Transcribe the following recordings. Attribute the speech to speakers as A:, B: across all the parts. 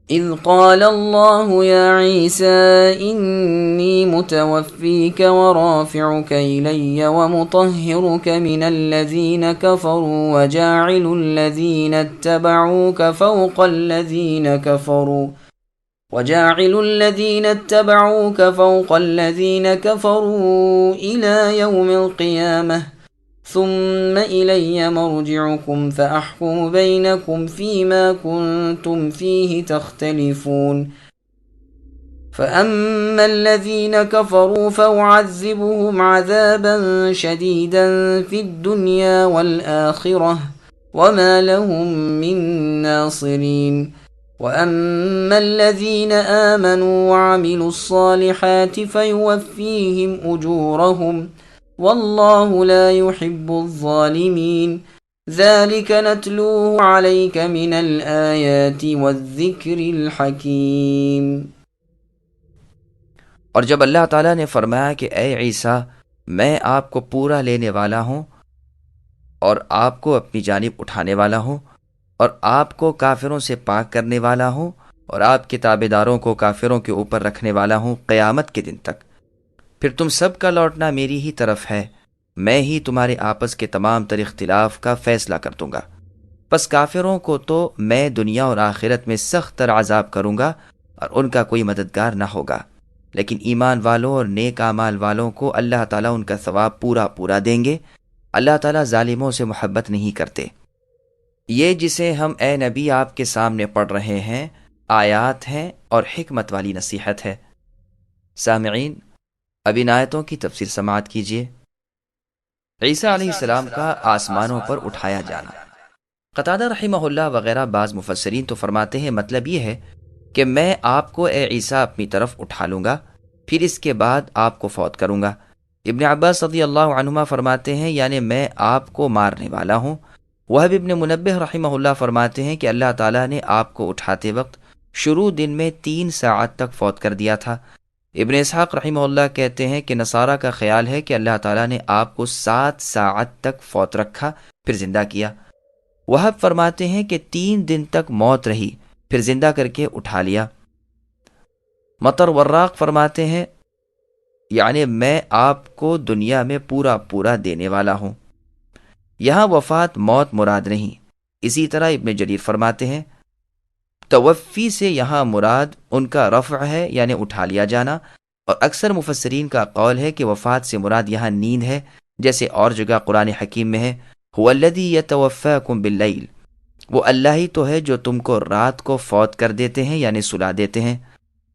A: إذ قال الله يا عيسى إني متوفيك ورافعك إلي ومطهرك من الذين كفروا وجاعل الذين اتبعوك فوق الذين كفروا إلى يوم القيامة ثم إلي مرجعكم فأحكم بينكم فيما كنتم فيه تختلفون فأما الذين كفروا فأعذبهم عذابا شديدا في الدنيا والآخرة وما لهم من ناصرين وأما الذين آمنوا وعملوا الصالحات فيوفيهم أجورهم والله لا يحب الظالمين ذلك نتلوه عليك من الآيات والذكر الحكيم۔
B: اور جب اللہ تعالیٰ نے فرمایا کہ اے عیسیٰ میں آپ کو پورا لینے والا ہوں اور آپ کو اپنی جانب اٹھانے والا ہوں اور آپ کو کافروں سے پاک کرنے والا ہوں اور آپ کے تابع داروں کو کافروں کے اوپر رکھنے والا ہوں قیامت کے دن تک، پھر تم سب کا لوٹنا میری ہی طرف ہے، میں ہی تمہارے آپس کے تمام تر اختلاف کا فیصلہ کر دوں گا۔ پس کافروں کو تو میں دنیا اور آخرت میں سخت تر عذاب کروں گا اور ان کا کوئی مددگار نہ ہوگا، لیکن ایمان والوں اور نیک اعمال والوں کو اللہ تعالیٰ ان کا ثواب پورا دیں گے۔ اللہ تعالیٰ ظالموں سے محبت نہیں کرتے۔ یہ جسے ہم اے نبی آپ کے سامنے پڑھ رہے ہیں آیات ہیں اور حکمت والی نصیحت ہے۔ سامعین، اب ان آیتوں کی تفسیر سماعت کیجیے۔ عیسیٰ علیہ السلام کا آسمانوں پر اٹھایا جانا۔ قتادہ رحمہ اللہ وغیرہ بعض مفسرین تو فرماتے ہیں مطلب یہ ہے کہ میں آپ کو اے عیسیٰ اپنی طرف اٹھا لوں گا، پھر اس کے بعد آپ کو فوت کروں گا۔ ابن عباس رضی اللہ عنہما فرماتے ہیں یعنی میں آپ کو مارنے والا ہوں۔ وہب ابن منبہ رحمہ اللہ فرماتے ہیں کہ اللہ تعالیٰ نے آپ کو اٹھاتے وقت شروع دن میں 3 ساعت تک فوت کر دیا تھا۔ ابن اسحاق رحمہ اللہ کہتے ہیں کہ نصارہ کا خیال ہے کہ اللہ تعالیٰ نے آپ کو 7 ساعت تک فوت رکھا پھر زندہ کیا۔ وہب فرماتے ہیں کہ 3 دن تک موت رہی پھر زندہ کر کے اٹھا لیا۔ مطر وراق فرماتے ہیں یعنی میں آپ کو دنیا میں پورا دینے والا ہوں۔ یہاں وفات موت مراد نہیں۔ اسی طرح ابن جریر فرماتے ہیں توفی سے یہاں مراد ان کا رفع ہے یعنی اٹھا لیا جانا، اور اکثر مفسرین کا قول ہے کہ وفات سے مراد یہاں نیند ہے، جیسے اور جگہ قرآن حکیم میں ہے هو الذی یتوفاکم باللیل، وہ اللہ ہی تو ہے جو تم کو رات کو فوت کر دیتے ہیں یعنی سلا دیتے ہیں۔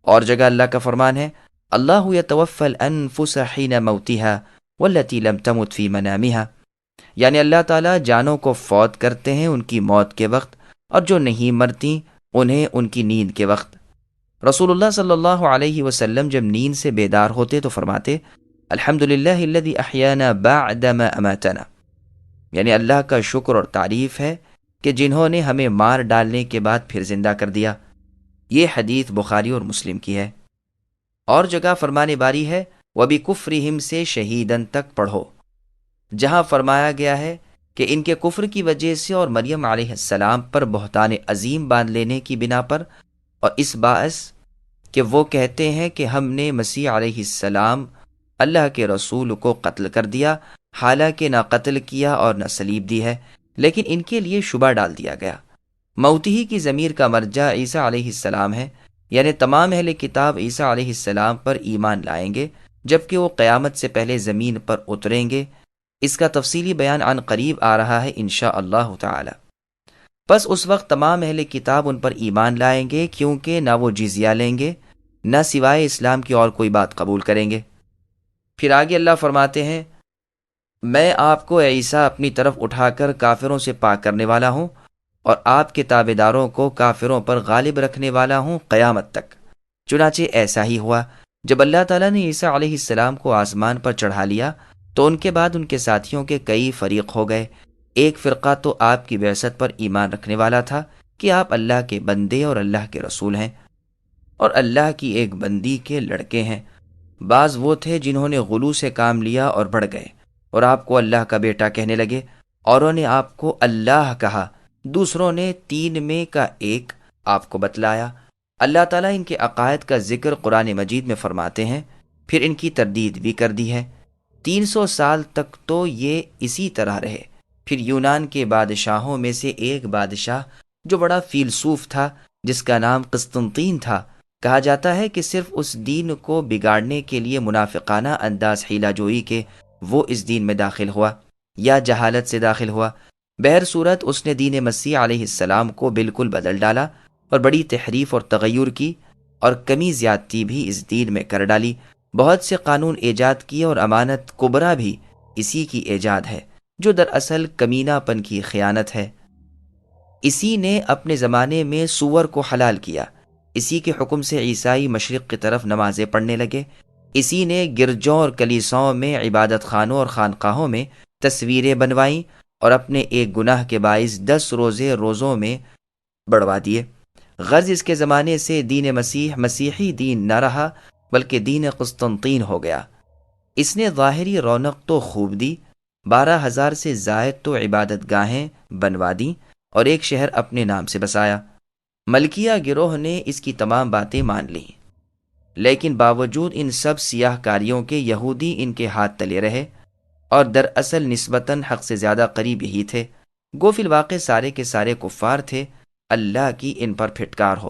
B: اور جگہ اللہ کا فرمان ہے اللہ یتوفی الانفس حین موتها والتی لم تمت فی منامها، یعنی اللہ تعالیٰ جانوں کو فوت کرتے ہیں ان کی موت کے وقت، اور جو نہیں مرتی انہیں ان کی نیند کے وقت۔ رسول اللہ صلی اللہ علیہ وسلم جب نیند سے بیدار ہوتے تو فرماتے الحمدللہ الذی احیانا بعدما اماتنا، یعنی اللہ کا شکر اور تعریف ہے کہ جنہوں نے ہمیں مار ڈالنے کے بعد پھر زندہ کر دیا۔ یہ حدیث بخاری اور مسلم کی ہے۔ اور جگہ فرمان باری ہے وَبِكُفْرِهِمْ سے شہیدن تک پڑھو، جہاں فرمایا گیا ہے کہ ان کے کفر کی وجہ سے اور مریم علیہ السلام پر بہتان عظیم باندھ لینے کی بنا پر، اور اس باعث کہ وہ کہتے ہیں کہ ہم نے مسیح علیہ السلام اللہ کے رسول کو قتل کر دیا، حالانکہ نہ قتل کیا اور نہ صلیب دی ہے، لیکن ان کے لیے شبہ ڈال دیا گیا۔ موتی کی ضمیر کا مرجع عیسیٰ علیہ السلام ہے، یعنی تمام اہل کتاب عیسیٰ علیہ السلام پر ایمان لائیں گے جبکہ وہ قیامت سے پہلے زمین پر اتریں گے۔ اس کا تفصیلی بیان عن قریب آ رہا ہے انشاءاللہ تعالی۔ پس اس وقت تمام اہل کتاب ان پر ایمان لائیں گے، کیونکہ نہ وہ جزیہ لیں گے نہ سوائے اسلام کی اور کوئی بات قبول کریں گے۔ پھر آگے اللہ فرماتے ہیں میں آپ کو اے عیسیٰ اپنی طرف اٹھا کر کافروں سے پاک کرنے والا ہوں اور آپ کے تابع داروں کو کافروں پر غالب رکھنے والا ہوں قیامت تک۔ چنانچہ ایسا ہی ہوا۔ جب اللہ تعالیٰ نے عیسیٰ علیہ السلام کو آسمان پر چڑھا لیا تو ان کے بعد ان کے ساتھیوں کے کئی فریق ہو گئے۔ ایک فرقہ تو آپ کی بعثت پر ایمان رکھنے والا تھا کہ آپ اللہ کے بندے اور اللہ کے رسول ہیں اور اللہ کی ایک بندی کے لڑکے ہیں۔ بعض وہ تھے جنہوں نے غلو سے کام لیا اور بڑھ گئے اور آپ کو اللہ کا بیٹا کہنے لگے، اوروں نے آپ کو اللہ کہا، دوسروں نے 3 میں کا ایک آپ کو بتلایا۔ اللہ تعالیٰ ان کے عقائد کا ذکر قرآن مجید میں فرماتے ہیں، پھر ان کی تردید بھی کر دی ہے۔ 300 سال تک تو یہ اسی طرح رہے۔ پھر یونان کے بادشاہوں میں سے ایک بادشاہ جو بڑا فیلسوف تھا، جس کا نام قسطنطین تھا، کہا جاتا ہے کہ صرف اس دین کو بگاڑنے کے لیے منافقانہ انداز حیلہ جوئی کے وہ اس دین میں داخل ہوا یا جہالت سے داخل ہوا۔ بہر صورت اس نے دین مسیح علیہ السلام کو بالکل بدل ڈالا اور بڑی تحریف اور تغیر کی، اور کمی زیادتی بھی اس دین میں کر ڈالی۔ بہت سے قانون ایجاد کیے اور امانت کبریٰ بھی اسی کی ایجاد ہے، جو دراصل کمینہ پن کی خیانت ہے۔ اسی نے اپنے زمانے میں سور کو حلال کیا، اسی کے حکم سے عیسائی مشرق کی طرف نمازیں پڑھنے لگے، اسی نے گرجوں اور کلیساؤں میں عبادت خانوں اور خانقاہوں میں تصویریں بنوائیں اور اپنے ایک گناہ کے باعث 10 روزے روزوں میں بڑھوا دیے۔ غرض اس کے زمانے سے دین مسیح مسیحی دین نہ رہا بلکہ دین قسطنطین ہو گیا۔ اس نے ظاہری رونق تو خوب دی، 12,000 سے زائد تو عبادت گاہیں بنوا دیں اور ایک شہر اپنے نام سے بسایا۔ ملکیہ گروہ نے اس کی تمام باتیں مان لیں، لیکن باوجود ان سب سیاہ کاریوں کے یہودی ان کے ہاتھ تلے رہے، اور دراصل نسبتاً حق سے زیادہ قریب یہی تھے۔ گو فی الواقع سارے کے سارے کفار تھے، اللہ کی ان پر پھٹکار ہو۔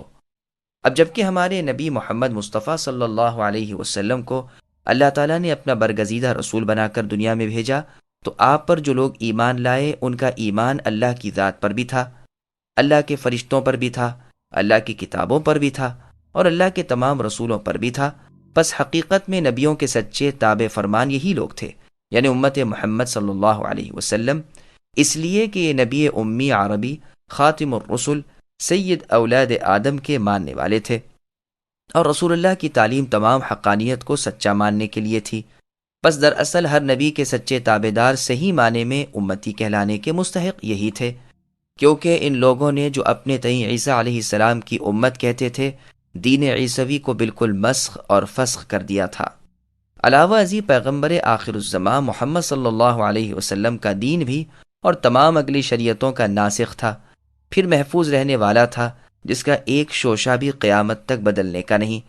B: اب جبکہ ہمارے نبی محمد مصطفیٰ صلی اللہ علیہ وسلم کو اللہ تعالیٰ نے اپنا برگزیدہ رسول بنا کر دنیا میں بھیجا، تو آپ پر جو لوگ ایمان لائے ان کا ایمان اللہ کی ذات پر بھی تھا، اللہ کے فرشتوں پر بھی تھا، اللہ کی کتابوں پر بھی تھا، اور اللہ کے تمام رسولوں پر بھی تھا۔ پس حقیقت میں نبیوں کے سچے تابع فرمان یہی لوگ تھے، یعنی امت محمد صلی اللہ علیہ وسلم، اس لیے کہ یہ نبی امی عربی خاتم الرسل سید اولاد آدم کے ماننے والے تھے، اور رسول اللہ کی تعلیم تمام حقانیت کو سچا ماننے کے لیے تھی۔ پس دراصل ہر نبی کے سچے تابع دار صحیح معنی میں امتی کہلانے کے مستحق یہی تھے، کیونکہ ان لوگوں نے جو اپنے تئیں عیسیٰ علیہ السلام کی امت کہتے تھے، دین عیسوی کو بالکل مسخ اور فسخ کر دیا تھا۔ علاوہ ازیں پیغمبر آخر الزمان محمد صلی اللہ علیہ وسلم کا دین بھی اور تمام اگلی شریعتوں کا ناسخ تھا، پھر محفوظ رہنے والا تھا، جس کا ایک شوشہ بھی قیامت تک بدلنے کا نہیں۔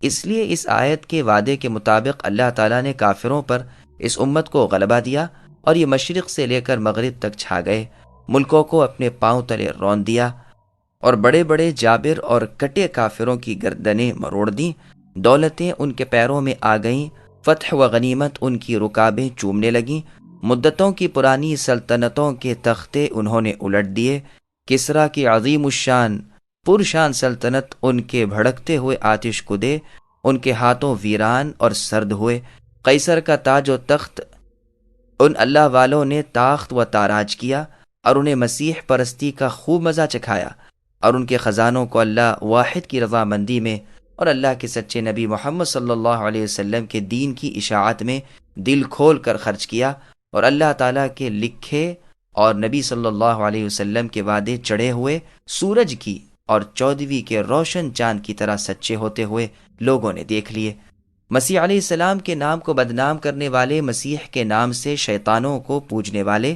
B: اس لیے اس آیت کے وعدے کے مطابق اللہ تعالیٰ نے کافروں پر اس امت کو غلبہ دیا، اور یہ مشرق سے لے کر مغرب تک چھا گئے، ملکوں کو اپنے پاؤں تلے رون دیا، اور بڑے بڑے جابر اور کٹے کافروں کی گردنیں مروڑ دیں، دولتیں ان کے پیروں میں آ گئیں، فتح و غنیمت ان کی رکابیں چومنے لگیں، مدتوں کی پرانی سلطنتوں کے تختے انہوں نے الٹ دیے، کسریٰ کی عظیم الشان پرشان سلطنت ان کے بھڑکتے ہوئے آتش کدے ان کے ہاتھوں ویران اور سرد ہوئے، قیصر کا تاج و تخت ان اللہ والوں نے تاخت و تاراج کیا، اور انہیں مسیح پرستی کا خوب مزہ چکھایا، اور ان کے خزانوں کو اللہ واحد کی رضامندی میں اور اللہ کے سچے نبی محمد صلی اللہ علیہ وسلم کے دین کی اشاعت میں دل کھول کر خرچ کیا، اور اللہ تعالیٰ کے لکھے اور نبی صلی اللہ علیہ وسلم کے وعدے چڑھے ہوئے سورج کی اور 14ویں کے روشن چاند کی طرح سچے ہوتے ہوئے لوگوں نے دیکھ لیے۔ مسیح علیہ السلام کے نام کو بدنام کرنے والے، مسیح کے نام سے شیطانوں کو پوجنے والے،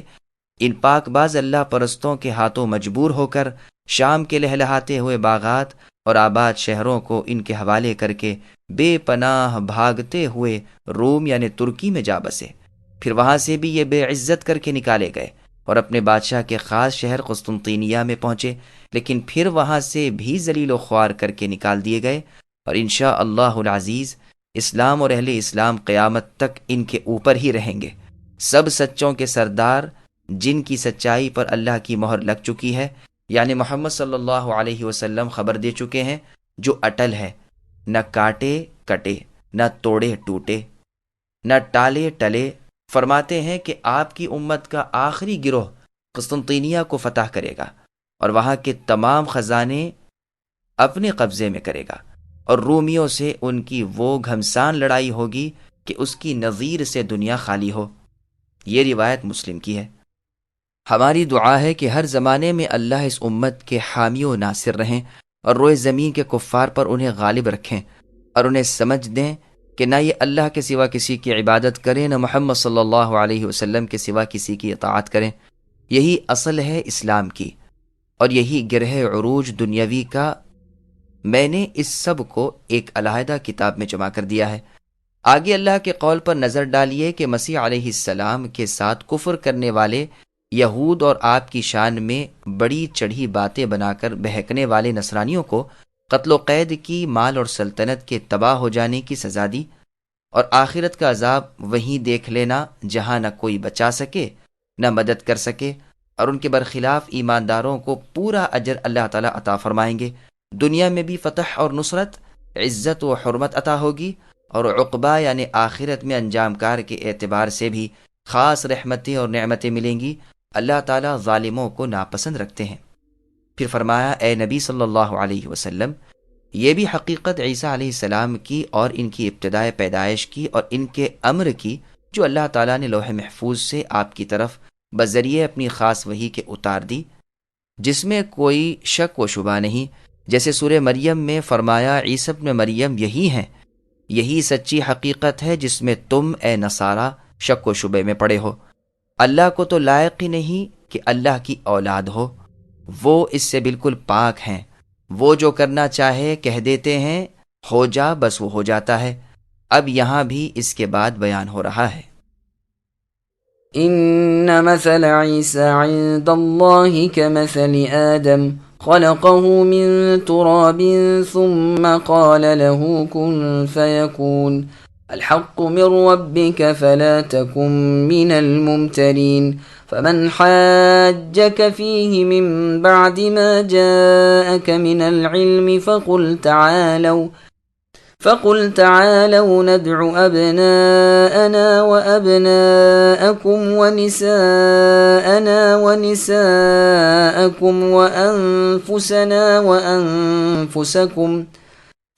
B: ان پاک باز اللہ پرستوں کے ہاتھوں مجبور ہو کر شام کے لہلہاتے ہوئے باغات اور آباد شہروں کو ان کے حوالے کر کے بے پناہ بھاگتے ہوئے روم یعنی ترکی میں جا بسے۔ پھر وہاں سے بھی یہ بے عزت کر کے نکالے گئے اور اپنے بادشاہ کے خاص شہر قسطنطینیہ میں پہنچے، لیکن پھر وہاں سے بھی ذلیل و خوار کر کے نکال دیے گئے، اور انشاءاللہ العزیز اسلام اور اہل اسلام قیامت تک ان کے اوپر ہی رہیں گے۔ سب سچوں کے سردار جن کی سچائی پر اللہ کی مہر لگ چکی ہے، یعنی محمد صلی اللہ علیہ وسلم خبر دے چکے ہیں، جو اٹل ہے، نہ کاٹے کٹے، نہ توڑے ٹوٹے، نہ ٹالے ٹلے، فرماتے ہیں کہ آپ کی امت کا آخری گروہ قسطنطینیہ کو فتح کرے گا اور وہاں کے تمام خزانے اپنے قبضے میں کرے گا، اور رومیوں سے ان کی وہ گھمسان لڑائی ہوگی کہ اس کی نظیر سے دنیا خالی ہو۔ یہ روایت مسلم کی ہے۔ ہماری دعا ہے کہ ہر زمانے میں اللہ اس امت کے حامی و ناصر رہیں، اور روئے زمین کے کفار پر انہیں غالب رکھیں، اور انہیں سمجھ دیں کہ نہ یہ اللہ کے سوا کسی کی عبادت کریں، نہ محمد صلی اللہ علیہ وسلم کے سوا کسی کی اطاعت کریں۔ یہی اصل ہے اسلام کی، اور یہی گرہ عروج دنیاوی کا میں نے اس سب کو ایک علیحدہ کتاب میں جمع کر دیا ہے۔ آگے اللہ کے قول پر نظر ڈالیے کہ مسیح علیہ السلام کے ساتھ کفر کرنے والے یہود اور آپ کی شان میں بڑی چڑھی باتیں بنا کر بہکنے والے نصرانیوں کو قتل و قید کی، مال اور سلطنت کے تباہ ہو جانے کی سزا دی، اور آخرت کا عذاب وہیں دیکھ لینا جہاں نہ کوئی بچا سکے نہ مدد کر سکے، اور ان کے برخلاف ایمانداروں کو پورا اجر اللہ تعالیٰ عطا فرمائیں گے۔ دنیا میں بھی فتح اور نصرت، عزت و حرمت عطا ہوگی، اور عقبہ یعنی آخرت میں انجام کار کے اعتبار سے بھی خاص رحمتیں اور نعمتیں ملیں گی۔ اللہ تعالیٰ ظالموں کو ناپسند رکھتے ہیں۔ پھر فرمایا، اے نبی صلی اللہ علیہ وسلم، یہ بھی حقیقت عیسیٰ علیہ السلام کی اور ان کی ابتدائے پیدائش کی اور ان کے امر کی جو اللہ تعالیٰ نے لوح محفوظ سے آپ کی طرف بذریعے اپنی خاص وحی کے اتار دی، جس میں کوئی شک و شبہ نہیں۔ جیسے سورہ مریم میں فرمایا، عیسیٰ ابن مریم یہی ہیں، یہی سچی حقیقت ہے جس میں تم اے نصارہ شک و شبے میں پڑے ہو۔ اللہ کو تو لائق ہی نہیں کہ اللہ کی اولاد ہو، وہ اس سے بالکل پاک ہیں۔ وہ جو کرنا چاہے کہہ دیتے ہیں، ہو جا، بس وہ ہو جاتا ہے۔ اب یہاں بھی اس کے بعد بیان ہو رہا ہے۔
A: ان مثل عیسیٰ عند اللہ كمثل آدم خلقه من تراب ثم قال له كن فيكون الحق من ربك فلا تكن من الممترين فمن حاجك فيه من بعد ما جاءك من العلم فقل تعالوا ندع أبناءنا وأبناءكم ونساءنا ونساءكم وأنفسنا وأنفسكم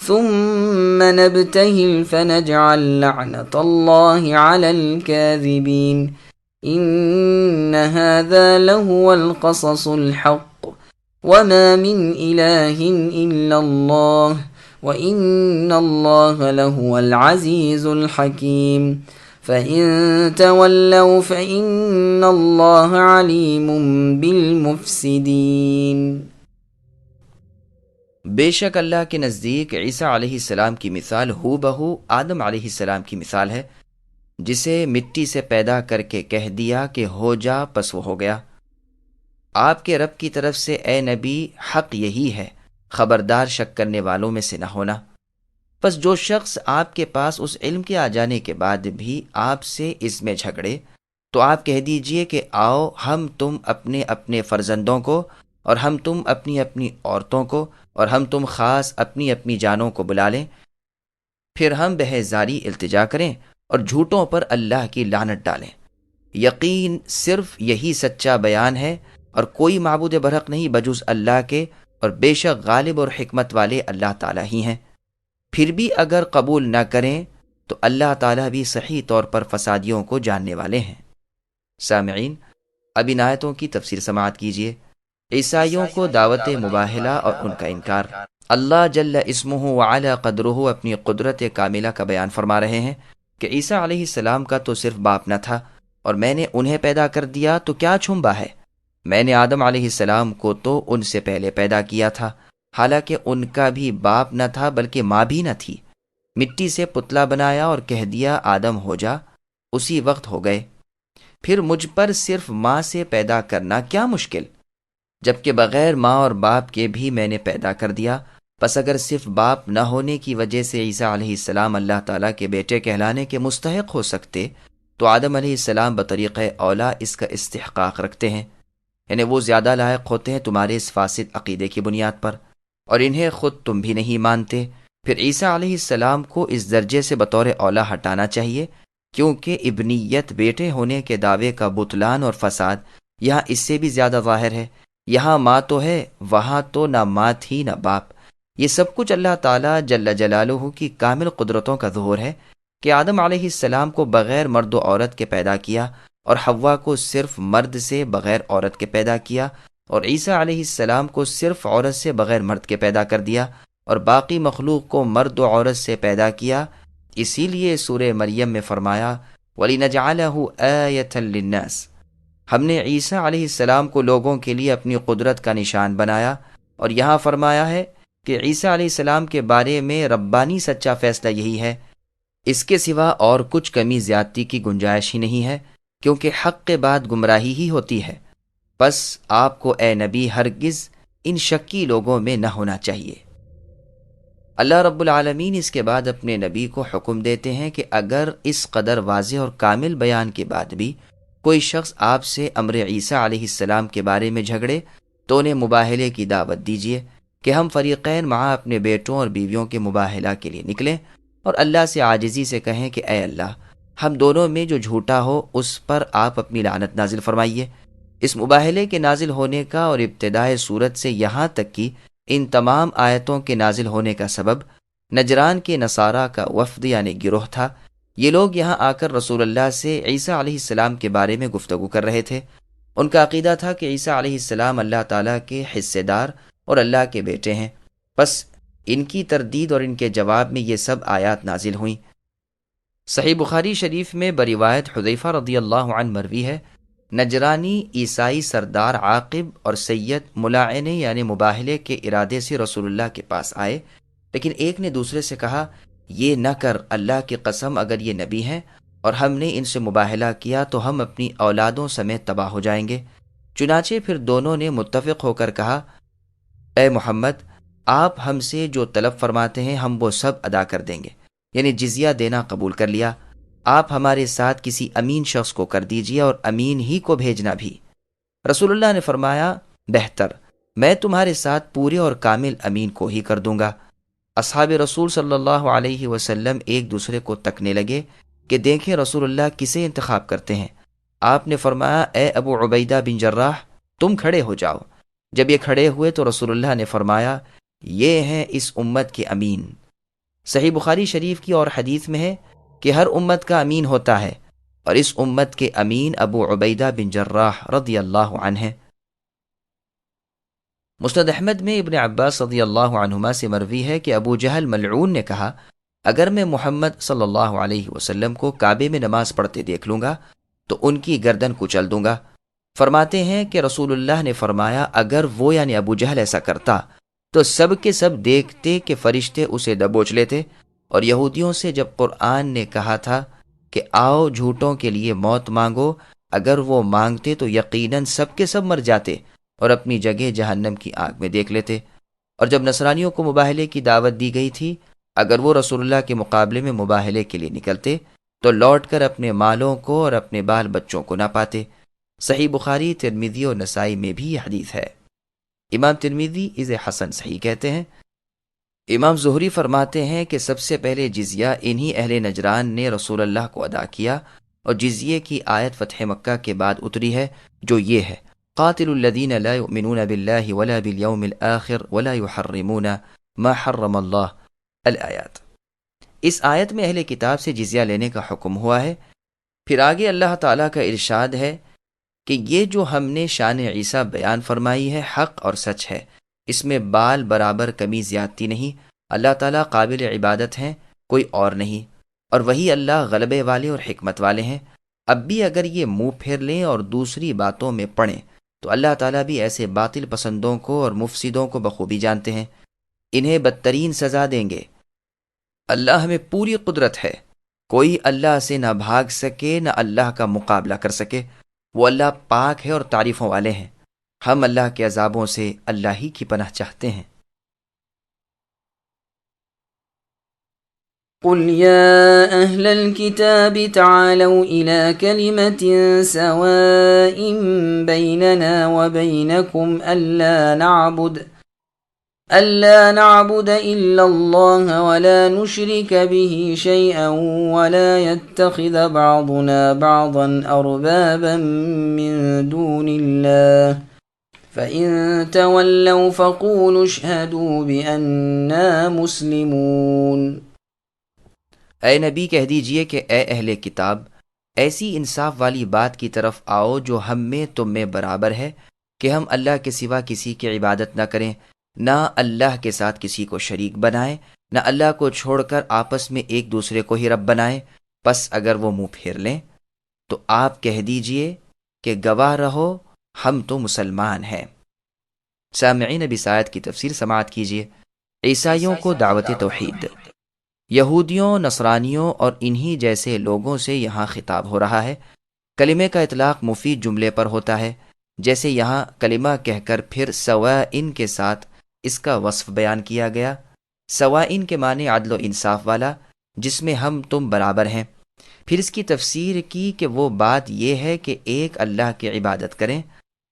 A: ثم نبتهل فنجعل لعنة الله على الكاذبين إن هذا لهو القصص الحق وما من إله إلا الله وَإِنَّ اللَّهَ لَهُوَ الْعَزِيزُ الْحَكِيمُ فَإِن تَوَلَّوْا فَإِنَّ اللَّهَ عَلِيمٌ بِالْمُفْسِدِينَ۔
B: بے شک اللہ کے نزدیک عیسیٰ علیہ السلام کی مثال ہو بہو آدم علیہ السلام کی مثال ہے، جسے مٹی سے پیدا کر کے کہہ دیا کہ ہو جا، پس وہ ہو گیا۔ آپ کے رب کی طرف سے اے نبی حق یہی ہے، خبردار شک کرنے والوں میں سے نہ ہونا۔ پس جو شخص آپ کے پاس اس علم کے آ جانے کے بعد بھی آپ سے اس میں جھگڑے، تو آپ کہہ دیجئے کہ آؤ ہم تم اپنے اپنے فرزندوں کو، اور ہم تم اپنی اپنی عورتوں کو، اور ہم تم خاص اپنی اپنی جانوں کو بلا لیں، پھر ہم بہزاری التجا کریں اور جھوٹوں پر اللہ کی لعنت ڈالیں۔ یقین صرف یہی سچا بیان ہے، اور کوئی معبود برحق نہیں بجز اللہ کے، اور بے شک غالب اور حکمت والے اللہ تعالیٰ ہی ہیں۔ پھر بھی اگر قبول نہ کریں تو اللہ تعالیٰ بھی صحیح طور پر فسادیوں کو جاننے والے ہیں۔ سامعین، اب ان آیتوں کی تفسیر سماعت کیجیے۔ عیسائیوں کو دعوت مباہلہ اور ان کا انکار۔ اللہ جل اسمہ وعلا قدرہ اپنی قدرت کاملہ کا بیان فرما رہے ہیں کہ عیسیٰ علیہ السلام کا تو صرف باپ نہ تھا، اور میں نے انہیں پیدا کر دیا تو کیا چھمبا ہے؟ میں نے آدم علیہ السلام کو تو ان سے پہلے پیدا کیا تھا، حالانکہ ان کا بھی باپ نہ تھا بلکہ ماں بھی نہ تھی۔ مٹی سے پتلا بنایا اور کہہ دیا آدم ہو جا، اسی وقت ہو گئے۔ پھر مجھ پر صرف ماں سے پیدا کرنا کیا مشکل، جبکہ بغیر ماں اور باپ کے بھی میں نے پیدا کر دیا۔ پس اگر صرف باپ نہ ہونے کی وجہ سے عیسیٰ علیہ السلام اللہ تعالیٰ کے بیٹے کہلانے کے مستحق ہو سکتے، تو آدم علیہ السلام بطریقہ اولا اس کا استحقاق رکھتے ہیں، یعنی وہ زیادہ لائق ہوتے ہیں تمہارے اس فاسد عقیدے کی بنیاد پر، اور انہیں خود تم بھی نہیں مانتے۔ پھر عیسیٰ علیہ السلام کو اس درجے سے بطور اولا ہٹانا چاہیے، کیونکہ ابنیت بیٹے ہونے کے دعوے کا بطلان اور فساد یہاں اس سے بھی زیادہ ظاہر ہے۔ یہاں ماں تو ہے، وہاں تو نہ ماں تھی نہ باپ۔ یہ سب کچھ اللہ تعالیٰ جل جلالہ کی کامل قدرتوں کا ظہور ہے کہ آدم علیہ السلام کو بغیر مرد و عورت کے پیدا کیا، اور حوا کو صرف مرد سے بغیر عورت کے پیدا کیا، اور عیسیٰ علیہ السلام کو صرف عورت سے بغیر مرد کے پیدا کر دیا، اور باقی مخلوق کو مرد و عورت سے پیدا کیا۔ اسی لیے سورہ مریم میں فرمایا وَلِنَجْعَلَهُ آیَةً لِلنَّاسِ، ہم نے عیسیٰ علیہ السلام کو لوگوں کے لیے اپنی قدرت کا نشان بنایا، اور یہاں فرمایا ہے کہ عیسیٰ علیہ السلام کے بارے میں ربانی سچا فیصلہ یہی ہے، اس کے سوا اور کچھ کمی زیادتی کی گنجائش ہی نہیں ہے، کیونکہ حق کے بعد گمراہی ہی ہوتی ہے۔ بس آپ کو اے نبی ہرگز ان شکی لوگوں میں نہ ہونا چاہیے۔ اللہ رب العالمین اس کے بعد اپنے نبی کو حکم دیتے ہیں کہ اگر اس قدر واضح اور کامل بیان کے بعد بھی کوئی شخص آپ سے امر عیسیٰ علیہ السلام کے بارے میں جھگڑے تو انہیں مباہلے کی دعوت دیجیے کہ ہم فریقین مع اپنے بیٹوں اور بیویوں کے مباہلہ کے لیے نکلیں اور اللہ سے عاجزی سے کہیں کہ اے اللہ، ہم دونوں میں جو جھوٹا ہو اس پر آپ اپنی لعنت نازل فرمائیے۔ اس مباہلے کے نازل ہونے کا اور ابتدائے صورت سے یہاں تک کہ ان تمام آیتوں کے نازل ہونے کا سبب نجران کے نصارہ کا وفد یعنی گروہ تھا۔ یہ لوگ یہاں آ کر رسول اللہ سے عیسیٰ علیہ السلام کے بارے میں گفتگو کر رہے تھے۔ ان کا عقیدہ تھا کہ عیسیٰ علیہ السلام اللہ تعالیٰ کے حصے دار اور اللہ کے بیٹے ہیں۔ بس ان کی تردید اور ان کے جواب میں یہ سب آیات نازل ہوئیں۔ صحیح بخاری شریف میں بروایت حذیفہ رضی اللہ عنہ مروی ہے، نجرانی عیسائی سردار عاقب اور سید ملاعنہ یعنی مباہلے کے ارادے سے رسول اللہ کے پاس آئے، لیکن ایک نے دوسرے سے کہا، یہ نہ کر، اللہ کی قسم اگر یہ نبی ہیں اور ہم نے ان سے مباہلہ کیا تو ہم اپنی اولادوں سمیت تباہ ہو جائیں گے۔ چنانچہ پھر دونوں نے متفق ہو کر کہا، اے محمد، آپ ہم سے جو طلب فرماتے ہیں ہم وہ سب ادا کر دیں گے، یعنی جزیہ دینا قبول کر لیا۔ آپ ہمارے ساتھ کسی امین شخص کو کر دیجیے اور امین ہی کو بھیجنا بھی۔ رسول اللہ نے فرمایا، بہتر، میں تمہارے ساتھ پورے اور کامل امین کو ہی کر دوں گا۔ اصحاب رسول صلی اللہ علیہ وسلم ایک دوسرے کو تکنے لگے کہ دیکھیں رسول اللہ کسے انتخاب کرتے ہیں۔ آپ نے فرمایا، اے ابو عبیدہ بن جراح، تم کھڑے ہو جاؤ۔ جب یہ کھڑے ہوئے تو رسول اللہ نے فرمایا، یہ ہیں اس امت کے امین۔ صحیح بخاری شریف کی اور حدیث میں ہے کہ ہر امت کا امین ہوتا ہے، اور اس امت کے امین ابو عبیدہ بن جراح رضی اللہ عنہ ہیں۔ مسند احمد میں ابن عباس رضی اللہ عنہما سے مروی ہے کہ ابو جہل ملعون نے کہا، اگر میں محمد صلی اللہ علیہ وسلم کو کعبے میں نماز پڑھتے دیکھ لوں گا تو ان کی گردن کچل دوں گا۔ فرماتے ہیں کہ رسول اللہ نے فرمایا، اگر وہ یعنی ابو جہل ایسا کرتا تو سب کے سب دیکھتے کہ فرشتے اسے دبوچ لیتے۔ اور یہودیوں سے جب قرآن نے کہا تھا کہ آؤ جھوٹوں کے لیے موت مانگو، اگر وہ مانگتے تو یقیناً سب کے سب مر جاتے اور اپنی جگہ جہنم کی آگ میں دیکھ لیتے۔ اور جب نصرانیوں کو مباہلے کی دعوت دی گئی تھی، اگر وہ رسول اللہ کے مقابلے میں مباہلے کے لیے نکلتے تو لوٹ کر اپنے مالوں کو اور اپنے بال بچوں کو نہ پاتے۔ صحیح بخاری، ترمذی اور نسائی میں بھی یہ حدیث ہے۔ امام ترمذی اسے حسن صحیح کہتے ہیں۔ امام زہری فرماتے ہیں کہ سب سے پہلے جزیہ انہی اہل نجران نے رسول اللہ کو ادا کیا، اور جزیے کی آیت فتح مکہ کے بعد اتری ہے جو یہ ہے، قاتل الذین لا یؤمنون باللہ ولا بالیوم الآخر ولا یحرمون ما حرم اللہ الآیات۔ اس آیت میں اہل کتاب سے جزیہ لینے کا حکم ہوا ہے۔ پھر آگے اللہ تعالیٰ کا ارشاد ہے کہ یہ جو ہم نے شان عیسیٰ بیان فرمائی ہے حق اور سچ ہے، اس میں بال برابر کمی زیادتی نہیں۔ اللہ تعالیٰ قابل عبادت ہیں، کوئی اور نہیں، اور وہی اللہ غلبے والے اور حکمت والے ہیں۔ اب بھی اگر یہ منہ پھیر لیں اور دوسری باتوں میں پڑیں تو اللہ تعالیٰ بھی ایسے باطل پسندوں کو اور مفسدوں کو بخوبی جانتے ہیں، انہیں بدترین سزا دیں گے۔ اللہ میں پوری قدرت ہے، کوئی اللہ سے نہ بھاگ سکے نہ اللہ کا مقابلہ کر سکے۔ وہ اللہ پاک ہے اور تعریفوں والے ہیں۔ ہم اللہ کے عذابوں سے اللہ ہی کی پناہ چاہتے ہیں۔
A: قل يا أهل الكتاب تعالوا إلى كلمة سواء بيننا وبينكم ألا نعبد إلا الله ولا نشرك به شيئا ولا يتخذ بعضنا بعضا أربابا من دون الله فَإِن تَوَلَّوْا فَقُولُوا اشْهَدُوا بِأَنَّا مُسْلِمُونَ۔
B: اے نبی کہہ دیجئے کہ اے اہل کتاب، ایسی انصاف والی بات کی طرف آؤ جو ہم میں تم میں برابر ہے کہ ہم اللہ کے سوا کسی کی عبادت نہ کریں، نہ اللہ کے ساتھ کسی کو شریک بنائیں، نہ اللہ کو چھوڑ کر آپس میں ایک دوسرے کو ہی رب بنائیں۔ پس اگر وہ منہ پھیر لیں تو آپ کہہ دیجئے کہ گواہ رہو ہم تو مسلمان ہیں۔ سامعین اب اس آیت کی تفسیر سماعت کیجیے۔ عیسائیوں کو دعوت توحید۔ یہودیوں، نصرانیوں اور انہی جیسے لوگوں سے یہاں خطاب ہو رہا ہے۔ کلمے کا اطلاق مفید جملے پر ہوتا ہے، جیسے یہاں کلمہ کہہ کر پھر سواء کے ساتھ اس کا وصف بیان کیا گیا۔ سواء کے معنی عدل و انصاف والا، جس میں ہم تم برابر ہیں۔ پھر اس کی تفسیر کی کہ وہ بات یہ ہے کہ ایک اللہ کی عبادت کریں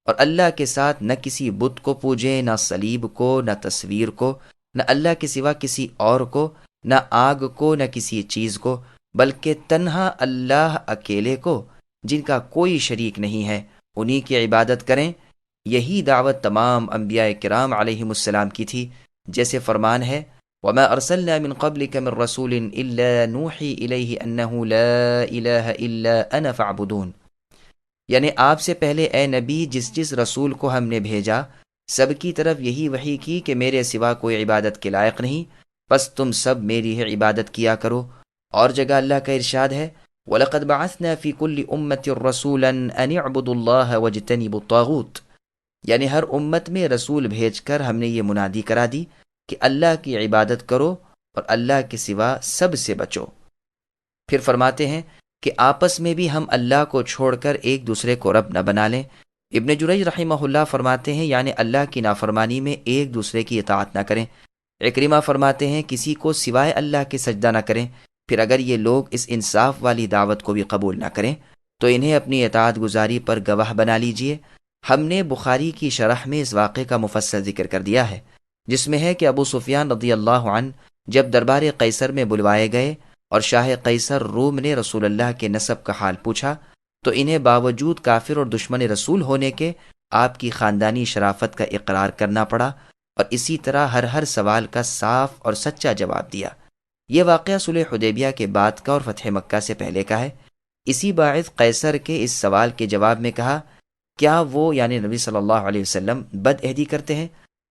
B: اور اللہ کے ساتھ نہ کسی بت کو پوجیں، نہ صلیب کو، نہ تصویر کو، نہ اللہ کے سوا کسی اور کو، نہ آگ کو، نہ کسی چیز کو، بلکہ تنہا اللہ اکیلے کو جن کا کوئی شریک نہیں ہے، انہی کی عبادت کریں۔ یہی دعوت تمام انبیاء کرام علیہم السلام کی تھی، جیسے فرمان ہے وَمَا أَرْسَلْنَا مِن قَبْلِكَ مِن رَّسُولٍ إِلَّا نُوحِي إِلَيْهِ أَنَّهُ لَا إِلَٰهَ إِلَّا أَنَا فَاعْبُدُونِ، یعنی آپ سے پہلے اے نبی جس رسول کو ہم نے بھیجا سب کی طرف یہی وحی کی کہ میرے سوا کوئی عبادت کے لائق نہیں، بس تم سب میری ہی عبادت کیا کرو۔ اور جگہ اللہ کا ارشاد ہے وَلَقَدْ بَعَثْنَا فِي كُلِّ أُمَّةٍ رَّسُولًا أَنِ اعْبُدُوا اللَّهَ وَاجْتَنِبُوا الطَّاغُوتَ، یعنی ہر امت میں رسول بھیج کر ہم نے یہ منادی کرا دی کہ اللہ کی عبادت کرو اور اللہ کے سوا سب سے بچو۔ پھر فرماتے ہیں کہ آپس میں بھی ہم اللہ کو چھوڑ کر ایک دوسرے کو رب نہ بنا لیں۔ ابن جریج رحمہ اللہ فرماتے ہیں یعنی اللہ کی نافرمانی میں ایک دوسرے کی اطاعت نہ کریں۔ عکرمہ فرماتے ہیں کسی کو سوائے اللہ کے سجدہ نہ کریں۔ پھر اگر یہ لوگ اس انصاف والی دعوت کو بھی قبول نہ کریں تو انہیں اپنی اطاعت گزاری پر گواہ بنا لیجئے۔ ہم نے بخاری کی شرح میں اس واقعے کا مفصل ذکر کر دیا ہے، جس میں ہے کہ ابو سفیان رضی اللہ عنہ جب دربار قیصر میں بلوائے گئے اور شاہ قیصر روم نے رسول اللہ کے نسب کا حال پوچھا تو انہیں باوجود کافر اور دشمن رسول ہونے کے آپ کی خاندانی شرافت کا اقرار کرنا پڑا اور اسی طرح ہر سوال کا صاف اور سچا جواب دیا۔ یہ واقعہ صلح حدیبیہ کے بعد کا اور فتح مکہ سے پہلے کا ہے۔ اسی باعث قیصر کے اس سوال کے جواب میں کہا کیا وہ یعنی نبی صلی اللہ علیہ وسلم بد عہدی کرتے ہیں؟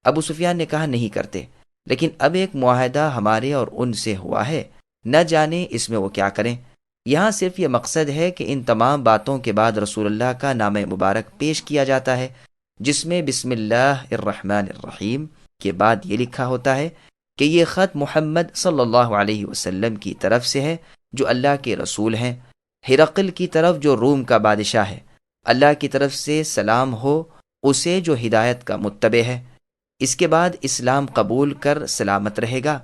B: ابو سفیان نے کہا نہیں کرتے، لیکن اب ایک معاہدہ ہمارے اور ان سے ہوا ہے، نہ جانے اس میں وہ کیا کریں۔ یہاں صرف یہ مقصد ہے کہ ان تمام باتوں کے بعد رسول اللہ کا نام مبارک پیش کیا جاتا ہے، جس میں بسم اللہ الرحمن الرحیم کے بعد یہ لکھا ہوتا ہے کہ یہ خط محمد صلی اللہ علیہ وسلم کی طرف سے ہے جو اللہ کے رسول ہیں، ہرقل کی طرف جو روم کا بادشاہ ہے، اللہ کی طرف سے سلام ہو اسے جو ہدایت کا متبع ہے۔ اس کے بعد اسلام قبول کر سلامت رہے گا،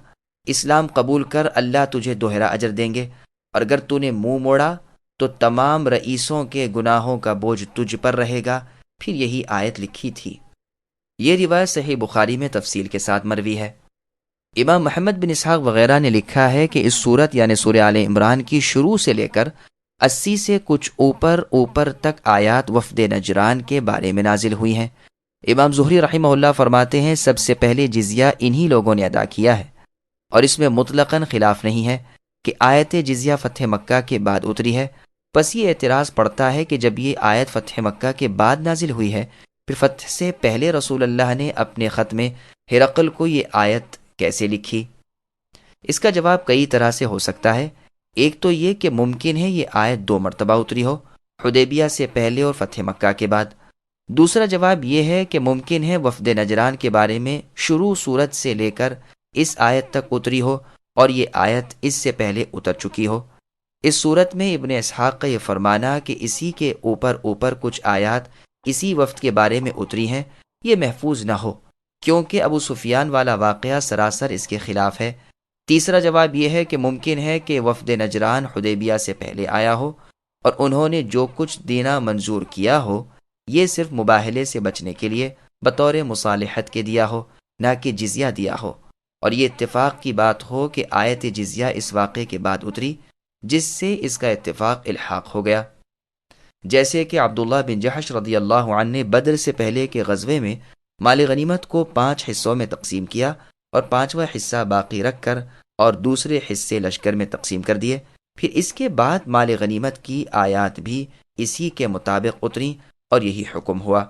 B: اسلام قبول کر اللہ تجھے دوہرا اجر دیں گے، اور اگر تو نے منہ موڑا تو تمام رئیسوں کے گناہوں کا بوجھ تجھ پر رہے گا۔ پھر یہی آیت لکھی تھی۔ یہ روایت صحیح بخاری میں تفصیل کے ساتھ مروی ہے۔ امام محمد بن اسحاق وغیرہ نے لکھا ہے کہ اس سورت یعنی سورہ آل عمران کی شروع سے لے کر 80 سے کچھ اوپر تک آیات وفد نجران کے بارے میں نازل ہوئی ہیں۔ امام زہری رحمہ اللہ فرماتے ہیں سب سے پہلے جزیہ انہی لوگوں نے ادا کیا ہے، اور اس میں مطلقاً خلاف نہیں ہے کہ آیت جزیہ فتح مکہ کے بعد اتری ہے۔ پس یہ اعتراض پڑتا ہے کہ جب یہ آیت فتح مکہ کے بعد نازل ہوئی ہے، پھر فتح سے پہلے رسول اللہ نے اپنے خط میں ہرقل کو یہ آیت کیسے لکھی؟ اس کا جواب کئی طرح سے ہو سکتا ہے۔ ایک تو یہ کہ ممکن ہے یہ آیت 2 مرتبہ اتری ہو، حدیبیہ سے پہلے اور فتح مکہ کے بعد۔ دوسرا جواب یہ ہے کہ ممکن ہے وفد نجران کے بارے میں شروع صورت سے لے کر اس آیت تک اتری ہو اور یہ آیت اس سے پہلے اتر چکی ہو۔ اس صورت میں ابن اسحاق کا یہ فرمانا کہ اسی کے اوپر کچھ آیات اسی وفد کے بارے میں اتری ہیں یہ محفوظ نہ ہو، کیونکہ ابو سفیان والا واقعہ سراسر اس کے خلاف ہے۔ تیسرا جواب یہ ہے کہ ممکن ہے کہ وفد نجران حدیبیہ سے پہلے آیا ہو اور انہوں نے جو کچھ دینا منظور کیا ہو یہ صرف مباہلے سے بچنے کے لیے بطور مصالحت کے دیا ہو، نہ کہ جزیہ دیا ہو، اور یہ اتفاق کی بات ہو کہ آیت جزیہ اس واقعے کے بعد اتری، جس سے اس کا اتفاق الحاق ہو گیا۔ جیسے کہ عبداللہ بن جحش رضی اللہ عنہ نے بدر سے پہلے کے غزوے میں مال غنیمت کو 5 حصوں میں تقسیم کیا اور 5واں حصہ باقی رکھ کر اور دوسرے حصے لشکر میں تقسیم کر دیے۔ پھر اس کے بعد مال غنیمت کی آیات بھی اسی کے مطابق اتری اور یہی حکم ہوا۔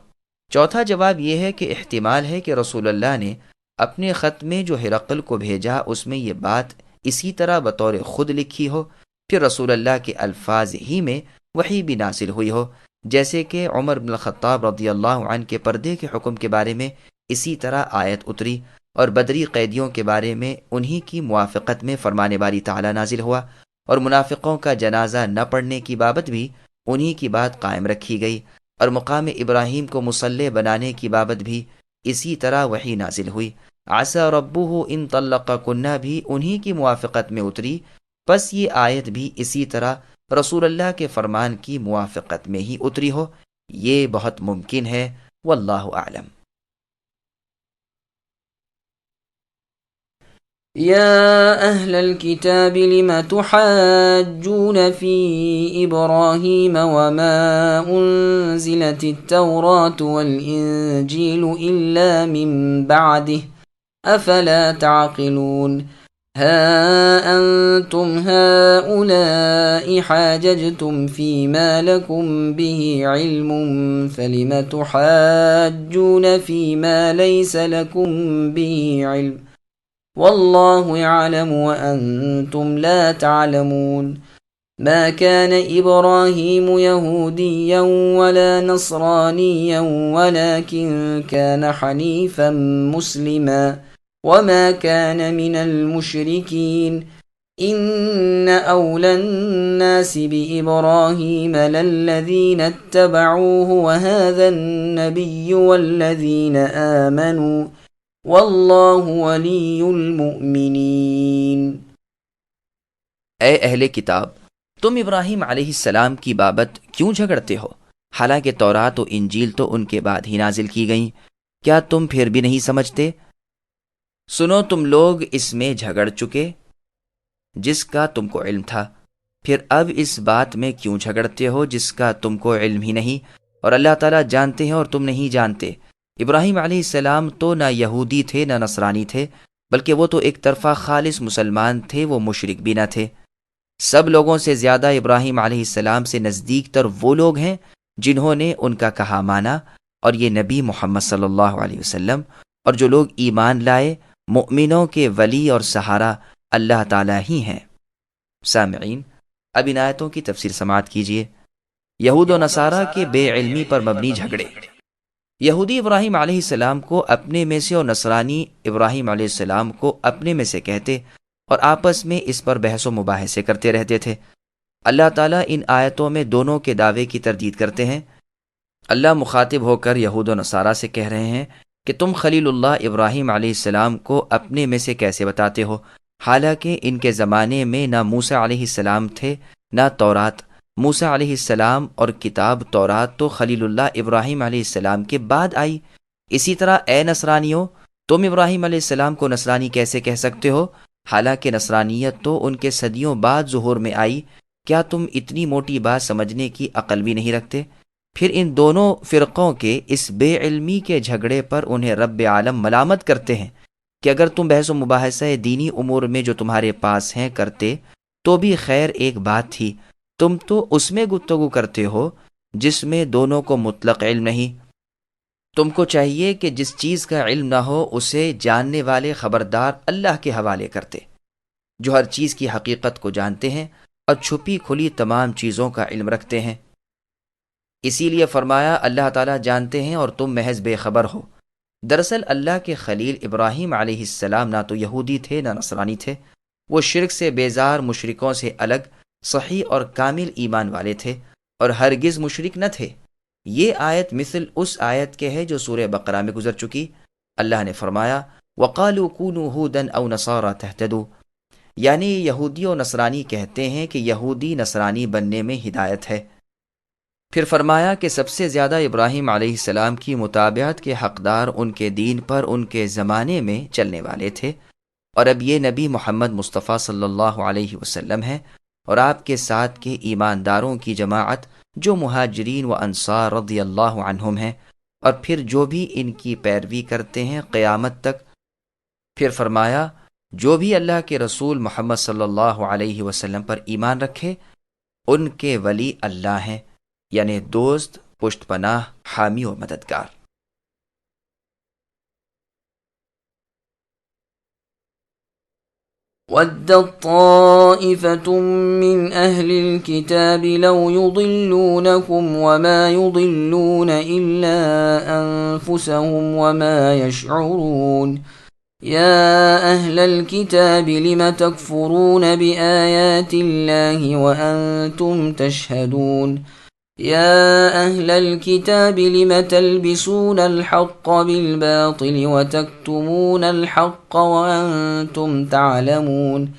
B: چوتھا جواب یہ ہے کہ احتمال ہے کہ رسول اللہ نے اپنے خط میں جو ہرقل کو بھیجا اس میں یہ بات اسی طرح بطور خود لکھی ہو، پھر رسول اللہ کے الفاظ ہی میں وحی بھی نازل ہوئی ہو، جیسے کہ عمر بن الخطاب رضی اللہ عنہ کے پردے کے حکم کے بارے میں اسی طرح آیت اتری اور بدری قیدیوں کے بارے میں انہی کی موافقت میں فرمان باری تعالی نازل ہوا، اور منافقوں کا جنازہ نہ پڑھنے کی بابت بھی انہی کی بات قائم رکھی گئی، اور مقام ابراہیم کو مصلی بنانے کی بابت بھی اسی طرح وحی نازل ہوئی۔ عسى ربه ان طلقكن بھی انہی کی موافقت میں اتری، پس یہ آیت بھی اسی طرح رسول اللہ کے فرمان کی موافقت میں ہی اتری ہو، یہ بہت ممکن ہے، واللہ اعلم۔
A: يا أهل الكتاب لم تحاجون في إبراهيم وما أنزلت التوراة والإنجيل إلا من بعده أفلا تعقلون ها أنتم هؤلاء حاججتم فيما لكم به علم فلم تحاجون فيما ليس لكم به علم والله يعلم وأنتم لا تعلمون ما كان إبراهيم يهوديا ولا نصرانيا ولكن كان حنيفا مسلما وما كان من المشركين إن أولى الناس بإبراهيم للذين اتبعوه وهذا النبي والذين آمنوا واللہ ولی المؤمنین۔
B: اے اہل کتاب، تم ابراہیم علیہ السلام کی بابت کیوں جھگڑتے ہو، حالانکہ تورات و انجیل تو ان کے بعد ہی نازل کی گئیں؟ کیا تم پھر بھی نہیں سمجھتے؟ سنو، تم لوگ اس میں جھگڑ چکے جس کا تم کو علم تھا، پھر اب اس بات میں کیوں جھگڑتے ہو جس کا تم کو علم ہی نہیں، اور اللہ تعالیٰ جانتے ہیں اور تم نہیں جانتے۔ ابراہیم علیہ السلام تو نہ یہودی تھے نہ نصرانی تھے، بلکہ وہ تو ایک طرفہ خالص مسلمان تھے، وہ مشرک بھی نہ تھے۔ سب لوگوں سے زیادہ ابراہیم علیہ السلام سے نزدیک تر وہ لوگ ہیں جنہوں نے ان کا کہا مانا، اور یہ نبی محمد صلی اللہ علیہ وسلم، اور جو لوگ ایمان لائے، مؤمنوں کے ولی اور سہارا اللہ تعالیٰ ہی ہیں۔ سامعین، اب ان آیتوں کی تفسیر سماعت کیجیے۔ یہود و نصارہ کے بے علمی پر مبنی جھگڑے۔ یہودی ابراہیم علیہ السلام کو اپنے میں سے اور نصرانی ابراہیم علیہ السلام کو اپنے میں سے کہتے اور آپس میں اس پر بحث و مباحثے کرتے رہتے تھے۔ اللہ تعالیٰ ان آیتوں میں دونوں کے دعوے کی تردید کرتے ہیں۔ اللہ مخاطب ہو کر یہود و نصارہ سے کہہ رہے ہیں کہ تم خلیل اللہ ابراہیم علیہ السلام کو اپنے میں سے کیسے بتاتے ہو، حالانکہ ان کے زمانے میں نہ موسیٰ علیہ السلام تھے نہ تورات۔ موسیٰ علیہ السلام اور کتاب تورات تو خلیل اللہ ابراہیم علیہ السلام کے بعد آئی۔ اسی طرح اے نصرانیوں، تم ابراہیم علیہ السلام کو نصرانی کیسے کہہ سکتے ہو، حالانکہ نصرانیت تو ان کے صدیوں بعد ظہور میں آئی؟ کیا تم اتنی موٹی بات سمجھنے کی عقل بھی نہیں رکھتے؟ پھر ان دونوں فرقوں کے اس بے علمی کے جھگڑے پر انہیں رب عالم ملامت کرتے ہیں کہ اگر تم بحث و مباحثہ دینی امور میں جو تمہارے پاس ہیں کرتے تو بھی خیر ایک بات تھی، تم تو اس میں گفتگو کرتے ہو جس میں دونوں کو مطلق علم نہیں۔ تم کو چاہیے کہ جس چیز کا علم نہ ہو اسے جاننے والے خبردار اللہ کے حوالے کرتے، جو ہر چیز کی حقیقت کو جانتے ہیں اور چھپی کھلی تمام چیزوں کا علم رکھتے ہیں۔ اسی لیے فرمایا اللہ تعالیٰ جانتے ہیں اور تم محض بے خبر ہو۔ دراصل اللہ کے خلیل ابراہیم علیہ السلام نہ تو یہودی تھے نہ نصرانی تھے، وہ شرک سے بیزار مشرکوں سے الگ صحیح اور کامل ایمان والے تھے اور ہرگز مشرک نہ تھے۔ یہ آیت مثل اس آیت کے ہے جو سورہ بقرہ میں گزر چکی۔ اللہ نے فرمایا وَقَالُوا كُونُوا هُودًا أَوْ نَصَارَىٰ تَهْتَدُوا، یعنی یہودی و نصرانی کہتے ہیں کہ یہودی نصرانی بننے میں ہدایت ہے۔ پھر فرمایا کہ سب سے زیادہ ابراہیم علیہ السلام کی متابعت کے حقدار ان کے دین پر ان کے زمانے میں چلنے والے تھے، اور اب یہ نبی محمد مصطفیٰ صلی اللہ علیہ وسلم ہیں اور آپ کے ساتھ کے ایمانداروں کی جماعت جو مہاجرین و انصار رضی اللہ عنہم ہیں، اور پھر جو بھی ان کی پیروی کرتے ہیں قیامت تک۔ پھر فرمایا جو بھی اللہ کے رسول محمد صلی اللہ علیہ وسلم پر ایمان رکھے ان کے ولی اللہ ہیں، یعنی دوست، پشت پناہ، حامی اور مددگار۔
A: وَدَّت طَّائِفَةٌ مِّنْ أَهْلِ الْكِتَابِ لَوْ يُضِلُّونَكُمْ وَمَا يُضِلُّونَ إِلَّا أَنفُسَهُمْ وَمَا يَشْعُرُونَ يا أهل الكتاب لم تكفرون بآيات الله وأنتم تشهدون يا أهل الكتاب لم تلبسون الحق بالباطل وتكتمون الحق وأنتم تعلمون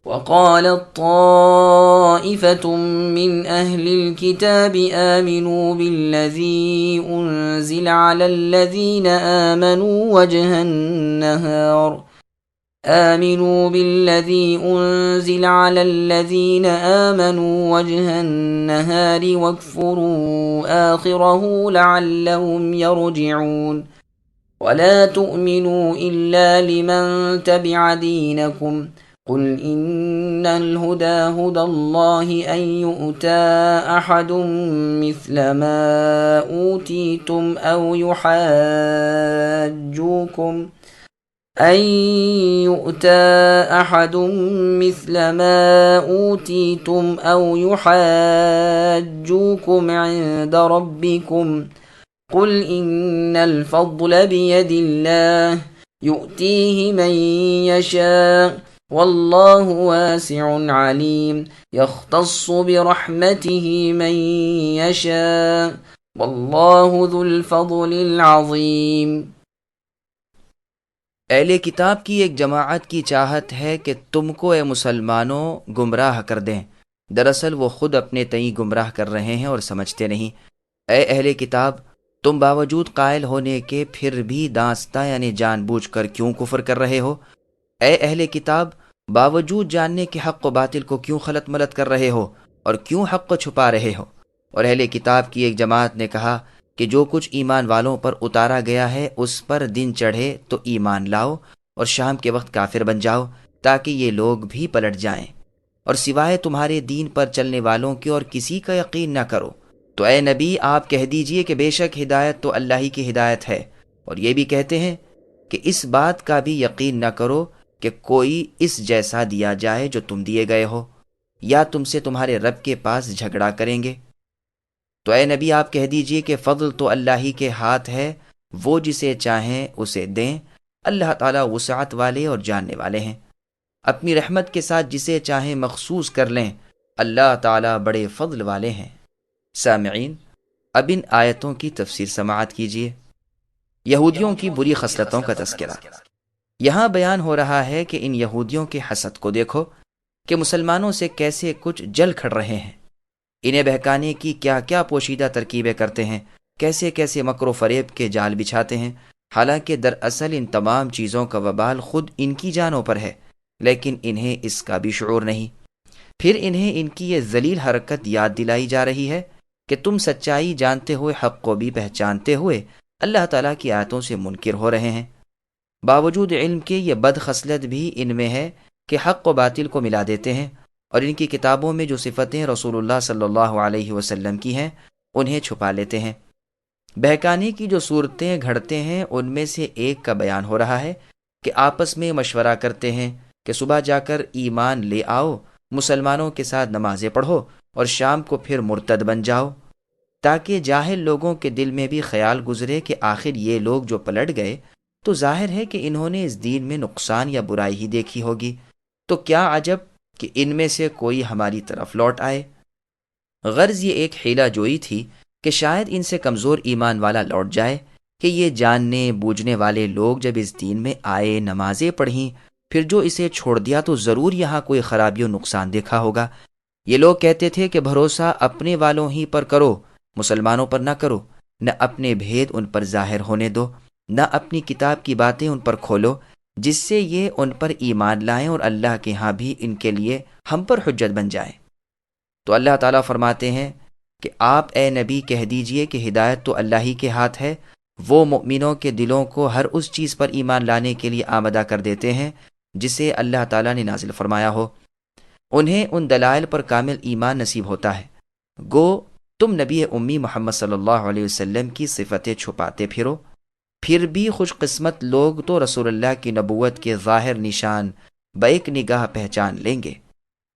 A: وقالت طائفة من أهل الكتاب آمنوا بالذي أنزل على الذين آمنوا وجه النهار آمنوا بالذي أنزل على الذين آمنوا وجه النهار واكفروا آخره لعلهم يرجعون ولا تؤمنوا إلا لمن تبع دينكم قل إن الهدى هدى الله أن يؤتى أحد مثل ما أوتيتم أو يحاجوكم أن يؤتى أحد مثل ما أوتيتم أو يحاجوكم عند ربكم قل إن الفضل بيد الله يؤتيه من يشاء والله واسع عليم يختص برحمته من يشاء والله ذو الفضل العظيم۔
B: اہل کتاب کی ایک جماعت کی چاہت ہے کہ تم کو اے مسلمانوں گمراہ کر دیں، دراصل وہ خود اپنے تئیں گمراہ کر رہے ہیں اور سمجھتے نہیں۔ اے اہل کتاب، تم باوجود قائل ہونے کے پھر بھی دانستہ یعنی جان بوجھ کر کیوں کفر کر رہے ہو؟ اے اہل کتاب، باوجود جاننے کے حق و باطل کو کیوں خلط ملط کر رہے ہو اور کیوں حق کو چھپا رہے ہو؟ اور اہل کتاب کی ایک جماعت نے کہا کہ جو کچھ ایمان والوں پر اتارا گیا ہے اس پر دن چڑھے تو ایمان لاؤ اور شام کے وقت کافر بن جاؤ تاکہ یہ لوگ بھی پلٹ جائیں، اور سوائے تمہارے دین پر چلنے والوں کے اور کسی کا یقین نہ کرو۔ تو اے نبی آپ کہہ دیجئے کہ بے شک ہدایت تو اللہ ہی کی ہدایت ہے، اور یہ بھی کہتے ہیں کہ اس بات کا بھی یقین نہ کرو کہ کوئی اس جیسا دیا جائے جو تم دیے گئے ہو، یا تم سے تمہارے رب کے پاس جھگڑا کریں گے۔ تو اے نبی آپ کہہ دیجئے کہ فضل تو اللہ ہی کے ہاتھ ہے، وہ جسے چاہیں اسے دیں، اللہ تعالیٰ وسعت والے اور جاننے والے ہیں، اپنی رحمت کے ساتھ جسے چاہیں مخصوص کر لیں، اللہ تعالیٰ بڑے فضل والے ہیں۔ سامعین، اب ان آیتوں کی تفسیر سماعت کیجیے۔ یہودیوں کی بری خصلتوں کا تذکرہ یہاں بیان ہو رہا ہے کہ ان یہودیوں کے حسد کو دیکھو کہ مسلمانوں سے کیسے کچھ جل کھڑ رہے ہیں، انہیں بہکانے کی کیا کیا پوشیدہ ترکیبیں کرتے ہیں، کیسے کیسے مکر و فریب کے جال بچھاتے ہیں، حالانکہ دراصل ان تمام چیزوں کا وبال خود ان کی جانوں پر ہے، لیکن انہیں اس کا بھی شعور نہیں۔ پھر انہیں ان کی یہ ذلیل حرکت یاد دلائی جا رہی ہے کہ تم سچائی جانتے ہوئے حق کو بھی پہچانتے ہوئے اللہ تعالیٰ کی آیتوں سے منکر ہو رہے ہیں۔ باوجود علم کے یہ بد خصلت بھی ان میں ہے کہ حق و باطل کو ملا دیتے ہیں، اور ان کی کتابوں میں جو صفتیں رسول اللہ صلی اللہ علیہ وسلم کی ہیں انہیں چھپا لیتے ہیں۔ بہکانے کی جو صورتیں گھڑتے ہیں ان میں سے ایک کا بیان ہو رہا ہے کہ آپس میں مشورہ کرتے ہیں کہ صبح جا کر ایمان لے آؤ، مسلمانوں کے ساتھ نمازیں پڑھو اور شام کو پھر مرتد بن جاؤ، تاکہ جاہل لوگوں کے دل میں بھی خیال گزرے کہ آخر یہ لوگ جو پلٹ گئے تو ظاہر ہے کہ انہوں نے اس دین میں نقصان یا برائی ہی دیکھی ہوگی، تو کیا عجب کہ ان میں سے کوئی ہماری طرف لوٹ آئے۔ غرض یہ ایک حیلہ جوئی تھی کہ شاید ان سے کمزور ایمان والا لوٹ جائے کہ یہ جاننے بوجھنے والے لوگ جب اس دین میں آئے، نمازیں پڑھیں، پھر جو اسے چھوڑ دیا تو ضرور یہاں کوئی خرابی و نقصان دیکھا ہوگا۔ یہ لوگ کہتے تھے کہ بھروسہ اپنے والوں ہی پر کرو، مسلمانوں پر نہ کرو، نہ اپنے بھید ان پر ظاہر ہونے دو، نہ اپنی کتاب کی باتیں ان پر کھولو جس سے یہ ان پر ایمان لائیں اور اللہ کے ہاں بھی ان کے لیے ہم پر حجت بن جائیں۔ تو اللہ تعالیٰ فرماتے ہیں کہ آپ اے نبی کہہ دیجئے کہ ہدایت تو اللہ ہی کے ہاتھ ہے، وہ مؤمنوں کے دلوں کو ہر اس چیز پر ایمان لانے کے لیے آمادہ کر دیتے ہیں جسے اللہ تعالیٰ نے نازل فرمایا ہو، انہیں ان دلائل پر کامل ایمان نصیب ہوتا ہے۔ گو تم نبی امی محمد صلی اللہ علیہ وسلم کی صفتیں چھپاتے پھرو، پھر بھی خوش قسمت لوگ تو رسول اللہ کی نبوت کے ظاہر نشان بیک نگاہ پہچان لیں گے۔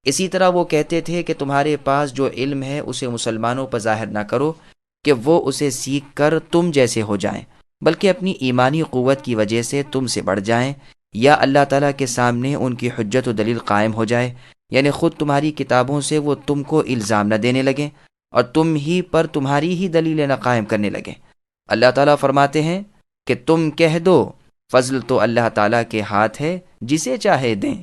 B: اسی طرح وہ کہتے تھے کہ تمہارے پاس جو علم ہے اسے مسلمانوں پر ظاہر نہ کرو کہ وہ اسے سیکھ کر تم جیسے ہو جائیں، بلکہ اپنی ایمانی قوت کی وجہ سے تم سے بڑھ جائیں، یا اللہ تعالیٰ کے سامنے ان کی حجت و دلیل قائم ہو جائے، یعنی خود تمہاری کتابوں سے وہ تم کو الزام نہ دینے لگیں اور تم ہی پر تمہاری ہی دلیلیں نہ قائم کرنے لگیں۔ اللہ تعالیٰ فرماتے ہیں کہ تم کہہ دو فضل تو اللہ تعالیٰ کے ہاتھ ہے، جسے چاہے دیں،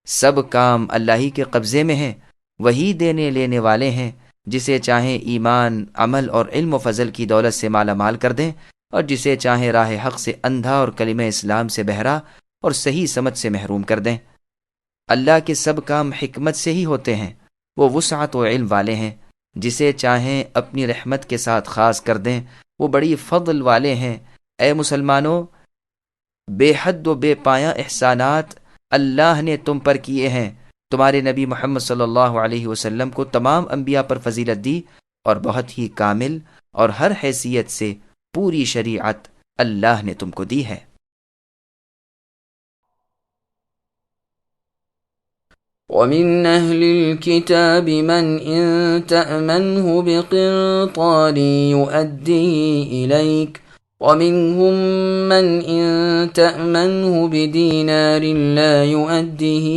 B: سب کام اللہ ہی کے قبضے میں ہیں، وہی دینے لینے والے ہیں، جسے چاہیں ایمان، عمل اور علم و فضل کی دولت سے مالا مال کر دیں، اور جسے چاہیں راہ حق سے اندھا اور کلمہ اسلام سے بہرا اور صحیح سمجھ سے محروم کر دیں۔ اللہ کے سب کام حکمت سے ہی ہوتے ہیں، وہ وسعت و علم والے ہیں، جسے چاہیں اپنی رحمت کے ساتھ خاص کر دیں، وہ بڑی فضل والے ہیں۔ اے مسلمانوں، بے حد و بے پایاں احسانات اللہ نے تم پر کیے ہیں۔ تمہارے نبی محمد صلی اللہ علیہ وسلم کو تمام انبیاء پر فضیلت دی، اور بہت ہی کامل اور ہر حیثیت سے پوری شریعت اللہ نے تم کو دی ہے۔
A: وَمِنْ أَهْلِ الْكِتَابِ مَنْ إِنْ تَأْمَنْهُ بِقِنْطَارٍ يُؤَدِّهِ إِلَيْكَ وَمِنْهُمْ مَنْ إِنْ تَأْمَنْهُ بِدِينَارٍ لَا يُؤَدِّهِ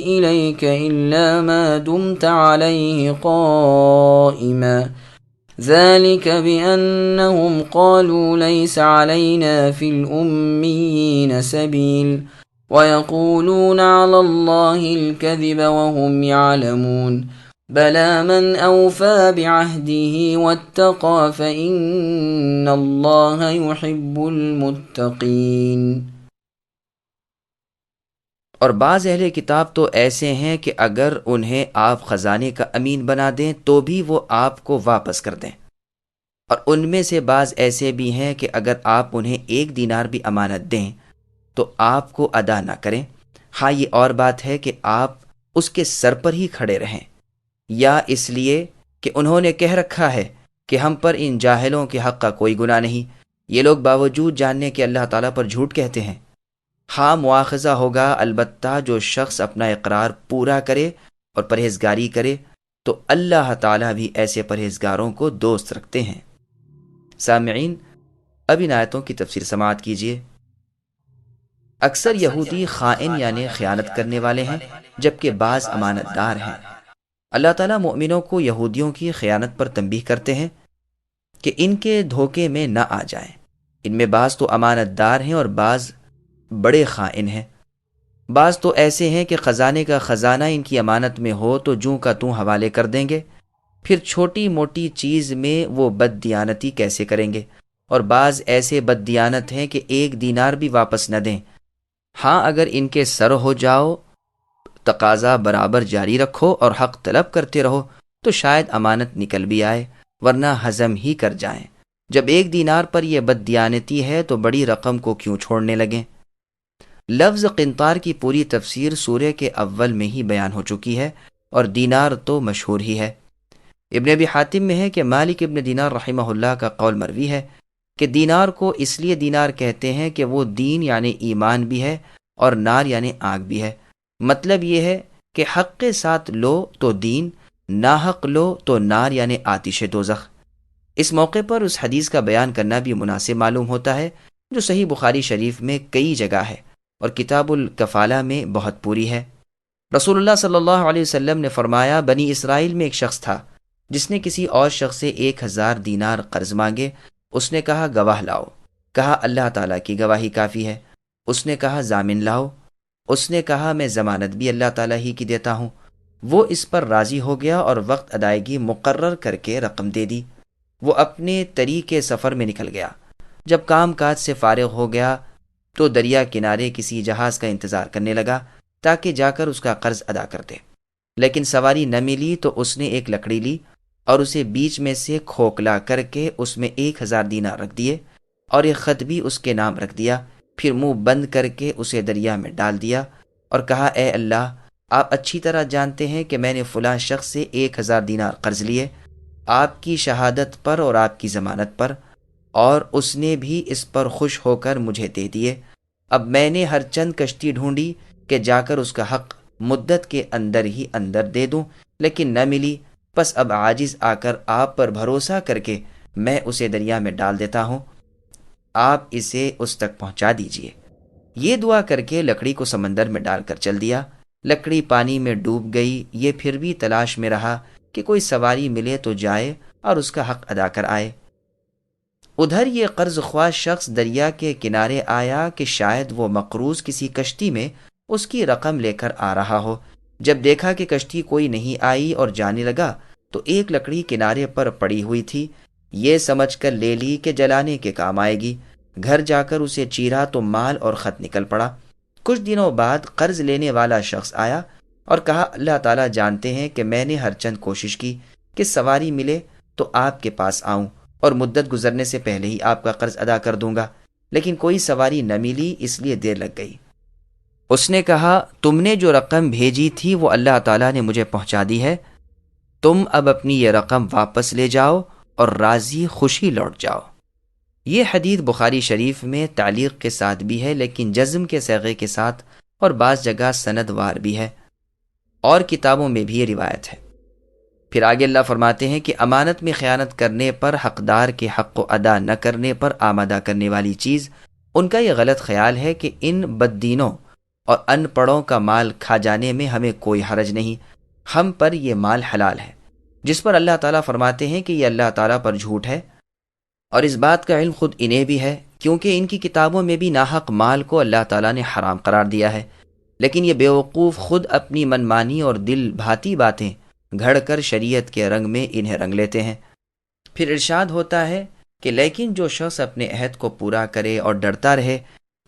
A: إِلَيْكَ إِلَّا مَا دُمْتَ عَلَيْهِ قَائِمًا ذَلِكَ بِأَنَّهُمْ قَالُوا لَيْسَ عَلَيْنَا فِي الْأُمِّيِّينَ سَبِيلٌ وَيَقُولُونَ عَلَى اللَّهِ الْكَذِبَ وَهُمْ يَعْلَمُونَ بَلَى مَنْ أَوْفَى بِعَهْدِهِ وَاتَّقَى فَإِنَّ اللَّهَ يُحِبُّ الْمُتَّقِينَ۔
B: اور بعض اہل کتاب تو ایسے ہیں کہ اگر انہیں آپ خزانے کا امین بنا دیں تو بھی وہ آپ کو واپس کر دیں، اور ان میں سے بعض ایسے بھی ہیں کہ اگر آپ انہیں 1 دینار بھی امانت دیں تو آپ کو ادا نہ کریں۔ ہاں، یہ اور بات ہے کہ آپ اس کے سر پر ہی کھڑے رہیں، یا اس لیے کہ انہوں نے کہہ رکھا ہے کہ ہم پر ان جاہلوں کے حق کا کوئی گناہ نہیں۔ یہ لوگ باوجود جاننے کہ اللہ تعالیٰ پر جھوٹ کہتے ہیں۔ ہاں، مواخذہ ہوگا، البتہ جو شخص اپنا اقرار پورا کرے اور پرہیزگاری کرے تو اللہ تعالیٰ بھی ایسے پرہیزگاروں کو دوست رکھتے ہیں۔ سامعین، اب ان آیتوں کی تفسیر سماعت کیجیے۔ اکثر یہودی خائن یعنی خیانت کرنے والے ہیں، جبکہ بعض امانت دار ہیں۔ اللہ تعالیٰ مومنوں کو یہودیوں کی خیانت پر تنبیہ کرتے ہیں کہ ان کے دھوکے میں نہ آ جائیں۔ ان میں بعض تو امانت دار ہیں اور بعض بڑے خائن ہیں۔ بعض تو ایسے ہیں کہ خزانے کا خزانہ ان کی امانت میں ہو تو جوں کا توں حوالے کر دیں گے، پھر چھوٹی موٹی چیز میں وہ بد دیانتی کیسے کریں گے، اور بعض ایسے بد دیانت ہیں کہ 1 دینار بھی واپس نہ دیں۔ ہاں، اگر ان کے سر ہو جاؤ، تقاضا برابر جاری رکھو اور حق طلب کرتے رہو تو شاید امانت نکل بھی آئے، ورنہ ہضم ہی کر جائیں۔ جب 1 دینار پر یہ بد دیانتی ہے تو بڑی رقم کو کیوں چھوڑنے لگیں؟ لفظ قنطار کی پوری تفسیر سورہ کے اول میں ہی بیان ہو چکی ہے، اور دینار تو مشہور ہی ہے۔ ابن ابی حاتم میں ہے کہ مالک ابن دینار رحمہ اللہ کا قول مروی ہے کہ دینار کو اس لیے دینار کہتے ہیں کہ وہ دین یعنی ایمان بھی ہے اور نار یعنی آگ بھی ہے۔ مطلب یہ ہے کہ حق کے ساتھ لو تو دین، ناحق لو تو نار یعنی آتش دوزخ۔ اس موقع پر اس حدیث کا بیان کرنا بھی مناسب معلوم ہوتا ہے جو صحیح بخاری شریف میں کئی جگہ ہے اور کتاب الکفالہ میں بہت پوری ہے۔ رسول اللہ صلی اللہ علیہ وسلم نے فرمایا، بنی اسرائیل میں ایک شخص تھا جس نے کسی اور شخص سے 1000 دینار قرض مانگے۔ اس نے کہا گواہ لاؤ، کہا اللہ تعالیٰ کی گواہی کافی ہے۔ اس نے کہا ضامن لاؤ، اس نے کہا میں ضمانت بھی اللہ تعالیٰ ہی کی دیتا ہوں۔ وہ اس پر راضی ہو گیا اور وقت ادائیگی مقرر کر کے رقم دے دی۔ وہ اپنے طریقے سفر میں نکل گیا۔ جب کام کاج سے فارغ ہو گیا تو دریا کنارے کسی جہاز کا انتظار کرنے لگا تاکہ جا کر اس کا قرض ادا کر دے، لیکن سواری نہ ملی تو اس نے ایک لکڑی لی اور اسے بیچ میں سے کھوکھلا کر کے اس میں 1000 دینار رکھ دیے اور ایک خط بھی اس کے نام رکھ دیا، پھر منہ بند کر کے اسے دریا میں ڈال دیا اور کہا، اے اللہ، آپ اچھی طرح جانتے ہیں کہ میں نے فلاں شخص سے 1000 دینار قرض لیے آپ کی شہادت پر اور آپ کی ضمانت پر، اور اس نے بھی اس پر خوش ہو کر مجھے دے دیے۔ اب میں نے ہر چند کشتی ڈھونڈی کہ جا کر اس کا حق مدت کے اندر ہی اندر دے دوں، لیکن نہ ملی، پس اب عاجز آ کر آپ پر بھروسہ کر کے میں اسے دریا میں ڈال دیتا ہوں۔ آپ اسے اس تک پہنچا دیجئے۔ یہ دعا کر کے لکڑی کو سمندر میں ڈال کر چل دیا۔ لکڑی پانی میں ڈوب گئی۔ یہ پھر بھی تلاش میں رہا کہ کوئی سواری ملے تو جائے اور اس کا حق ادا کر آئے۔ ادھر یہ قرض خواہ شخص دریا کے کنارے آیا کہ شاید وہ مقروض کسی کشتی میں اس کی رقم لے کر آ رہا ہو۔ جب دیکھا کہ کشتی کوئی نہیں آئی اور جانے لگا تو ایک لکڑی کنارے پر پڑی ہوئی تھی۔ یہ سمجھ کر لے لی کہ جلانے کے کام آئے گی۔ گھر جا کر اسے چیرا تو مال اور خط نکل پڑا۔ کچھ دنوں بعد قرض لینے والا شخص آیا اور کہا اللہ تعالیٰ جانتے ہیں کہ میں نے ہر چند کوشش کی کہ سواری ملے تو آپ کے پاس آؤں اور مدت گزرنے سے پہلے ہی آپ کا قرض ادا کر دوں گا، لیکن کوئی سواری نہ ملی، اس لیے دیر لگ گئی۔ اس نے کہا تم نے جو رقم بھیجی تھی وہ اللہ تعالیٰ نے مجھے پہنچا دی ہے، تم اب اپنی یہ رقم واپس لے جاؤ اور راضی خوشی لوٹ جاؤ۔ یہ حدیث بخاری شریف میں تعلیق کے ساتھ بھی ہے، لیکن جزم کے صیغے کے ساتھ اور بعض جگہ سند وار بھی ہے، اور کتابوں میں بھی یہ روایت ہے۔ پھر آگے اللہ فرماتے ہیں کہ امانت میں خیانت کرنے پر، حقدار کے حق کو ادا نہ کرنے پر آمادہ کرنے والی چیز، ان کا یہ غلط خیال ہے کہ ان بددینوں اور ان پڑھوں کا مال کھا جانے میں ہمیں کوئی حرج نہیں، ہم پر یہ مال حلال ہے، جس پر اللہ تعالیٰ فرماتے ہیں کہ یہ اللہ تعالیٰ پر جھوٹ ہے، اور اس بات کا علم خود انہیں بھی ہے، کیونکہ ان کی کتابوں میں بھی ناحق مال کو اللہ تعالیٰ نے حرام قرار دیا ہے، لیکن یہ بیوقوف خود اپنی منمانی اور دل بھاتی باتیں گھڑ کر شریعت کے رنگ میں انہیں رنگ لیتے ہیں۔ پھر ارشاد ہوتا ہے کہ لیکن جو شخص اپنے عہد کو پورا کرے اور ڈرتا رہے،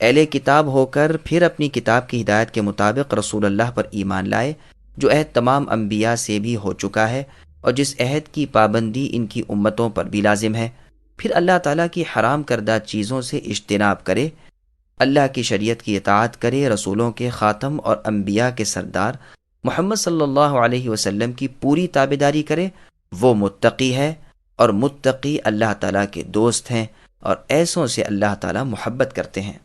B: اہل کتاب ہو کر پھر اپنی کتاب کی ہدایت کے مطابق رسول اللہ پر ایمان لائے، جو عہد تمام انبیاء سے بھی ہو چکا ہے اور جس عہد کی پابندی ان کی امتوں پر بھی لازم ہے، پھر اللہ تعالیٰ کی حرام کردہ چیزوں سے اجتناب کرے، اللہ کی شریعت کی اطاعت کرے، رسولوں کے خاتم اور انبیاء کے سردار محمد صلی اللہ علیہ وسلم کی پوری تابعداری کرے، وہ متقی ہے، اور متقی اللہ تعالیٰ کے دوست ہیں، اور ایسوں سے اللہ تعالیٰ محبت کرتے ہیں۔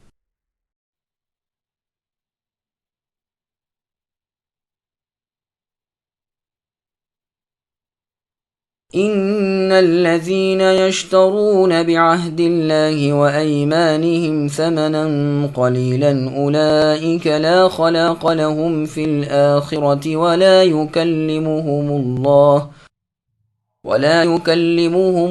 A: إن الذين يشترون بعهد الله وأيمانهم ثمنا قليلا أولئك لا خلاق لهم في الآخرة ولا يكلمهم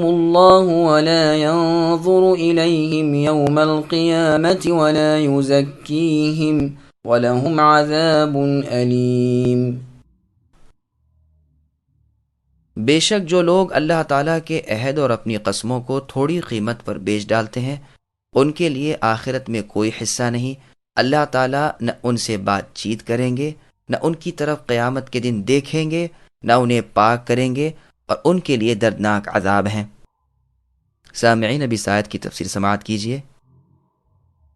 A: الله ولا ينظر إليهم يوم القيامة ولا يزكيهم ولهم عذاب أليم۔
B: بے شک جو لوگ اللہ تعالیٰ کے عہد اور اپنی قسموں کو تھوڑی قیمت پر بیچ ڈالتے ہیں، ان کے لیے آخرت میں کوئی حصہ نہیں۔ اللہ تعالیٰ نہ ان سے بات چیت کریں گے، نہ ان کی طرف قیامت کے دن دیکھیں گے، نہ انہیں پاک کریں گے، اور ان کے لیے دردناک عذاب ہیں۔ سامعین، اب اس آیت کی تفسیر سماعت کیجیے۔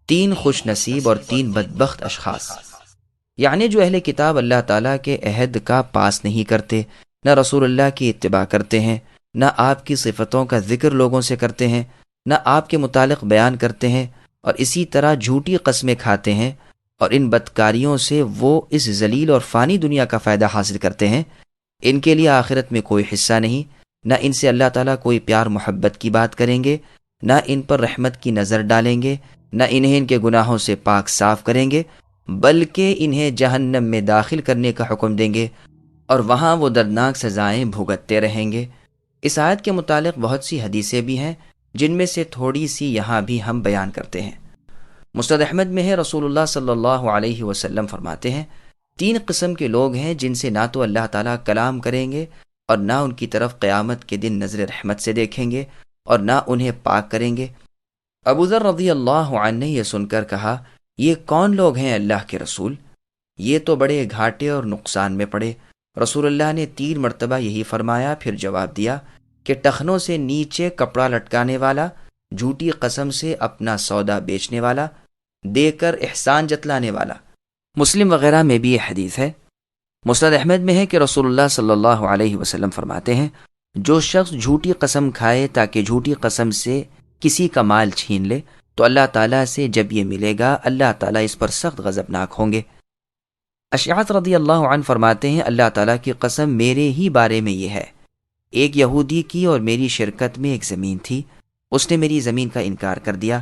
B: 3 خوش نصیب اور 3 بدبخت اشخاص، یعنی جو اہل کتاب اللہ تعالیٰ کے عہد کا پاس نہیں کرتے، نہ رسول اللہ کی اتباع کرتے ہیں، نہ آپ کی صفتوں کا ذکر لوگوں سے کرتے ہیں، نہ آپ کے متعلق بیان کرتے ہیں، اور اسی طرح جھوٹی قسمیں کھاتے ہیں، اور ان بدکاریوں سے وہ اس ذلیل اور فانی دنیا کا فائدہ حاصل کرتے ہیں، ان کے لیے آخرت میں کوئی حصہ نہیں۔ نہ ان سے اللہ تعالیٰ کوئی پیار محبت کی بات کریں گے، نہ ان پر رحمت کی نظر ڈالیں گے، نہ انہیں ان کے گناہوں سے پاک صاف کریں گے، بلکہ انہیں جہنم میں داخل کرنے کا حکم دیں گے، اور وہاں وہ دردناک سزائیں بھگتتے رہیں گے۔ اس آیت کے متعلق بہت سی حدیثیں بھی ہیں، جن میں سے تھوڑی سی یہاں بھی ہم بیان کرتے ہیں۔ مسند احمد میں ہے، رسول اللہ صلی اللہ علیہ وسلم فرماتے ہیں 3 قسم کے لوگ ہیں جن سے نہ تو اللہ تعالیٰ کلام کریں گے اور نہ ان کی طرف قیامت کے دن نظر رحمت سے دیکھیں گے اور نہ انہیں پاک کریں گے۔ ابو ذر رضی اللہ عنہ نے یہ سن کر کہا، یہ کون لوگ ہیں اللہ کے رسول؟ یہ تو بڑے گھاٹے اور نقصان میں پڑے۔ رسول اللہ نے 3 مرتبہ یہی فرمایا، پھر جواب دیا کہ ٹخنوں سے نیچے کپڑا لٹکانے والا، جھوٹی قسم سے اپنا سودا بیچنے والا، دے کر احسان جتلانے والا۔ مسلم وغیرہ میں بھی یہ حدیث ہے۔ مسند احمد میں ہے کہ رسول اللہ صلی اللہ علیہ وسلم فرماتے ہیں، جو شخص جھوٹی قسم کھائے تاکہ جھوٹی قسم سے کسی کا مال چھین لے، تو اللہ تعالیٰ سے جب یہ ملے گا، اللہ تعالیٰ اس پر سخت غضبناک ہوں گے۔ اشعث رضی اللہ عنہ فرماتے ہیں، اللہ تعالیٰ کی قسم میرے ہی بارے میں یہ ہے، ایک یہودی کی اور میری شرکت میں ایک زمین تھی، اس نے میری زمین کا انکار کر دیا،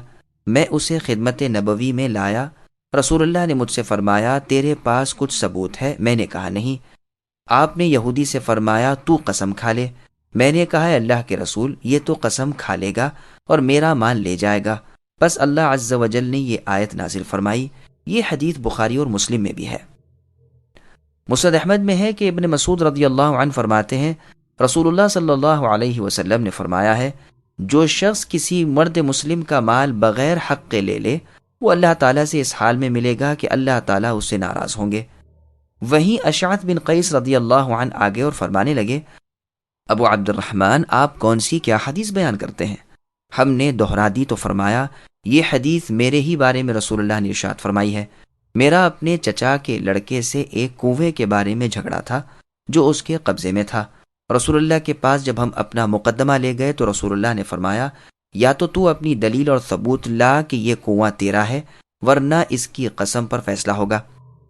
B: میں اسے خدمت نبوی میں لایا، رسول اللہ نے مجھ سے فرمایا تیرے پاس کچھ ثبوت ہے؟ میں نے کہا نہیں۔ آپ نے یہودی سے فرمایا تو قسم کھا لے۔ میں نے کہا اللہ کے رسول یہ تو قسم کھا لے گا اور میرا مال لے جائے گا۔ بس اللہ عز و جل نے یہ آیت نازل فرمائی۔ یہ حدیث بخاری اور مسلم میں بھی ہے۔ مسند احمد میں ہے کہ ابن مسعود رضی اللہ عنہ فرماتے ہیں رسول اللہ صلی اللہ علیہ وسلم نے فرمایا ہے جو شخص کسی مرد مسلم کا مال بغیر حق کے لے لے وہ اللہ تعالیٰ سے اس حال میں ملے گا کہ اللہ تعالیٰ اس سے ناراض ہوں گے۔ وہیں اشعث بن قیس رضی اللہ عنہ آگے اور فرمانے لگے ابو عبد الرحمن آپ کون سی کیا حدیث بیان کرتے ہیں؟ ہم نے دہرا دی تو فرمایا یہ حدیث میرے ہی بارے میں رسول اللہ نے ارشاد فرمائی ہے۔ میرا اپنے چچا کے لڑکے سے ایک کنویں کے بارے میں جھگڑا تھا جو اس کے قبضے میں تھا۔ رسول اللہ کے پاس جب ہم اپنا مقدمہ لے گئے تو رسول اللہ نے فرمایا یا تو اپنی دلیل اور ثبوت لا کہ یہ کنواں تیرا ہے ورنہ اس کی قسم پر فیصلہ ہوگا۔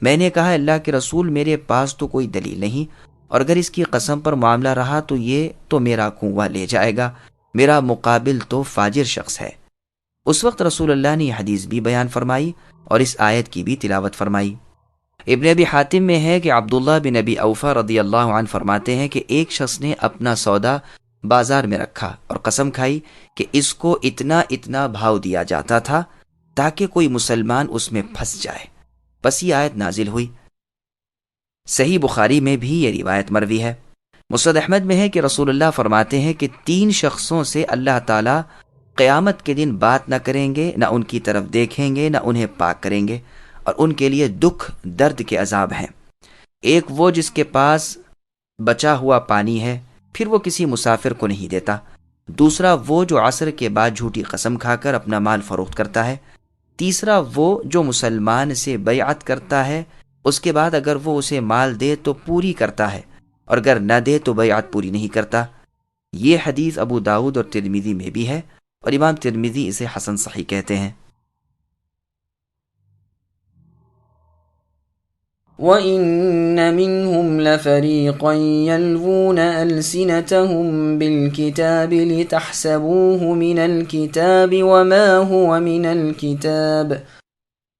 B: میں نے کہا اللہ کے رسول میرے پاس تو کوئی دلیل نہیں، اور اگر اس کی قسم پر معاملہ رہا تو یہ تو میرا کنواں لے جائے گا، میرا مقابل تو فاجر شخص ہے۔ اس وقت رسول اللہ نے یہ حدیث بھی بیان فرمائی اور اس آیت کی بھی تلاوت فرمائی۔ ابن ابی حاتم میں ہے کہ عبداللہ بن ابی اوفا رضی اللہ عنہ فرماتے ہیں کہ ایک شخص نے اپنا سودا بازار میں رکھا اور قسم کھائی کہ اس کو اتنا اتنا بھاؤ دیا جاتا تھا تاکہ کوئی مسلمان اس میں پھنس جائے۔ بس یہ آیت نازل ہوئی۔ صحیح بخاری میں بھی یہ روایت مروی ہے۔ مسند احمد میں ہے کہ رسول اللہ فرماتے ہیں کہ 3 شخصوں سے اللہ تعالیٰ قیامت کے دن بات نہ کریں گے، نہ ان کی طرف دیکھیں گے، نہ انہیں پاک کریں گے، اور ان کے لیے دکھ درد کے عذاب ہیں۔ ایک وہ جس کے پاس بچا ہوا پانی ہے پھر وہ کسی مسافر کو نہیں دیتا۔ دوسرا وہ جو عصر کے بعد جھوٹی قسم کھا کر اپنا مال فروخت کرتا ہے۔ تیسرا وہ جو مسلمان سے بیعت کرتا ہے، اس کے بعد اگر وہ اسے مال دے تو پوری کرتا ہے اور اگر نہ دے تو بیعت پوری نہیں کرتا۔ یہ حدیث ابو داؤد اور ترمذی میں بھی ہے اور امام ترمذی اسے حسن صحیح کہتے ہیں۔
A: وَإِنَّ مِنْهُمْ لَفَرِيقًا يَلْوُونَ أَلْسِنَتَهُمْ بِالْكِتَابِ لِتَحْسَبُوهُ مِنَ الْكِتَابِ وَمَا هُوَ مِنَ الْكِتَابِ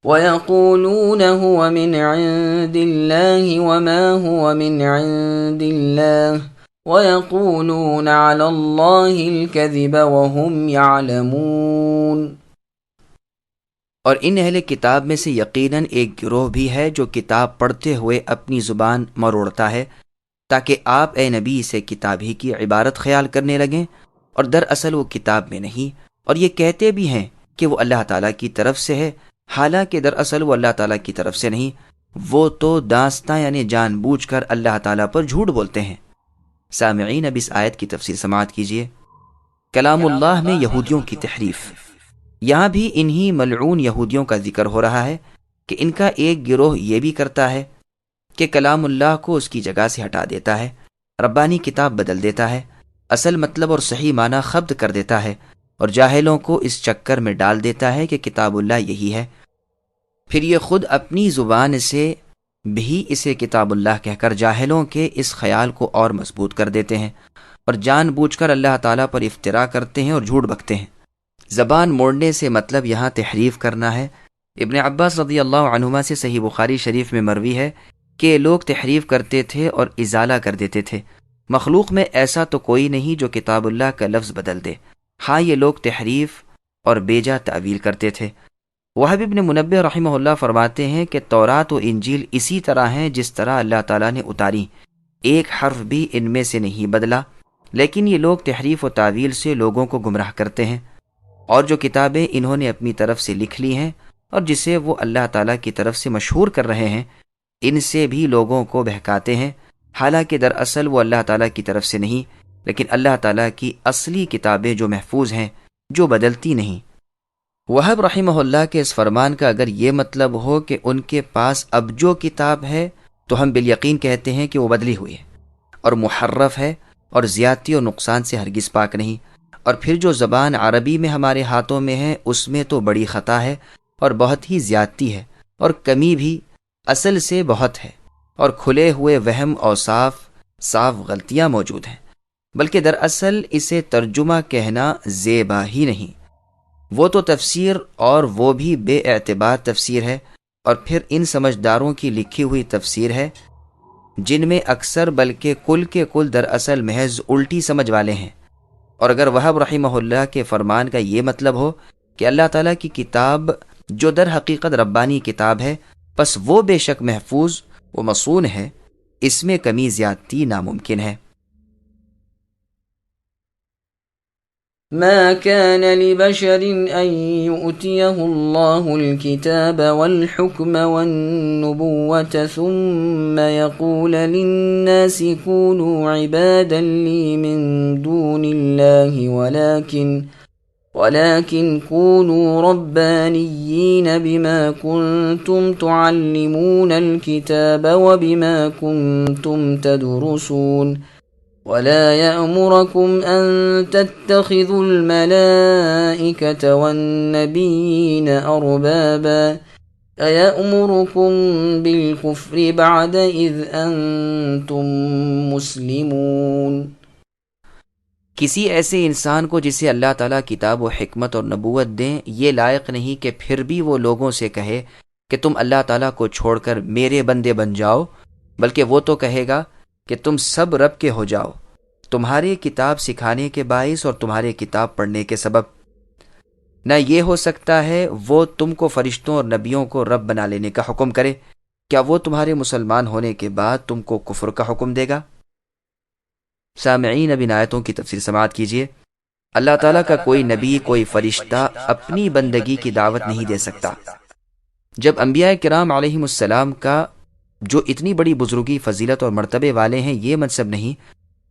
A: وَيَقُولُونَ هُوَ مِنْ عِنْدِ اللَّهِ وَمَا هُوَ مِنْ عِنْدِ اللَّهِ وَيَقُولُونَ عَلَى اللَّهِ الْكَذِبَ وَهُمْ يَعْلَمُونَ۔
B: اور ان اہل کتاب میں سے یقیناً ایک گروہ بھی ہے جو کتاب پڑھتے ہوئے اپنی زبان مروڑتا ہے تاکہ آپ اے نبی اسے کتاب ہی کی عبارت خیال کرنے لگیں، اور دراصل وہ کتاب میں نہیں، اور یہ کہتے بھی ہیں کہ وہ اللہ تعالیٰ کی طرف سے ہے، حالانکہ دراصل وہ اللہ تعالیٰ کی طرف سے نہیں، وہ تو داستاں یعنی جان بوجھ کر اللہ تعالیٰ پر جھوٹ بولتے ہیں۔ سامعین اب اس آیت کی تفسیر سماعت کیجیے۔ کلام اللہ میں یہودیوں کی تحریف۔ یہاں بھی انہی ملعون یہودیوں کا ذکر ہو رہا ہے کہ ان کا ایک گروہ یہ بھی کرتا ہے کہ کلام اللہ کو اس کی جگہ سے ہٹا دیتا ہے، ربانی کتاب بدل دیتا ہے، اصل مطلب اور صحیح معنی خبط کر دیتا ہے، اور جاہلوں کو اس چکر میں ڈال دیتا ہے کہ کتاب اللہ یہی ہے۔ پھر یہ خود اپنی زبان سے بھی اسے کتاب اللہ کہہ کر جاہلوں کے اس خیال کو اور مضبوط کر دیتے ہیں، اور جان بوجھ کر اللہ تعالیٰ پر افتراء کرتے ہیں اور جھوٹ بکتے ہیں۔ زبان موڑنے سے مطلب یہاں تحریف کرنا ہے۔ ابن عباس رضی اللہ عنہما سے صحیح بخاری شریف میں مروی ہے کہ لوگ تحریف کرتے تھے اور ازالہ کر دیتے تھے۔ مخلوق میں ایسا تو کوئی نہیں جو کتاب اللہ کا لفظ بدل دے، ہاں یہ لوگ تحریف اور بیجا تعویل کرتے تھے۔ وہب ابن منبہ رحمہ اللہ فرماتے ہیں کہ تورات و انجیل اسی طرح ہیں جس طرح اللہ تعالیٰ نے اتاری، ایک حرف بھی ان میں سے نہیں بدلا، لیکن یہ لوگ تحریف و تعویل سے لوگوں کو گمراہ کرتے ہیں، اور جو کتابیں انہوں نے اپنی طرف سے لکھ لی ہیں اور جسے وہ اللہ تعالیٰ کی طرف سے مشہور کر رہے ہیں، ان سے بھی لوگوں کو بہکاتے ہیں، حالانکہ دراصل وہ اللہ تعالیٰ کی طرف سے نہیں، لیکن اللہ تعالیٰ کی اصلی کتابیں جو محفوظ ہیں، جو بدلتی نہیں۔ وہب رحمہ اللہ کے اس فرمان کا اگر یہ مطلب ہو کہ ان کے پاس اب جو کتاب ہے تو ہم بالیقین کہتے ہیں کہ وہ بدلی ہوئی ہے اور محرف ہے اور زیادتی اور نقصان سے ہرگز پاک نہیں، اور پھر جو زبان عربی میں ہمارے ہاتھوں میں ہے اس میں تو بڑی خطا ہے اور بہت ہی زیادتی ہے اور کمی بھی اصل سے بہت ہے، اور کھلے ہوئے وہم اور صاف غلطیاں موجود ہیں، بلکہ دراصل اسے ترجمہ کہنا زیبا ہی نہیں۔ وہ تو تفسیر اور وہ بھی بے اعتبار تفسیر ہے، اور پھر ان سمجھداروں کی لکھی ہوئی تفسیر ہے جن میں اکثر بلکہ کل کے کل دراصل محض الٹی سمجھ والے ہیں۔ اور اگر وہب رحمہ اللہ کے فرمان کا یہ مطلب ہو کہ اللہ تعالیٰ کی کتاب جو در حقیقت ربانی کتاب ہے، پس وہ بے شک محفوظ و مصون ہے، اس میں کمی زیادتی ناممکن ہے۔
A: ما كان لبشر أن يؤتيه الله الكتاب والحكم والنبوة ثم يقول للناس كونوا عبادا لي من دون الله ولكن كونوا ربانيين بما كنتم تعلمون الكتاب وبما كنتم تدرسون ولا يأمركم أن تتخذوا الملائكة والنبيين أربابا أيأمركم بالكفر بعد إذ أنتم مسلمون۔
B: کسی ایسے انسان کو جسے اللہ تعالیٰ کتاب و حکمت اور نبوت دیں، یہ لائق نہیں کہ پھر بھی وہ لوگوں سے کہے کہ تم اللہ تعالیٰ کو چھوڑ کر میرے بندے بن جاؤ، بلکہ وہ تو کہے گا کہ تم سب رب کے ہو جاؤ، تمہاری کتاب سکھانے کے باعث اور تمہارے کتاب پڑھنے کے سبب۔ نہ یہ ہو سکتا ہے وہ تم کو فرشتوں اور نبیوں کو رب بنا لینے کا حکم کرے، کیا وہ تمہارے مسلمان ہونے کے بعد تم کو کفر کا حکم دے گا؟ سامعین، اب ان آیتوں کی تفسیر سماعت کیجیے۔ اللہ تعالیٰ کا کوئی نبی، کوئی فرشتہ اپنی بندگی کی دعوت نہیں دے سکتا۔ جب انبیاء کرام علیہم السلام کا جو اتنی بڑی بزرگی، فضیلت اور مرتبے والے ہیں یہ منصب نہیں،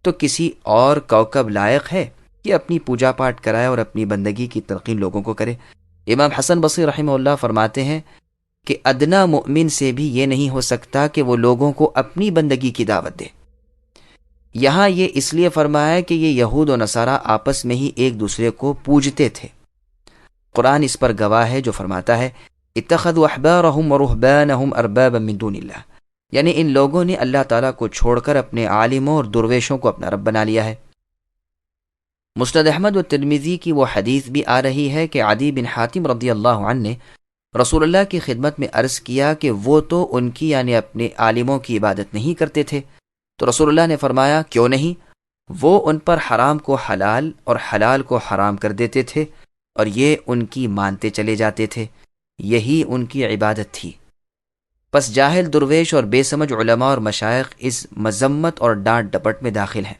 B: تو کسی اور کوکب لائق ہے کہ اپنی پوجا پاٹ کرائے اور اپنی بندگی کی تلقین لوگوں کو کرے؟ امام حسن بصری رحمہ اللہ فرماتے ہیں کہ ادنا مؤمن سے بھی یہ نہیں ہو سکتا کہ وہ لوگوں کو اپنی بندگی کی دعوت دے۔ یہاں یہ اس لیے فرمایا ہے کہ یہ یہود و نصارہ آپس میں ہی ایک دوسرے کو پوجتے تھے۔ قرآن اس پر گواہ ہے جو فرماتا ہے اتخذوا احبارهم ورهبانهم اربابا من دون اللہ، یعنی ان لوگوں نے اللہ تعالیٰ کو چھوڑ کر اپنے عالموں اور درویشوں کو اپنا رب بنا لیا ہے۔ مسند احمد و ترمذی کی وہ حدیث بھی آ رہی ہے کہ عدی بن حاتم رضی اللہ عنہ نے رسول اللہ کی خدمت میں عرض کیا کہ وہ تو ان کی یعنی اپنے عالموں کی عبادت نہیں کرتے تھے، تو رسول اللہ نے فرمایا کیوں نہیں؟ وہ ان پر حرام کو حلال اور حلال کو حرام کر دیتے تھے اور یہ ان کی مانتے چلے جاتے تھے، یہی ان کی عبادت تھی۔ پس جاہل درویش اور بے سمجھ علماء اور مشائخ اس مذمت اور ڈانٹ ڈپٹ میں داخل ہیں۔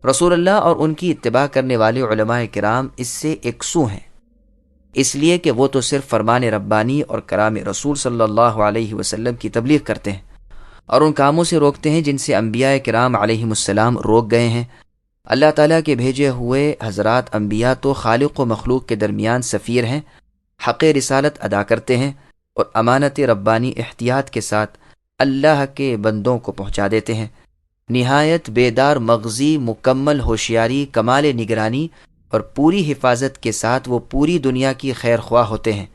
B: رسول اللہ اور ان کی اتباع کرنے والے علماء کرام اس سے یکسو ہیں، اس لیے کہ وہ تو صرف فرمان ربانی اور کلام رسول صلی اللہ علیہ وسلم کی تبلیغ کرتے ہیں اور ان کاموں سے روکتے ہیں جن سے انبیاء کرام علیہم السلام روک گئے ہیں۔ اللہ تعالیٰ کے بھیجے ہوئے حضرات انبیاء تو خالق و مخلوق کے درمیان سفیر ہیں، حق رسالت ادا کرتے ہیں اور امانت ربانی احتیاط کے ساتھ اللہ کے بندوں کو پہنچا دیتے ہیں۔ نہایت بیدار مغزی، مکمل ہوشیاری، کمال نگرانی اور پوری حفاظت کے ساتھ وہ پوری دنیا کی خیر خواہ ہوتے ہیں۔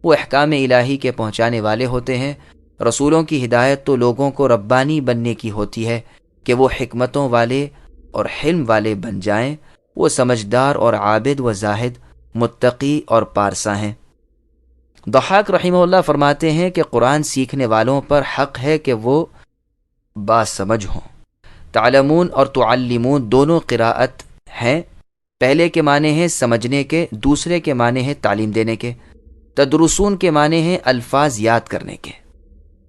B: وہ احکام الہی کے پہنچانے والے ہوتے ہیں۔ رسولوں کی ہدایت تو لوگوں کو ربانی بننے کی ہوتی ہے کہ وہ حکمتوں والے اور حلم والے بن جائیں۔ وہ سمجھدار اور عابد و زاہد، متقی اور پارسا ہیں۔ ضحاک رحمہ اللہ فرماتے ہیں کہ قرآن سیکھنے والوں پر حق ہے کہ وہ باسمجھ ہوں۔ تعلمون اور تعلمون دونوں قراءت ہیں، پہلے کے معنی ہیں سمجھنے کے، دوسرے کے معنی ہیں تعلیم دینے کے۔ تدرسون کے معنی ہیں الفاظ یاد کرنے کے۔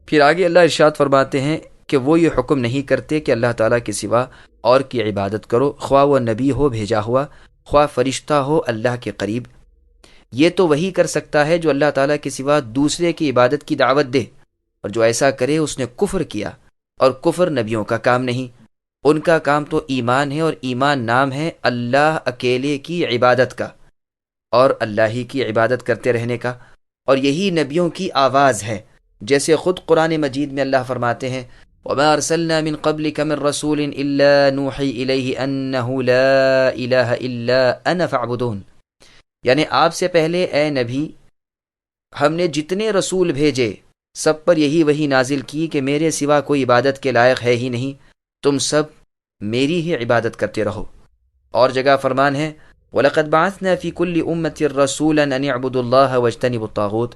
B: پھر آگے اللہ ارشاد فرماتے ہیں کہ وہ یہ حکم نہیں کرتے کہ اللہ تعالیٰ کے سوا اور کی عبادت کرو، خواہ وہ نبی ہو بھیجا ہوا، خواہ فرشتہ ہو اللہ کے قریب۔ یہ تو وہی کر سکتا ہے جو اللہ تعالیٰ کے سوا دوسرے کی عبادت کی دعوت دے، اور جو ایسا کرے اس نے کفر کیا، اور کفر نبیوں کا کام نہیں۔ ان کا کام تو ایمان ہے، اور ایمان نام ہے اللہ اکیلے کی عبادت کا اور اللہ ہی کی عبادت کرتے رہنے کا، اور یہی نبیوں کی آواز ہے، جیسے خود قرآن مجید میں اللہ فرماتے ہیں وَمَا أَرْسَلْنَا مِن قَبْلِكَ مِن رَّسُولٍ إِلَّا نُوحِي إِلَيْهِ أَنَّهُ لَا إِلَٰهَ إِلَّا أَنَا فَاعْبُدُونِ، یعنی آپ سے پہلے اے نبی ہم نے جتنے رسول بھیجے سب پر یہی وحی نازل کی کہ میرے سوا کوئی عبادت کے لائق ہے ہی نہیں، تم سب میری ہی عبادت کرتے رہو۔ اور جگہ فرمان ہے وَلَقَدْ بَعَثْنَا فِي كُلِّ أُمَّةٍ رَسُولًا أَنِ اعْبُدُوا اللَّهَ وَاجْتَنِبُوا الطَّاغُوتَ،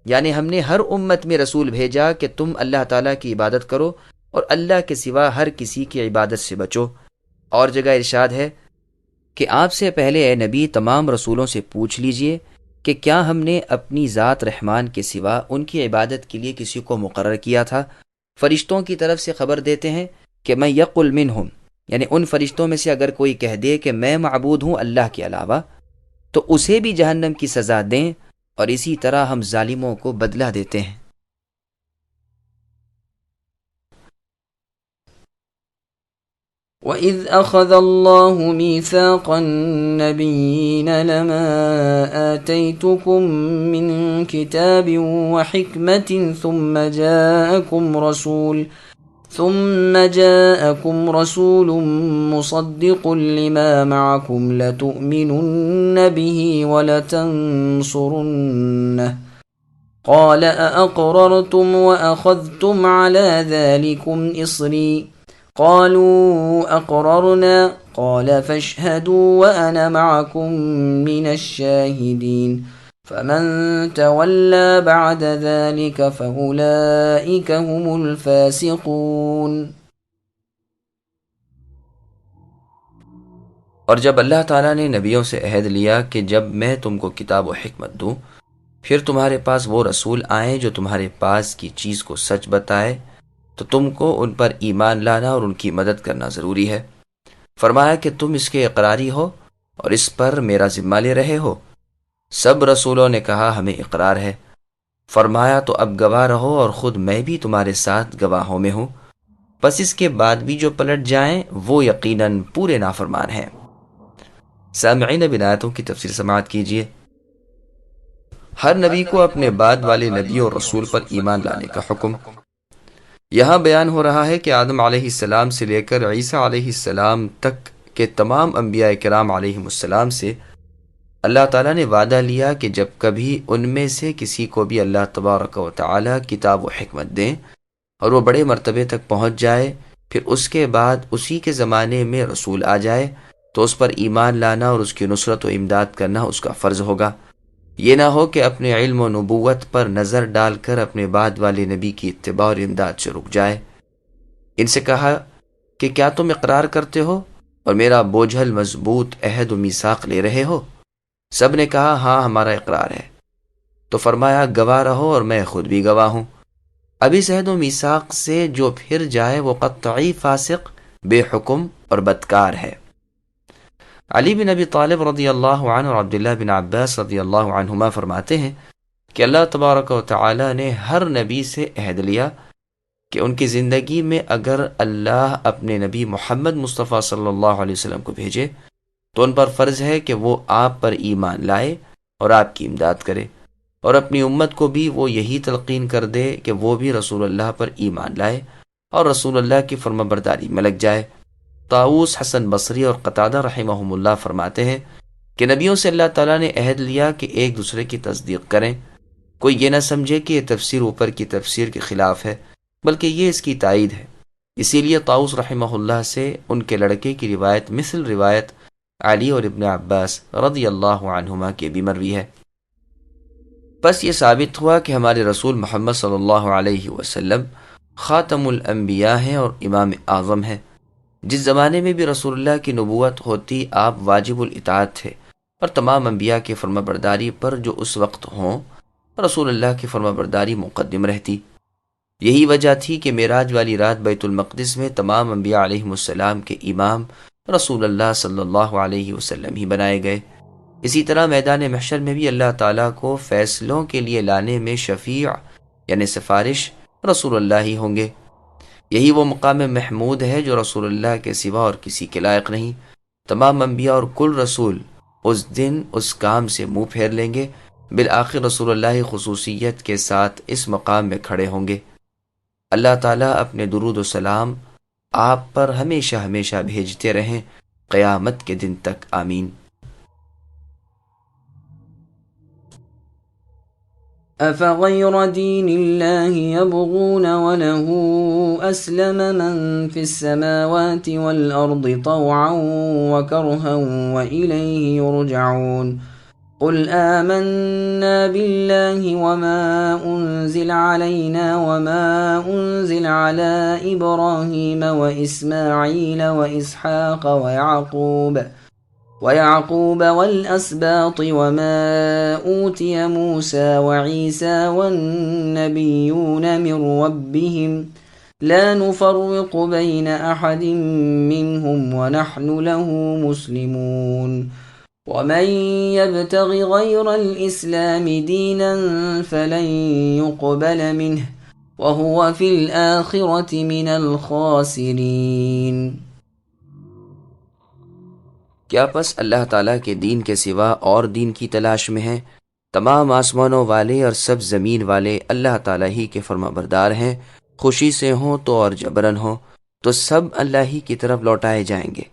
B: یعنی ہم نے ہر امت میں رسول بھیجا کہ تم اللہ تعالیٰ کی عبادت کرو اور اللہ کے سوا ہر کسی کی عبادت سے بچو۔ اور جگہ ارشاد ہے کہ آپ سے پہلے اے نبی تمام رسولوں سے پوچھ لیجئے کہ کیا ہم نے اپنی ذات رحمان کے سوا ان کی عبادت کے لیے کسی کو مقرر کیا تھا؟ فرشتوں کی طرف سے خبر دیتے ہیں کہ میں یقل منہم، یعنی ان فرشتوں میں سے اگر کوئی کہہ دے کہ میں معبود ہوں اللہ کے علاوہ، تو اسے بھی جہنم کی سزا دیں، اور اسی طرح ہم ظالموں کو بدلہ دیتے ہیں۔
A: وَإِذْ أَخَذَ اللَّهُ مِيثَاقَ النَّبِيِّينَ لَمَا آتَيْتُكُم مِّن كِتَابٍ وَحِكْمَةٍ ثُمَّ جاءكم رسول مصدق لما معكم لتؤمنن به ولتنصرنه قال أأقررتم وأخذتم على ذلكم إصري قالوا أقررنا قال فاشهدوا وأنا معكم من الشاهدين فمن تولى بعد ذلك فأولئك هم الفاسقون۔
B: اور جب اللہ تعالیٰ نے نبیوں سے عہد لیا کہ جب میں تم کو کتاب و حکمت دوں، پھر تمہارے پاس وہ رسول آئیں جو تمہارے پاس کی چیز کو سچ بتائے، تو تم کو ان پر ایمان لانا اور ان کی مدد کرنا ضروری ہے۔ فرمایا کہ تم اس کے اقراری ہو اور اس پر میرا ذمہ لے رہے ہو۔ سب رسولوں نے کہا ہمیں اقرار ہے۔ فرمایا تو اب گواہ رہو اور خود میں بھی تمہارے ساتھ گواہوں میں ہوں، بس اس کے بعد بھی جو پلٹ جائیں وہ یقیناً پورے نافرمان ہیں۔ سامعین اب ان آیتوں کی تفسیر سماعت کیجیے۔ ہر نبی کو اپنے بعد والے نبی اور رسول پر ایمان لانے کا حکم۔ یہاں بیان ہو رہا ہے کہ آدم علیہ السلام سے لے کر عیسیٰ علیہ السلام تک کے تمام انبیاء کرام علیہم السلام سے اللہ تعالیٰ نے وعدہ لیا کہ جب کبھی ان میں سے کسی کو بھی اللہ تبارک و تعالیٰ کتاب و حکمت دیں اور وہ بڑے مرتبے تک پہنچ جائے، پھر اس کے بعد اسی کے زمانے میں رسول آ جائے، تو اس پر ایمان لانا اور اس کی نصرت و امداد کرنا اس کا فرض ہوگا۔ یہ نہ ہو کہ اپنے علم و نبوت پر نظر ڈال کر اپنے بعد والے نبی کی اتباع اور امداد سے رک جائے۔ ان سے کہا کہ کیا تم اقرار کرتے ہو اور میرا بوجھل مضبوط عہد و میثاق لے رہے ہو؟ سب نے کہا ہاں ہمارا اقرار ہے۔ تو فرمایا گواہ رہو اور میں خود بھی گواہ ہوں۔ اب اس عہد و میثاق سے جو پھر جائے وہ قطعی فاسق، بے حکم اور بدکار ہے۔ علی بن ابی طالب رضی اللہ عنہ اور عبداللہ بن عباس رضی اللہ عنہما فرماتے ہیں کہ اللہ تبارک و تعالی نے ہر نبی سے عہد لیا کہ ان کی زندگی میں اگر اللہ اپنے نبی محمد مصطفیٰ صلی اللہ علیہ وسلم کو بھیجے تو ان پر فرض ہے کہ وہ آپ پر ایمان لائے اور آپ کی امداد کرے، اور اپنی امت کو بھی وہ یہی تلقین کر دے کہ وہ بھی رسول اللہ پر ایمان لائے اور رسول اللہ کی فرما برداری میں لگ جائے۔ طاؤس، حسن بصری اور قتادہ رحمہم اللہ فرماتے ہیں کہ نبیوں سے اللہ تعالیٰ نے عہد لیا کہ ایک دوسرے کی تصدیق کریں، کوئی یہ نہ سمجھے کہ یہ تفسیر اوپر کی تفسیر کے خلاف ہے، بلکہ یہ اس کی تائید ہے۔ اسی لیے طاؤس رحمہ اللہ سے ان کے لڑکے کی روایت مثل روایت علی اور ابن عباس رضی اللہ عنہما کی بھی مروی ہے۔ بس یہ ثابت ہوا کہ ہمارے رسول محمد صلی اللہ علیہ وسلم خاتم الانبیاء ہیں اور امام اعظم ہیں۔ جس زمانے میں بھی رسول اللہ کی نبوت ہوتی آپ واجب الاطاعت تھے، اور تمام انبیاء کی فرما برداری پر جو اس وقت ہوں رسول اللہ کی فرما برداری مقدم رہتی۔ یہی وجہ تھی کہ معراج والی رات بیت المقدس میں تمام انبیاء علیہم السلام کے امام رسول اللہ صلی اللہ علیہ وسلم ہی بنائے گئے۔ اسی طرح میدان محشر میں بھی اللہ تعالیٰ کو فیصلوں کے لیے لانے میں شفیع یعنی سفارش رسول اللہ ہی ہوں گے۔ یہی وہ مقام محمود ہے جو رسول اللہ کے سوا اور کسی کے لائق نہیں۔ تمام انبیاء اور کل رسول اس دن اس کام سے منہ پھیر لیں گے، بالآخر رسول اللہ خصوصیت کے ساتھ اس مقام میں کھڑے ہوں گے۔ اللہ تعالیٰ اپنے درود و سلام آپ پر ہمیشہ ہمیشہ بھیجتے رہیں قیامت کے دن تک، آمین۔
A: أفغير دين الله يبغون وله أسلم من في السماوات والأرض طوعا وكرها وإليه يرجعون قل آمنا بالله وما أنزل علينا وما أنزل على إبراهيم وإسماعيل وإسحاق ويعقوب والأسباط وما أوتي موسى وعيسى والنبيون من ربهم لا نفرق بين أحد منهم ونحن له مسلمون ومن يبتغ غير الإسلام دينا فلن يقبل منه وهو في الآخرة من الخاسرين۔
B: کیا پس اللہ تعالیٰ کے دین کے سوا اور دین کی تلاش میں ہیں؟ تمام آسمانوں والے اور سب زمین والے اللہ تعالیٰ ہی کے فرما بردار ہیں، خوشی سے ہوں تو اور جبرن ہوں تو سب اللہ ہی کی طرف لوٹائے جائیں گے۔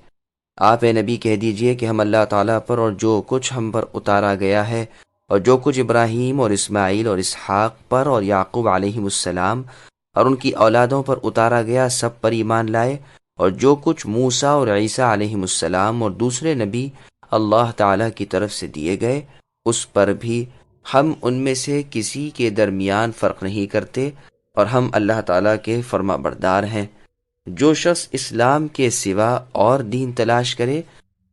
B: آپ اے نبی کہہ دیجئے کہ ہم اللہ تعالیٰ پر اور جو کچھ ہم پر اتارا گیا ہے اور جو کچھ ابراہیم اور اسماعیل اور اسحاق پر اور یعقوب علیہم السلام اور ان کی اولادوں پر اتارا گیا سب پر ایمان لائے، اور جو کچھ موسیٰ اور عیسیٰ علیہم السلام اور دوسرے نبی اللہ تعالیٰ کی طرف سے دیے گئے اس پر بھی ہم ان میں سے کسی کے درمیان فرق نہیں کرتے، اور ہم اللہ تعالیٰ کے فرما بردار ہیں۔ جو شخص اسلام کے سوا اور دین تلاش کرے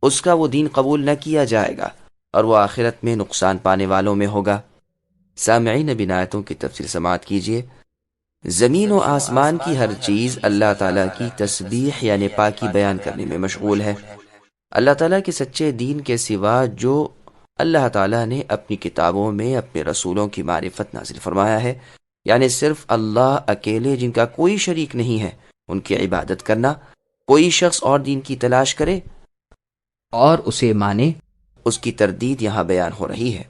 B: اس کا وہ دین قبول نہ کیا جائے گا اور وہ آخرت میں نقصان پانے والوں میں ہوگا۔ سامعین، اب ان آیتوں کی تفصیل سماعت کیجیے۔ زمین و آسمان کی ہر چیز اللہ تعالیٰ کی تسبیح یعنی پاکی بیان کرنے میں مشغول ہے۔ اللہ تعالیٰ کے سچے دین کے سوا جو اللہ تعالیٰ نے اپنی کتابوں میں اپنے رسولوں کی معرفت نازل فرمایا ہے، یعنی صرف اللہ اکیلے جن کا کوئی شریک نہیں ہے ان کی عبادت کرنا، کوئی شخص اور دین کی تلاش کرے اور اسے مانے، اس کی تردید یہاں بیان ہو رہی ہے۔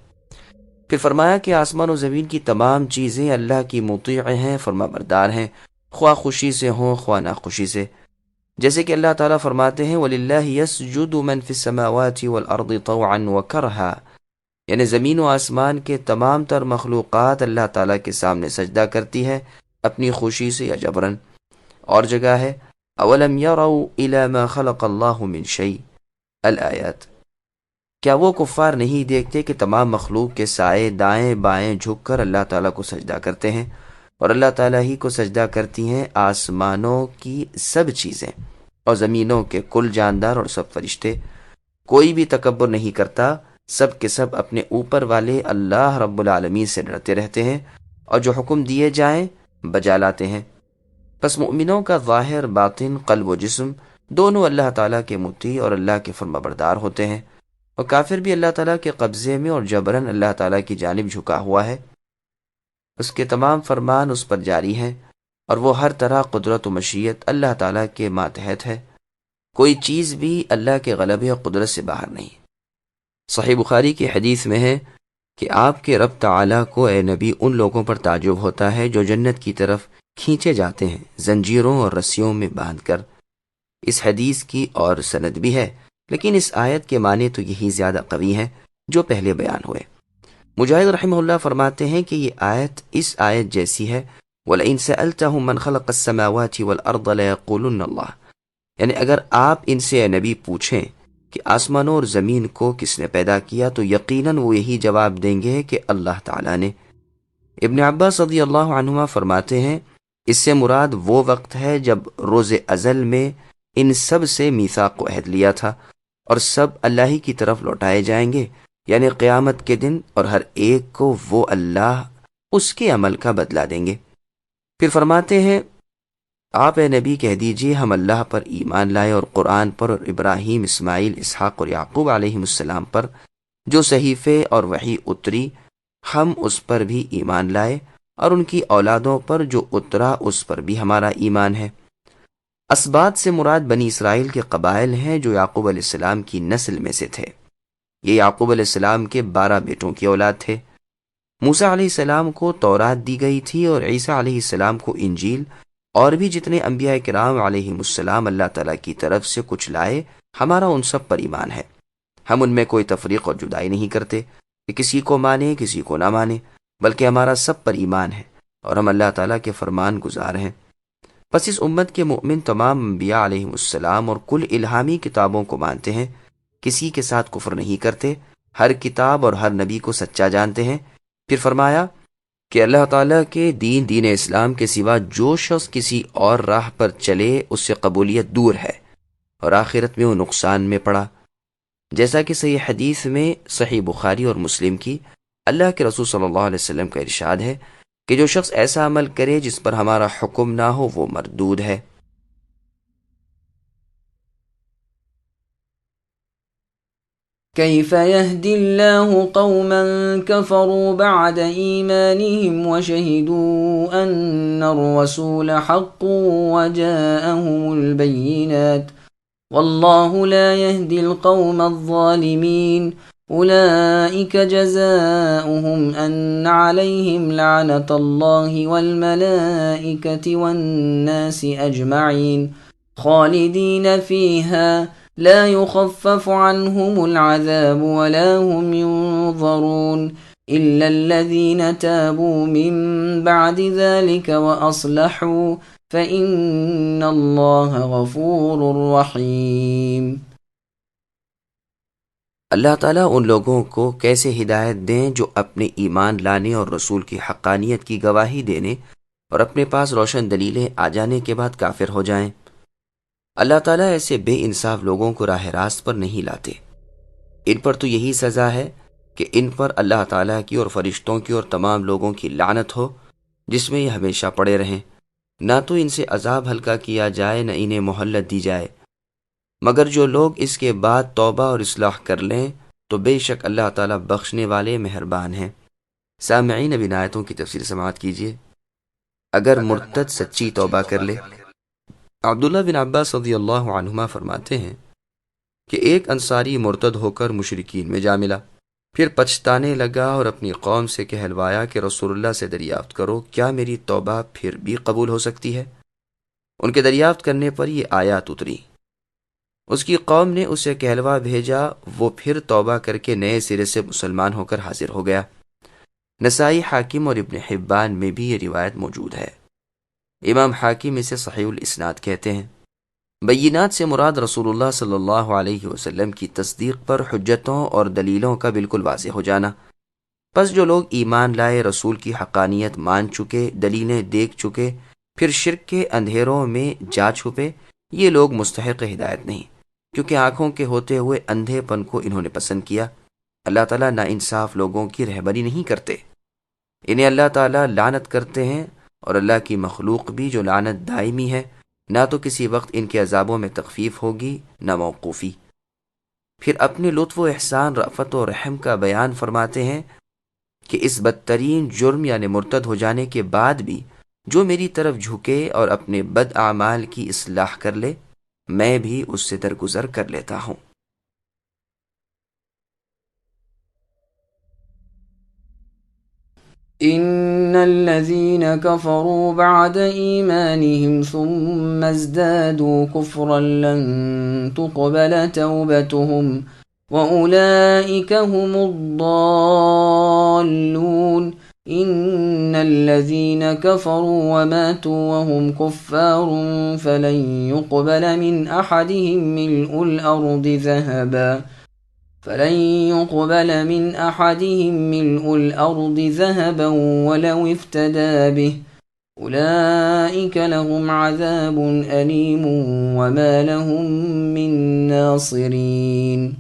B: پھر فرمایا کہ آسمان و زمین کی تمام چیزیں اللہ کی مطیع ہیں، فرما بردار ہیں، خواہ خوشی سے ہوں خواہ ناخوشی سے، جیسے کہ اللہ تعالیٰ فرماتے ہیں وَلِلَّهِ يَسْجُدُ مَن فِي السَّمَاوَاتِ وَالْأَرْضِ طَوْعًا وَكَرْهًا، یعنی زمین و آسمان کے تمام تر مخلوقات اللہ تعالیٰ کے سامنے سجدہ کرتی ہے اپنی خوشی سے یا جبرن۔ اور جگہ ہے أَوَلَمْ يَرَوْا إِلَى مَا خَلَقَ اللَّهُ مِنْ شَيْءٍ الآیات، کیا وہ کفار نہیں دیکھتے کہ تمام مخلوق کے سائے دائیں بائیں جھک کر اللہ تعالیٰ کو سجدہ کرتے ہیں، اور اللہ تعالیٰ ہی کو سجدہ کرتی ہیں آسمانوں کی سب چیزیں اور زمینوں کے کل جاندار اور سب فرشتے، کوئی بھی تکبر نہیں کرتا، سب کے سب اپنے اوپر والے اللہ رب العالمین سے ڈرتے رہتے ہیں اور جو حکم دیے جائیں بجا لاتے ہیں۔ پس مؤمنوں کا ظاہر باطن قلب و جسم دونوں اللہ تعالیٰ کے مطیع اور اللہ کے فرما بردار ہوتے ہیں، اور کافر بھی اللہ تعالیٰ کے قبضے میں اور جبراً اللہ تعالیٰ کی جانب جھکا ہوا ہے، اس کے تمام فرمان اس پر جاری ہیں اور وہ ہر طرح قدرت و مشیت اللہ تعالیٰ کے ماتحت ہے، کوئی چیز بھی اللہ کے غلبے اور قدرت سے باہر نہیں۔ صحیح بخاری کی حدیث میں ہے کہ آپ کے رب تعالیٰ کو اے نبی ان لوگوں پر تعجب ہوتا ہے جو جنت کی طرف کھینچے جاتے ہیں زنجیروں اور رسیوں میں باندھ کر۔ اس حدیث کی اور سند بھی ہے، لیکن اس آیت کے معنی تو یہی زیادہ قوی ہیں جو پہلے بیان ہوئے۔ مجاہد رحمہ اللہ فرماتے ہیں کہ یہ آیت اس آیت جیسی ہے وَلَئِن سَأَلْتَهُم مَّنْ خَلَقَ السَّمَاوَاتِ وَالْأَرْضَ لَيَقُولُنَّ اللَّهُ، یعنی اگر آپ ان سے اے نبی پوچھیں کہ آسمانوں اور زمین کو کس نے پیدا کیا تو یقیناً وہ یہی جواب دیں گے کہ اللہ تعالیٰ نے۔ ابن عباس رضی اللہ عنہما فرماتے ہیں اس سے مراد وہ وقت ہے جب روز ازل میں ان سب سے میثاق و عہد لیا تھا اور سب اللہ ہی کی طرف لوٹائے جائیں گے، یعنی قیامت کے دن، اور ہر ایک کو وہ اللہ اس کے عمل کا بدلہ دیں گے۔ پھر فرماتے ہیں آپ اے نبی کہہ دیجئے ہم اللہ پر ایمان لائے اور قرآن پر اور ابراہیم اسماعیل اسحاق اور یعقوب علیہم السلام پر جو صحیفے اور وحی اتری ہم اس پر بھی ایمان لائے، اور ان کی اولادوں پر جو اترا اس پر بھی ہمارا ایمان ہے۔ اسباط سے مراد بنی اسرائیل کے قبائل ہیں جو یعقوب علیہ السلام کی نسل میں سے تھے، یہ یعقوب علیہ السلام کے 12 بیٹوں کی اولاد تھے۔ موسیٰ علیہ السلام کو تورات دی گئی تھی اور عیسیٰ علیہ السلام کو انجیل، اور بھی جتنے انبیاء کرام علیہم السلام اللہ تعالیٰ کی طرف سے کچھ لائے ہمارا ان سب پر ایمان ہے۔ ہم ان میں کوئی تفریق اور جدائی نہیں کرتے کہ کسی کو مانے کسی کو نہ مانے، بلکہ ہمارا سب پر ایمان ہے اور ہم اللہ تعالیٰ کے فرمان گزار ہیں۔ پس اس امت کے مؤمن تمام انبیاء علیہم السلام اور کل الہامی کتابوں کو مانتے ہیں، کسی کے ساتھ کفر نہیں کرتے، ہر کتاب اور ہر نبی کو سچا جانتے ہیں۔ پھر فرمایا کہ اللہ تعالیٰ کے دین اسلام کے سوا جو شخص کسی اور راہ پر چلے اس سے قبولیت دور ہے اور آخرت میں وہ نقصان میں پڑا۔ جیسا کہ صحیح حدیث میں صحیح بخاری اور مسلم کی اللہ کے رسول صلی اللہ علیہ وسلم کا ارشاد ہے کہ جو شخص ایسا عمل کرے جس پر ہمارا حکم نہ ہو وہ مردود ہے۔
A: كيف يهدي الله قوما كفروا بعد إيمانهم وشهدوا أن الرسول حق وجاءهم البينات والله لا يهدي القوم الظالمين أولئك جزاؤهم أن عليهم لعنة الله والملائكة والناس أجمعين خالدين فيها لا يخفف عنهم العذاب ولا هم ينظرون إلا الذين تابوا من بعد ذلك وأصلحوا فإن الله غفور رحيم۔
B: اللہ تعالیٰ ان لوگوں کو کیسے ہدایت دیں جو اپنے ایمان لانے اور رسول کی حقانیت کی گواہی دینے اور اپنے پاس روشن دلیلیں آ جانے کے بعد کافر ہو جائیں۔ اللہ تعالیٰ ایسے بے انصاف لوگوں کو راہ راست پر نہیں لاتے۔ ان پر تو یہی سزا ہے کہ ان پر اللہ تعالیٰ کی اور فرشتوں کی اور تمام لوگوں کی لعنت ہو، جس میں یہ ہمیشہ پڑے رہیں۔ نہ تو ان سے عذاب ہلکا کیا جائے نہ انہیں مہلت دی جائے، مگر جو لوگ اس کے بعد توبہ اور اصلاح کر لیں تو بے شک اللہ تعالیٰ بخشنے والے مہربان ہیں۔ سامعین، اب ان آیتوں کی تفسیر سماعت کیجیے۔ اگر مرتد سچی توبہ کر لے، عبداللہ بن عباس رضی اللہ عنہما فرماتے ہیں کہ ایک انصاری مرتد ہو کر مشرکین میں جا ملا، پھر پچھتانے لگا اور اپنی قوم سے کہلوایا کہ رسول اللہ سے دریافت کرو کیا میری توبہ پھر بھی قبول ہو سکتی ہے؟ ان کے دریافت کرنے پر یہ آیات اتری۔ اس کی قوم نے اسے کہلوا بھیجا، وہ پھر توبہ کر کے نئے سرے سے مسلمان ہو کر حاضر ہو گیا۔ نسائی، حاکم اور ابن حبان میں بھی یہ روایت موجود ہے۔ امام حاکم اسے صحیح الاسناد کہتے ہیں۔ بینات سے مراد رسول اللہ صلی اللہ علیہ وسلم کی تصدیق پر حجتوں اور دلیلوں کا بالکل واضح ہو جانا۔ پس جو لوگ ایمان لائے، رسول کی حقانیت مان چکے، دلیلیں دیکھ چکے، پھر شرک کے اندھیروں میں جا چھپے، یہ لوگ مستحق ہدایت نہیں، کیونکہ آنکھوں کے ہوتے ہوئے اندھے پن کو انہوں نے پسند کیا۔ اللہ تعالیٰ ناانصاف لوگوں کی رہبری نہیں کرتے، انہیں اللہ تعالیٰ لعنت کرتے ہیں، اور اللہ کی مخلوق بھی جو لعنت دائمی ہے، نہ تو کسی وقت ان کے عذابوں میں تخفیف ہوگی نہ موقوفی۔ پھر اپنے لطف و احسان، رأفت و رحم کا بیان فرماتے ہیں کہ اس بدترین جرم یعنی مرتد ہو جانے کے بعد بھی جو میری طرف جھکے اور اپنے بد اعمال کی اصلاح کر لے، میں بھی اس سے درگزر کر لیتا ہوں۔
A: ان الذين كفروا بعد ايمانهم ثم ازدادوا كفرا لن تقبل توبتهم واولئك هم الضالون ان الذين كفروا وماتوا وهم كفار فلن يقبل من احدهم ملء الارض ذهبا ولو افتدى به أولئك لهم عذاب أليم وما لهم من ناصرين۔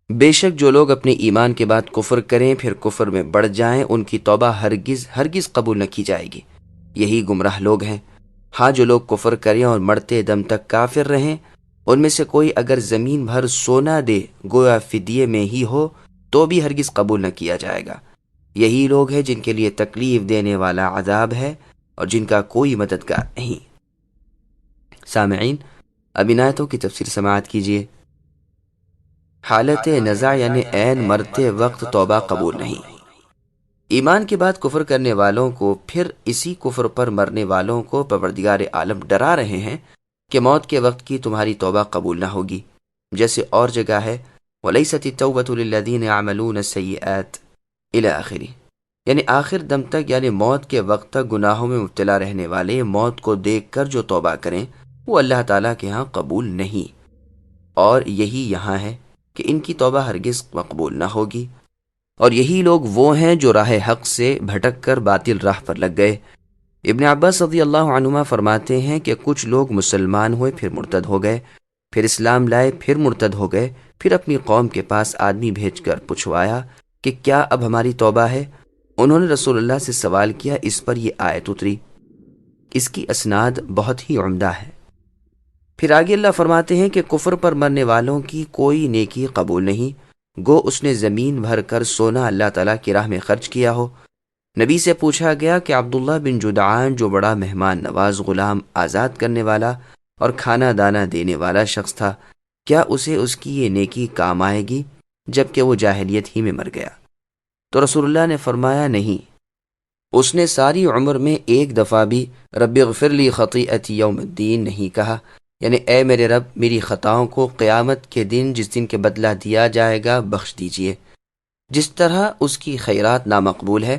B: بے شک جو لوگ اپنے ایمان کے بعد کفر کریں پھر کفر میں بڑھ جائیں، ان کی توبہ ہرگز قبول نہ کی جائے گی، یہی گمراہ لوگ ہیں۔ ہاں، جو لوگ کفر کریں اور مرتے دم تک کافر رہیں، ان میں سے کوئی اگر زمین بھر سونا دے گویا فدیے میں ہی ہو تو بھی ہرگز قبول نہ کیا جائے گا۔ یہی لوگ ہیں جن کے لیے تکلیف دینے والا عذاب ہے اور جن کا کوئی مددگار نہیں۔ سامعین، اب ان آیتوں کی تفسیر سماعت کیجیے۔ حالت نزع یعنی عین مرتے وقت توبہ قبول نہیں۔ ایمان کے بعد کفر کرنے والوں کو پھر اسی کفر پر مرنے والوں کو پروردگار عالم ڈرا رہے ہیں کہ موت کے وقت کی تمہاری توبہ قبول نہ ہوگی، جیسے اور جگہ ہے وَلَيْسَتِ التَّوْبَةُ لِلَّذِينَ يَعْمَلُونَ السَّيِّئَاتِ الی آخری، یعنی آخر دم تک، یعنی موت کے وقت تک گناہوں میں مبتلا رہنے والے موت کو دیکھ کر جو توبہ کریں وہ اللہ تعالیٰ کے ہاں قبول نہیں، اور یہی یہاں ہے کہ ان کی توبہ ہرگز مقبول نہ ہوگی، اور یہی لوگ وہ ہیں جو راہ حق سے بھٹک کر باطل راہ پر لگ گئے۔ ابن عباس رضی اللہ عنہما فرماتے ہیں کہ کچھ لوگ مسلمان ہوئے پھر مرتد ہو گئے، پھر اسلام لائے پھر مرتد ہو گئے، پھر اپنی قوم کے پاس آدمی بھیج کر پوچھوایا کہ کیا اب ہماری توبہ ہے؟ انہوں نے رسول اللہ سے سوال کیا، اس پر یہ آیت اتری۔ اس کی اسناد بہت ہی عمدہ ہے۔ پھر آگے اللہ فرماتے ہیں کہ کفر پر مرنے والوں کی کوئی نیکی قبول نہیں، گو اس نے زمین بھر کر سونا اللہ تعالیٰ کی راہ میں خرچ کیا ہو۔ نبی سے پوچھا گیا کہ عبداللہ بن جدعان جو بڑا مہمان نواز، غلام آزاد کرنے والا اور کھانا دانہ دینے والا شخص تھا، کیا اسے اس کی یہ نیکی کام آئے گی جبکہ وہ جاہلیت ہی میں مر گیا؟ تو رسول اللہ نے فرمایا نہیں، اس نے ساری عمر میں ایک دفعہ بھی رب اغفر لی خطیئتی یوم الدین نہیں کہا، یعنی اے میرے رب میری خطاؤں کو قیامت کے دن جس دن کے بدلہ دیا جائے گا بخش دیجئے۔ جس طرح اس کی خیرات نامقبول ہے،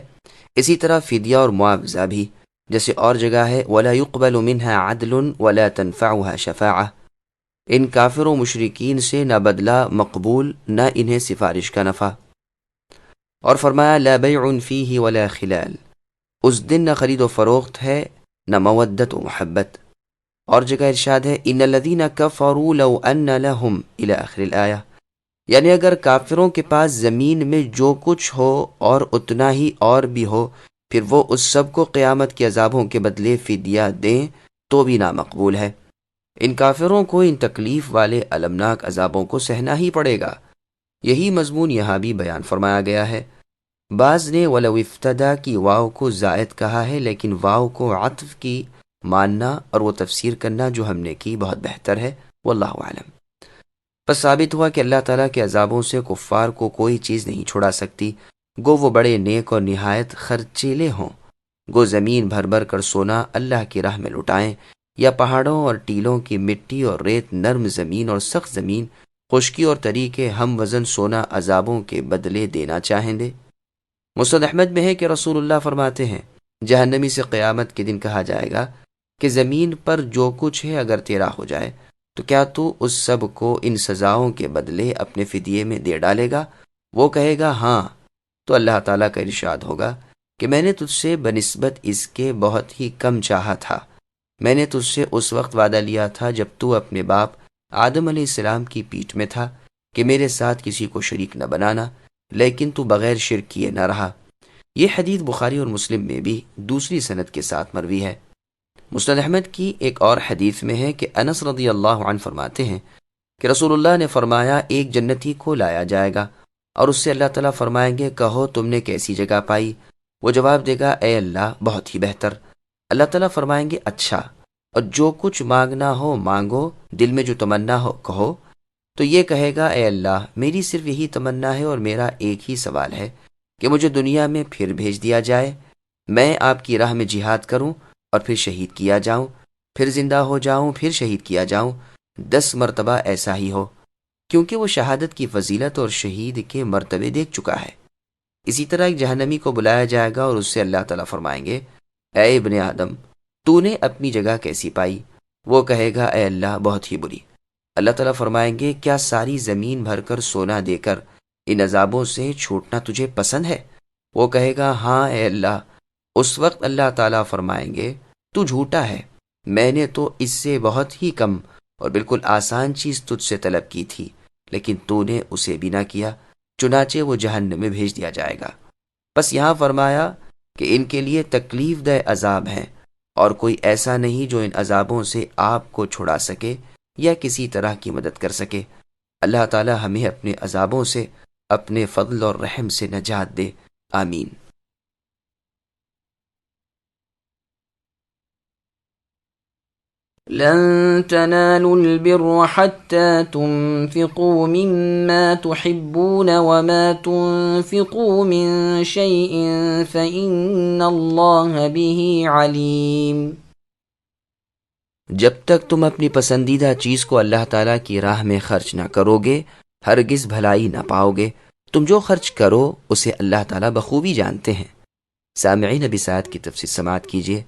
B: اسی طرح فدیہ اور معاوضہ بھی، جیسے اور جگہ ہے وَلَا يُقْبَلُ مِنْهَا عَدْلٌ وَلَا تَنْفَعُهَا شَفَاعَةٌ، ان کافر و مشرکین سے نہ بدلہ مقبول نہ انہیں سفارش کا نفع۔ اور فرمایا لا بیع فیہ ولا خلال، اس دن نہ خرید و فروخت ہے نہ مودت و محبت۔ اور جگہ ارشاد ہے ان الذین کفروا لو ان لہم الی آخر الآیہ، یعنی اگر کافروں کے پاس زمین میں جو کچھ ہو اور اتنا ہی اور بھی ہو، پھر وہ اس سب کو قیامت کے عذابوں کے بدلے فدیہ دیں تو بھی نامقبول ہے۔ ان کافروں کو ان تکلیف والے المناک عذابوں کو سہنا ہی پڑے گا۔ یہی مضمون یہاں بھی بیان فرمایا گیا ہے۔ بعض نے ولو افتدا کی واو کو زائد کہا ہے، لیکن واو کو عطف کی ماننا اور وہ تفسیر کرنا جو ہم نے کی بہت بہتر ہے، واللہ اعلم۔ پس ثابت ہوا کہ اللہ تعالیٰ کے عذابوں سے کفار کو کوئی چیز نہیں چھڑا سکتی، گو وہ بڑے نیک اور نہایت خرچیلے ہوں۔ گو زمین بھر بھر کر سونا اللہ کی راہ میں لٹائیں، یا پہاڑوں اور ٹیلوں کی مٹی اور ریت، نرم زمین اور سخت زمین، خشکی اور تری کے ہم وزن سونا عذابوں کے بدلے دینا چاہیں دے۔ مسند احمد میں ہے کہ رسول اللہ فرماتے ہیں جہنمی سے قیامت کے دن کہا جائے گا کہ زمین پر جو کچھ ہے اگر تیرا ہو جائے تو کیا تو اس سب کو ان سزاؤں کے بدلے اپنے فدیے میں دے ڈالے گا؟ وہ کہے گا ہاں، تو اللہ تعالیٰ کا ارشاد ہوگا کہ میں نے تجھ سے بنسبت اس کے بہت ہی کم چاہا تھا، میں نے تجھ سے اس وقت وعدہ لیا تھا جب تو اپنے باپ آدم علیہ السلام کی پیٹھ میں تھا کہ میرے ساتھ کسی کو شریک نہ بنانا، لیکن تو بغیر شرک کیے نہ رہا۔ یہ حدیث بخاری اور مسلم میں بھی دوسری سند کے ساتھ مروی ہے۔ مسند احمد کی ایک اور حدیث میں ہے کہ انس رضی اللہ عنہ فرماتے ہیں کہ رسول اللہ نے فرمایا ایک جنتی کو لایا جائے گا اور اس سے اللہ تعالیٰ فرمائیں گے کہو تم نے کیسی جگہ پائی؟ وہ جواب دے گا اے اللہ بہت ہی بہتر۔ اللہ تعالیٰ فرمائیں گے اچھا، اور جو کچھ مانگنا ہو مانگو، دل میں جو تمنا ہو کہو۔ تو یہ کہے گا اے اللہ میری صرف یہی تمنا ہے اور میرا ایک ہی سوال ہے کہ مجھے دنیا میں پھر بھیج دیا جائے، میں آپ کی راہ میں جہاد کروں اور پھر شہید کیا جاؤں، پھر زندہ ہو جاؤں، پھر شہید کیا جاؤں، 10 مرتبہ ایسا ہی ہو، کیونکہ وہ شہادت کی فضیلت اور شہید کے مرتبے دیکھ چکا ہے۔ اسی طرح ایک جہنمی کو بلایا جائے گا اور اس سے اللہ تعالیٰ فرمائیں گے اے ابن آدم تو نے اپنی جگہ کیسی پائی؟ وہ کہے گا اے اللہ بہت ہی بری۔ اللہ تعالیٰ فرمائیں گے کیا ساری زمین بھر کر سونا دے کر ان عذابوں سے چھوٹنا تجھے پسند ہے؟ وہ کہے گا ہاں اے اللہ۔ اس وقت اللہ تعالیٰ فرمائیں گے تو جھوٹا ہے، میں نے تو اس سے بہت ہی کم اور بالکل آسان چیز تجھ سے طلب کی تھی، لیکن تو نے اسے بھی نہ کیا، چنانچہ وہ جہنم میں بھیج دیا جائے گا۔ بس یہاں فرمایا کہ ان کے لیے تکلیف دہ عذاب ہیں، اور کوئی ایسا نہیں جو ان عذابوں سے آپ کو چھڑا سکے یا کسی طرح کی مدد کر سکے۔ اللہ تعالی ہمیں اپنے عذابوں سے اپنے فضل اور رحم سے نجات دے، آمین۔
A: لن تنالوا البر حتى تنفقوا مما تحبون وما تنفقوا من شيء فإن الله به عليم۔
B: جب تک تم اپنی پسندیدہ چیز کو اللہ تعالیٰ کی راہ میں خرچ نہ کرو گے ہرگز بھلائی نہ پاؤ گے، تم جو خرچ کرو اسے اللہ تعالیٰ بخوبی جانتے ہیں۔ سامعین ابی سعد کی تفسیر سماعت کیجیے۔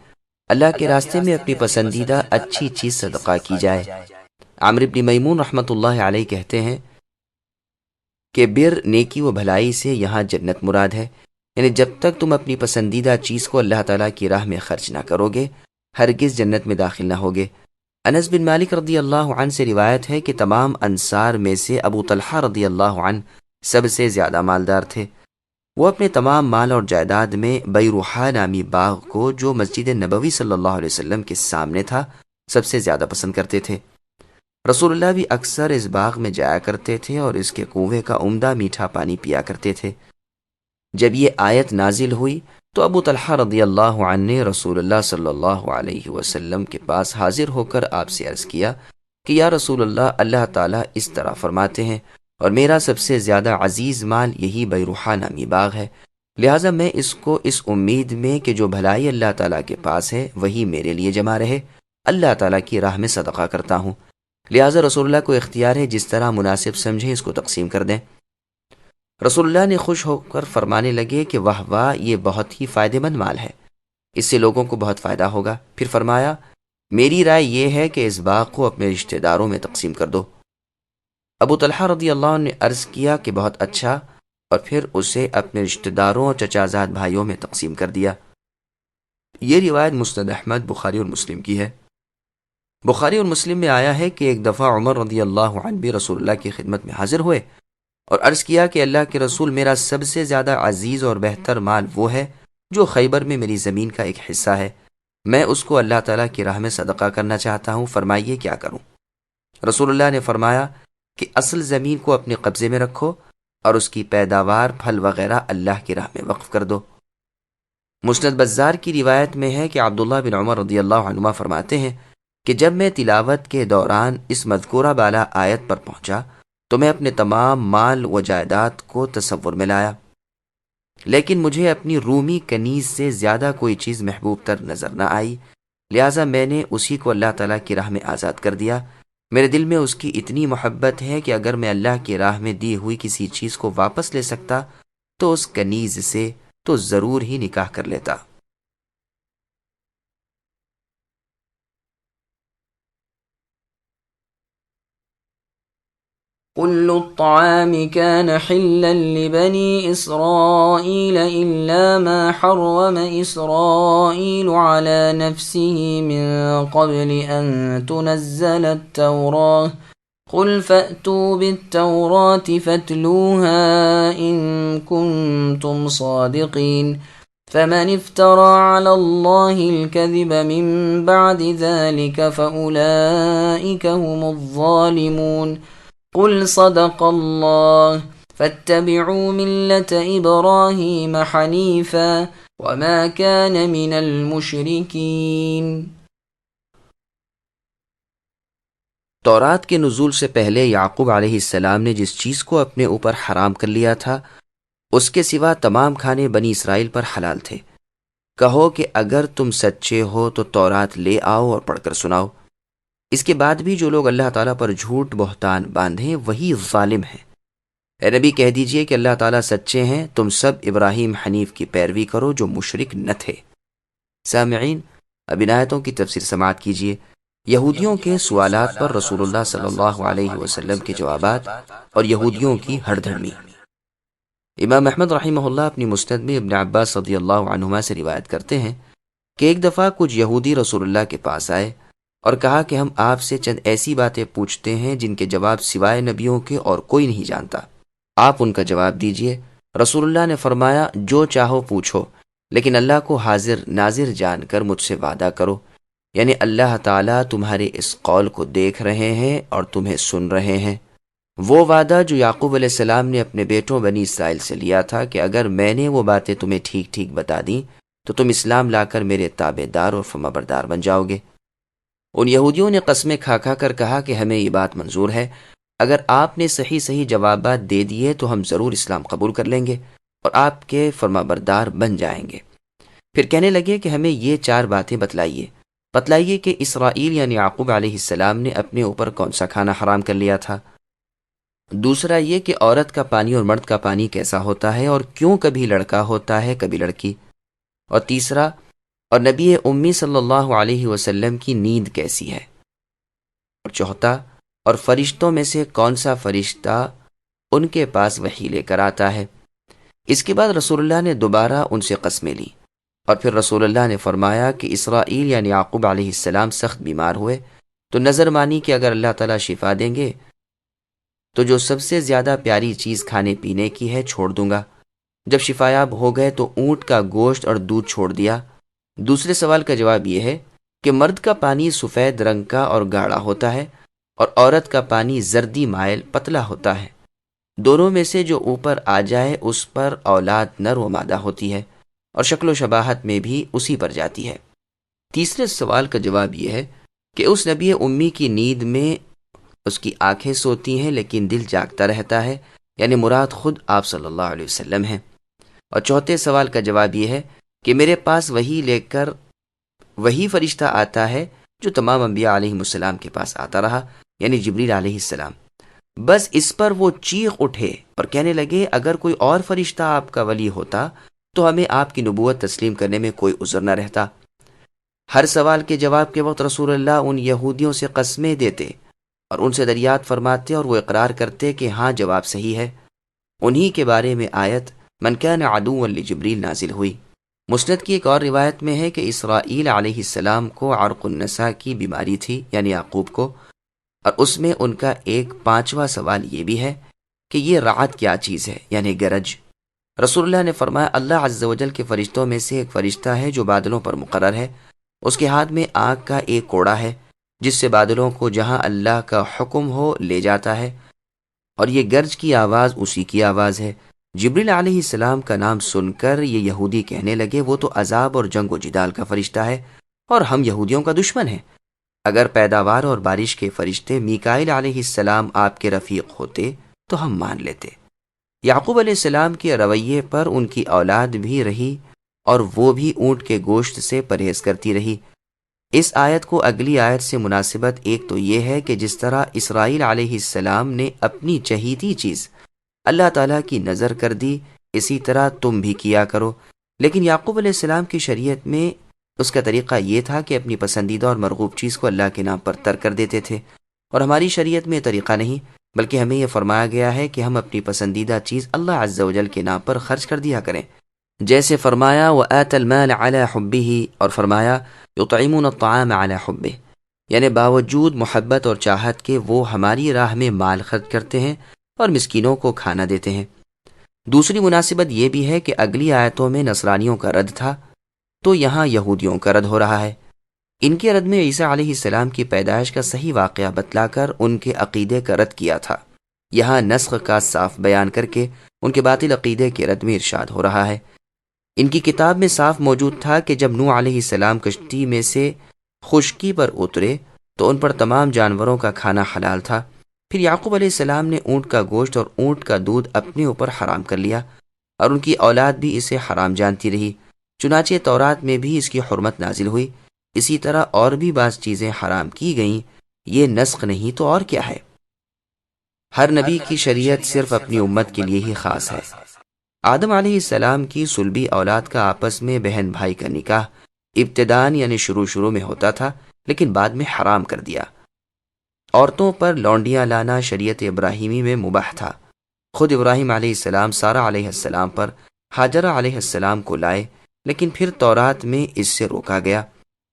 B: اللہ کے راستے میں اپنی پسندیدہ اچھی چیز صدقہ کی جائے۔ عمرو بن میمون رحمۃ اللہ علیہ کہتے ہیں کہ بر نیکی و بھلائی سے یہاں جنت مراد ہے، یعنی جب تک تم اپنی پسندیدہ چیز کو اللہ تعالیٰ کی راہ میں خرچ نہ کرو گے ہرگز جنت میں داخل نہ ہوگے۔ انس بن مالک رضی اللہ عنہ سے روایت ہے کہ تمام انصار میں سے ابو طلحہ رضی اللہ عنہ سب سے زیادہ مالدار تھے۔ وہ اپنے تمام مال اور جائیداد میں بیروحا نامی باغ کو جو مسجد نبوی صلی اللہ علیہ وسلم کے سامنے تھا سب سے زیادہ پسند کرتے تھے۔ رسول اللہ بھی اکثر اس باغ میں جایا کرتے تھے اور اس کے کنویں کا عمدہ میٹھا پانی پیا کرتے تھے۔ جب یہ آیت نازل ہوئی تو ابو طلحہ رضی اللہ عنہ نے رسول اللہ صلی اللہ علیہ وسلم کے پاس حاضر ہو کر آپ سے عرض کیا کہ یا رسول اللہ، اللہ تعالیٰ اس طرح فرماتے ہیں اور میرا سب سے زیادہ عزیز مال یہی بیروحا نامی باغ ہے، لہٰذا میں اس کو اس امید میں کہ جو بھلائی اللہ تعالیٰ کے پاس ہے وہی میرے لیے جمع رہے اللہ تعالیٰ کی راہ میں صدقہ کرتا ہوں، لہٰذا رسول اللہ کو اختیار ہے جس طرح مناسب سمجھیں اس کو تقسیم کر دیں۔ رسول اللہ نے خوش ہو کر فرمانے لگے کہ واہ واہ، یہ بہت ہی فائدہ مند مال ہے، اس سے لوگوں کو بہت فائدہ ہوگا۔ پھر فرمایا میری رائے یہ ہے کہ اس باغ کو اپنے رشتہ داروں میں تقسیم کر دو۔ ابو طلحہ رضی اللہ عنہ نے عرض کیا کہ بہت اچھا، اور پھر اسے اپنے رشتہ داروں اور چچازاد بھائیوں میں تقسیم کر دیا۔ یہ روایت مسند احمد، بخاری اور مسلم کی ہے۔ بخاری اور مسلم میں آیا ہے کہ ایک دفعہ عمر رضی اللہ عنہ بھی رسول اللہ کی خدمت میں حاضر ہوئے اور عرض کیا کہ اللہ کے رسول، میرا سب سے زیادہ عزیز اور بہتر مال وہ ہے جو خیبر میں میری زمین کا ایک حصہ ہے، میں اس کو اللہ تعالیٰ کی راہ میں صدقہ کرنا چاہتا ہوں، فرمائیے کیا کروں؟ رسول اللہ نے فرمایا کہ اصل زمین کو اپنے قبضے میں رکھو اور اس کی پیداوار، پھل وغیرہ اللہ کی راہ میں وقف کر دو۔ مسند بزار کی روایت میں ہے کہ عبداللہ بن عمر رضی اللہ عنہما فرماتے ہیں کہ جب میں تلاوت کے دوران اس مذکورہ بالا آیت پر پہنچا تو میں اپنے تمام مال و جائیداد کو تصور میں لایا، لیکن مجھے اپنی رومی کنیز سے زیادہ کوئی چیز محبوب تر نظر نہ آئی، لہٰذا میں نے اسی کو اللہ تعالیٰ کی راہ میں آزاد کر دیا۔ میرے دل میں اس کی اتنی محبت ہے کہ اگر میں اللہ کی راہ میں دی ہوئی کسی چیز کو واپس لے سکتا تو اس کنیز سے تو ضرور ہی نکاح کر لیتا۔
A: كل الطعام كان حلا لبني إسرائيل إلا ما حرم إسرائيل على نفسه من قبل أن تنزل التوراة قل فأتوا بالتوراة فاتلوها إن كنتم صادقين فمن افترى على الله الكذب من بعد ذلك فأولئك هم الظالمون قل صدق الله فاتبعوا ملة إبراهيم حنيفا وما كان من المشركين۔
B: تورات کے نزول سے پہلے یعقوب علیہ السلام نے جس چیز کو اپنے اوپر حرام کر لیا تھا اس کے سوا تمام کھانے بنی اسرائیل پر حلال تھے۔ کہو کہ اگر تم سچے ہو تو تورات لے آؤ اور پڑھ کر سناؤ۔ اس کے بعد بھی جو لوگ اللہ تعالیٰ پر جھوٹ بہتان باندھیں وہی ظالم ہیں۔ اے نبی کہہ دیجئے کہ اللہ تعالیٰ سچے ہیں، تم سب ابراہیم حنیف کی پیروی کرو جو مشرک نہ تھے۔ سامعین، اب ان آیتوں کی تفسیر سماعت کیجیے۔ یہودیوں کے سوالات پر رسول اللہ صلی اللہ علیہ وسلم کے جوابات اور یہودیوں کی ہڑ دھڑمی۔ امام احمد رحمہ اللہ اپنی مسند میں ابن عباس رضی اللہ عنہما سے روایت کرتے ہیں کہ ایک دفعہ کچھ یہودی رسول اللہ کے پاس آئے اور کہا کہ ہم آپ سے چند ایسی باتیں پوچھتے ہیں جن کے جواب سوائے نبیوں کے اور کوئی نہیں جانتا، آپ ان کا جواب دیجئے۔ رسول اللہ نے فرمایا جو چاہو پوچھو، لیکن اللہ کو حاضر ناظر جان کر مجھ سے وعدہ کرو، یعنی اللہ تعالیٰ تمہارے اس قول کو دیکھ رہے ہیں اور تمہیں سن رہے ہیں۔ وہ وعدہ جو یعقوب علیہ السلام نے اپنے بیٹوں بنی اسرائیل سے لیا تھا کہ اگر میں نے وہ باتیں تمہیں ٹھیک ٹھیک بتا دیں تو تم اسلام لا کر میرے تابع دار اور فرمانبردار بن جاؤ گے۔ ان یہودیوں نے قسمیں کھا کھا کر کہا کہ ہمیں یہ بات منظور ہے، اگر آپ نے صحیح صحیح جوابات دے دیے تو ہم ضرور اسلام قبول کر لیں گے اور آپ کے فرمانبردار بن جائیں گے۔ پھر کہنے لگے کہ ہمیں یہ 4 باتیں بتلائیے کہ اسرائیل یعنی یعقوب علیہ السلام نے اپنے اوپر کون سا کھانا حرام کر لیا تھا۔ دوسرا یہ کہ عورت کا پانی اور مرد کا پانی کیسا ہوتا ہے اور کیوں کبھی لڑکا ہوتا ہے کبھی لڑکی. اور تیسرا، اور نبی امی صلی اللہ علیہ وسلم کی نیند کیسی ہے. اور چوتھا، اور فرشتوں میں سے کون سا فرشتہ ان کے پاس وحی لے کر آتا ہے. اس کے بعد رسول اللہ نے دوبارہ ان سے قسمیں لیں، اور پھر رسول اللہ نے فرمایا کہ اسرائیل یعنی یعقوب علیہ السلام سخت بیمار ہوئے تو نظر مانی کہ اگر اللہ تعالیٰ شفا دیں گے تو جو سب سے زیادہ پیاری چیز کھانے پینے کی ہے چھوڑ دوں گا. جب شفایاب ہو گئے تو اونٹ کا گوشت اور دودھ چھوڑ دیا. دوسرے سوال کا جواب یہ ہے کہ مرد کا پانی سفید رنگ کا اور گاڑھا ہوتا ہے اور عورت کا پانی زردی مائل پتلا ہوتا ہے. دونوں میں سے جو اوپر آ جائے اس پر اولاد نر و مادہ ہوتی ہے اور شکل و شباہت میں بھی اسی پر جاتی ہے. تیسرے سوال کا جواب یہ ہے کہ اس نبی امی کی نیند میں اس کی آنکھیں سوتی ہیں لیکن دل جاگتا رہتا ہے، یعنی مراد خود آپ صلی اللہ علیہ وسلم ہیں. اور چوتھے سوال کا جواب یہ ہے کہ میرے پاس وہی لے کر وہی فرشتہ آتا ہے جو تمام انبیاء علیہ السلام کے پاس آتا رہا، یعنی جبریل علیہ السلام. بس اس پر وہ چیخ اٹھے اور کہنے لگے اگر کوئی اور فرشتہ آپ کا ولی ہوتا تو ہمیں آپ کی نبوت تسلیم کرنے میں کوئی عذر نہ رہتا. ہر سوال کے جواب کے وقت رسول اللہ ان یہودیوں سے قسمیں دیتے اور ان سے دریافت فرماتے اور وہ اقرار کرتے کہ ہاں جواب صحیح ہے. انہی کے بارے میں آیت من کان عدوا لجبریل نازل ہوئی. مسند کی ایک اور روایت میں ہے کہ اسرائیل علیہ السلام کو عرق النساء کی بیماری تھی، یعنی یعقوب کو، اور اس میں ان کا ایک پانچواں سوال یہ بھی ہے کہ یہ رعد کیا چیز ہے، یعنی گرج. رسول اللہ نے فرمایا اللہ عز و جل کے فرشتوں میں سے ایک فرشتہ ہے جو بادلوں پر مقرر ہے. اس کے ہاتھ میں آگ کا ایک کوڑا ہے جس سے بادلوں کو جہاں اللہ کا حکم ہو لے جاتا ہے، اور یہ گرج کی آواز اسی کی آواز ہے. جبریل علیہ السلام کا نام سن کر یہ یہودی کہنے لگے وہ تو عذاب اور جنگ و جدال کا فرشتہ ہے اور ہم یہودیوں کا دشمن ہیں. اگر پیداوار اور بارش کے فرشتے میکائیل علیہ السلام آپ کے رفیق ہوتے تو ہم مان لیتے. یعقوب علیہ السلام کے رویے پر ان کی اولاد بھی رہی اور وہ بھی اونٹ کے گوشت سے پرہیز کرتی رہی. اس آیت کو اگلی آیت سے مناسبت ایک تو یہ ہے کہ جس طرح اسرائیل علیہ السلام نے اپنی چہیتی چیز اللہ تعالیٰ کی نظر کر دی، اسی طرح تم بھی کیا کرو. لیکن یعقوب علیہ السلام کی شریعت میں اس کا طریقہ یہ تھا کہ اپنی پسندیدہ اور مرغوب چیز کو اللہ کے نام پر ترک کر دیتے تھے، اور ہماری شریعت میں یہ طریقہ نہیں، بلکہ ہمیں یہ فرمایا گیا ہے کہ ہم اپنی پسندیدہ چیز اللہ عز و جل کے نام پر خرچ کر دیا کریں. جیسے فرمایا وَآتَ الْمَالَ عَلَى حُبِّهِ، اور فرمایا يُطْعِمُونَ الطَّعَامَ عَلَى حُبِّهِ، یعنی باوجود محبت اور چاہت کے وہ ہماری راہ میں مال خرچ کرتے ہیں اور مسکینوں کو کھانا دیتے ہیں. دوسری مناسبت یہ بھی ہے کہ اگلی آیتوں میں نصرانیوں کا رد تھا تو یہاں یہودیوں کا رد ہو رہا ہے. ان کے رد میں عیسیٰ علیہ السلام کی پیدائش کا صحیح واقعہ بتلا کر ان کے عقیدے کا رد کیا تھا. یہاں نسخ کا صاف بیان کر کے ان کے باطل عقیدے کے رد میں ارشاد ہو رہا ہے. ان کی کتاب میں صاف موجود تھا کہ جب نوح علیہ السلام کشتی میں سے خشکی پر اترے تو ان پر تمام جانوروں کا کھانا حلال تھا. پھر یعقوب علیہ السلام نے اونٹ کا گوشت اور اونٹ کا دودھ اپنے اوپر حرام کر لیا اور ان کی اولاد بھی اسے حرام جانتی رہی. چنانچہ تورات میں بھی اس کی حرمت نازل ہوئی. اسی طرح اور بھی بعض چیزیں حرام کی گئیں. یہ نسخ نہیں تو اور کیا ہے؟ ہر نبی کی شریعت صرف اپنی امت کے لیے ہی خاص ہے. آدم علیہ السلام کی صلبی اولاد کا آپس میں بہن بھائی کا نکاح ابتداً یعنی شروع میں ہوتا تھا لیکن بعد میں حرام کر دیا. عورتوں پر لونڈیاں لانا شریعت ابراہیمی میں مباح تھا. خود ابراہیم علیہ السلام سارہ علیہ السلام پر ہاجرہ علیہ السلام کو لائے لیکن پھر تورات میں اس سے روکا گیا.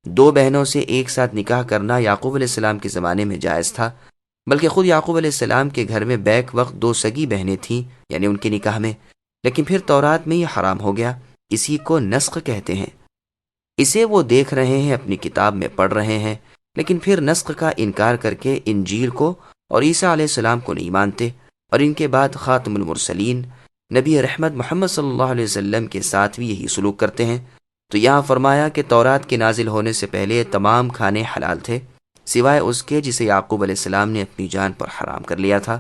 B: 2 بہنوں سے ایک ساتھ نکاح کرنا یعقوب علیہ السلام کے زمانے میں جائز تھا، بلکہ خود یعقوب علیہ السلام کے گھر میں بیک وقت 2 سگی بہنیں تھیں یعنی ان کے نکاح میں، لیکن پھر تورات میں یہ حرام ہو گیا. اسی کو نسخ کہتے ہیں. اسے وہ دیکھ رہے ہیں، اپنی کتاب میں پڑھ رہے ہیں، لیکن پھر نسخ کا انکار کر کے انجیل کو اور عیسیٰ علیہ السلام کو نہیں مانتے، اور ان کے بعد خاتم المرسلین نبی رحمت محمد صلی اللہ علیہ وسلم کے ساتھ بھی یہی سلوک کرتے ہیں. تو یہاں فرمایا کہ تورات کے نازل ہونے سے پہلے تمام کھانے حلال تھے سوائے اس کے جسے یعقوب علیہ السلام نے اپنی جان پر حرام کر لیا تھا.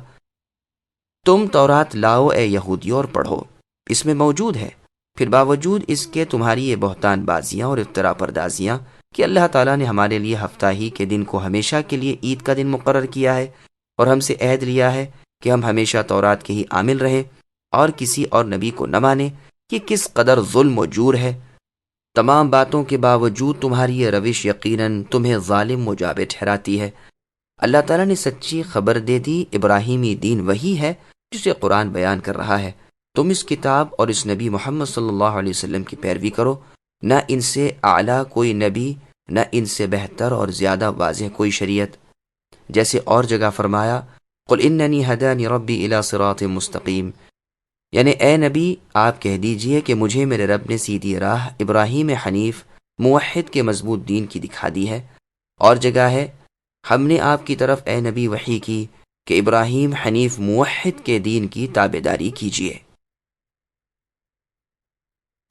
B: تم تورات لاؤ اے یہودیوں اور پڑھو، اس میں موجود ہے. پھر باوجود اس کے تمہاری یہ بہتان بازیاں اور افترا پردازیاں کہ اللہ تعالیٰ نے ہمارے لیے ہفتہ ہی کے دن کو ہمیشہ کے لیے عید کا دن مقرر کیا ہے اور ہم سے عہد لیا ہے کہ ہم ہمیشہ تورات کے ہی عامل رہے اور کسی اور نبی کو نہ مانیں، یہ کس قدر ظلم و جور ہے۔ تمام باتوں کے باوجود تمہاری یہ روش یقیناً تمہیں ظالم و جابر ٹھہراتی ہے۔ اللہ تعالیٰ نے سچی خبر دے دی، ابراہیمی دین وہی ہے جسے قرآن بیان کر رہا ہے۔ تم اس کتاب اور اس نبی محمد صلی اللہ علیہ وسلم کی پیروی کرو، نہ ان سے اعلیٰ کوئی نبی، نہ ان سے بہتر اور زیادہ واضح کوئی شریعت۔ جیسے اور جگہ فرمایا، قل اننی ہدانی ربی الی صراط مستقیم، یعنی اے نبی آپ کہہ دیجئے کہ مجھے میرے رب نے سیدھی راہ ابراہیم حنیف موحد کے مضبوط دین کی دکھا دی ہے۔ اور جگہ ہے، ہم نے آپ کی طرف اے نبی وحی کی کہ ابراہیم حنیف موحد کے دین کی تابعداری کیجیے۔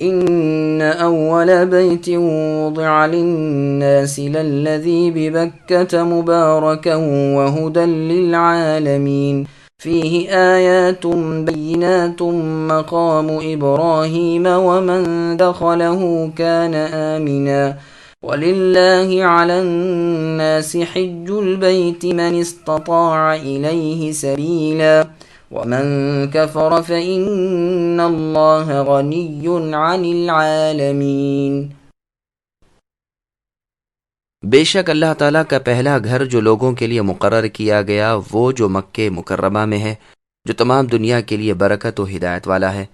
A: إن أول بيت وضع للناس للذي ببكة مباركا وهدى للعالمين فيه آيات بينات مقام إبراهيم ومن دخله كان آمنا ولله على الناس حج البيت من استطاع إليه سبيلا ومن كفر فإن الله غني عن العالمين۔
B: بے شک اللہ تعالیٰ کا پہلا گھر جو لوگوں کے لیے مقرر کیا گیا وہ جو مکہ مکرمہ میں ہے، جو تمام دنیا کے لیے برکت و ہدایت والا ہے،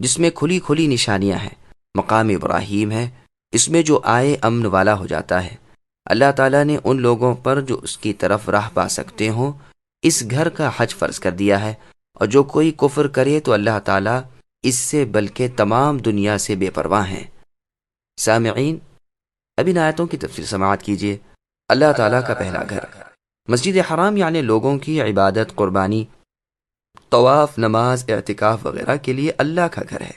B: جس میں کھلی کھلی نشانیاں ہیں، مقام ابراہیم ہے، اس میں جو آئے امن والا ہو جاتا ہے۔ اللہ تعالیٰ نے ان لوگوں پر جو اس کی طرف راہ پا سکتے ہوں اس گھر کا حج فرض کر دیا ہے، اور جو کوئی کفر کرے تو اللہ تعالیٰ اس سے بلکہ تمام دنیا سے بے پرواہ ہیں۔ سامعین، اب ان آیتوں کی تفصیل سماعت کیجیے۔ اللہ تعالیٰ کا پہلا گھر، مسجد حرام یعنی لوگوں کی عبادت، قربانی، طواف، نماز، اعتکاف وغیرہ کے لیے اللہ کا گھر ہے،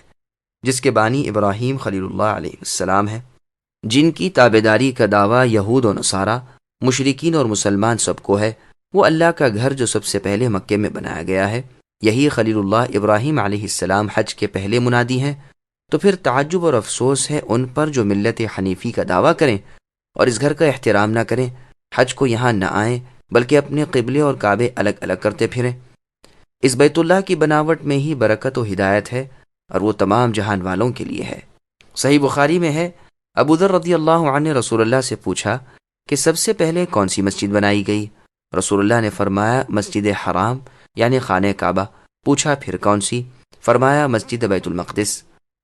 B: جس کے بانی ابراہیم خلیل اللہ علیہ السلام ہے، جن کی تابعداری کا دعویٰ یہود و نصارہ، مشرکین اور مسلمان سب کو ہے۔ وہ اللہ کا گھر جو سب سے پہلے مکے میں بنایا گیا ہے، یہی خلیل اللہ ابراہیم علیہ السلام حج کے پہلے منادی ہیں۔ تو پھر تعجب اور افسوس ہے ان پر جو ملت حنیفی کا دعویٰ کریں اور اس گھر کا احترام نہ کریں، حج کو یہاں نہ آئیں بلکہ اپنے قبلے اور کعبے الگ الگ کرتے پھریں۔ اس بیت اللہ کی بناوٹ میں ہی برکت و ہدایت ہے، اور وہ تمام جہان والوں کے لیے ہے۔ صحیح بخاری میں ہے، ابو ذر رضی اللہ عنہ نے رسول اللہ سے پوچھا کہ سب سے پہلے کون سی مسجد بنائی گئی؟ رسول اللہ نے فرمایا مسجد حرام یعنی خانہ کعبہ۔ پوچھا پھر کون سی؟ فرمایا مسجد بیت المقدس۔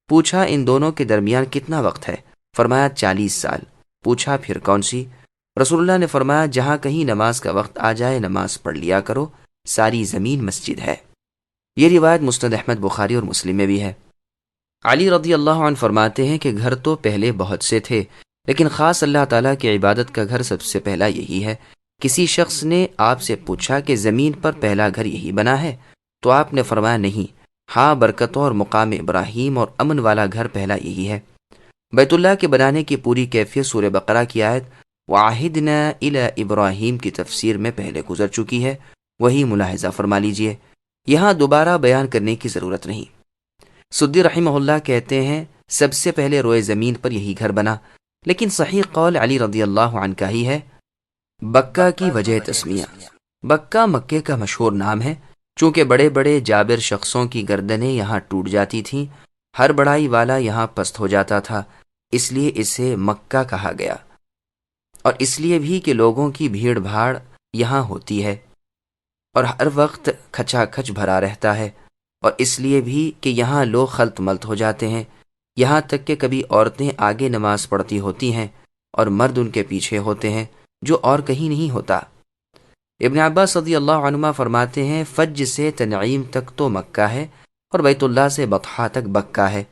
B: پوچھا ان دونوں کے درمیان کتنا وقت ہے؟ فرمایا 40 سال۔ پوچھا پھر کون سی؟ رسول اللہ نے فرمایا جہاں کہیں نماز کا وقت آ جائے نماز پڑھ لیا کرو، ساری زمین مسجد ہے۔ یہ روایت مسند احمد، بخاری اور مسلم میں بھی ہے۔ علی رضی اللہ عنہ فرماتے ہیں کہ گھر تو پہلے بہت سے تھے، لیکن خاص اللہ تعالیٰ کی عبادت کا گھر سب سے پہلا یہی ہے۔ کسی شخص نے آپ سے پوچھا کہ زمین پر پہلا گھر یہی بنا ہے؟ تو آپ نے فرمایا نہیں، ہاں، برکتوں اور مقام ابراہیم اور امن والا گھر پہلا یہی ہے۔ بیت اللہ کے بنانے کی پوری کیفیت سورہ بقرہ کی آیت وَعَهِدْنَا إِلَىٰ ابراہیم کی تفسیر میں پہلے گزر چکی ہے، وہی ملاحظہ فرما لیجئے، یہاں دوبارہ بیان کرنے کی ضرورت نہیں۔ سدی رحمہ اللہ کہتے ہیں سب سے پہلے روئے زمین پر یہی گھر بنا، لیکن صحیح قول علی رضی اللہ عنہ کا ہی ہے۔ بکہ کی وجہ تسمیہ، بکہ مکے کا مشہور نام ہے، چونکہ بڑے بڑے جابر شخصوں کی گردنیں یہاں ٹوٹ جاتی تھیں، ہر بڑائی والا یہاں پست ہو جاتا تھا، اس لیے اسے مکہ کہا گیا، اور اس لیے بھی کہ لوگوں کی بھیڑ بھاڑ یہاں ہوتی ہے اور ہر وقت کھچا کھچ بھرا رہتا ہے، اور اس لیے بھی کہ یہاں لوگ خلط ملط ہو جاتے ہیں، یہاں تک کہ کبھی عورتیں آگے نماز پڑھتی ہوتی ہیں اور مرد ان کے پیچھے ہوتے ہیں، جو اور کہیں نہیں ہوتا۔ ابن عباس رضی اللہ عنہما فرماتے ہیں فج سے تنعیم تک تو مکہ ہے، اور بیت اللہ سے بطحا تک بکہ ہے۔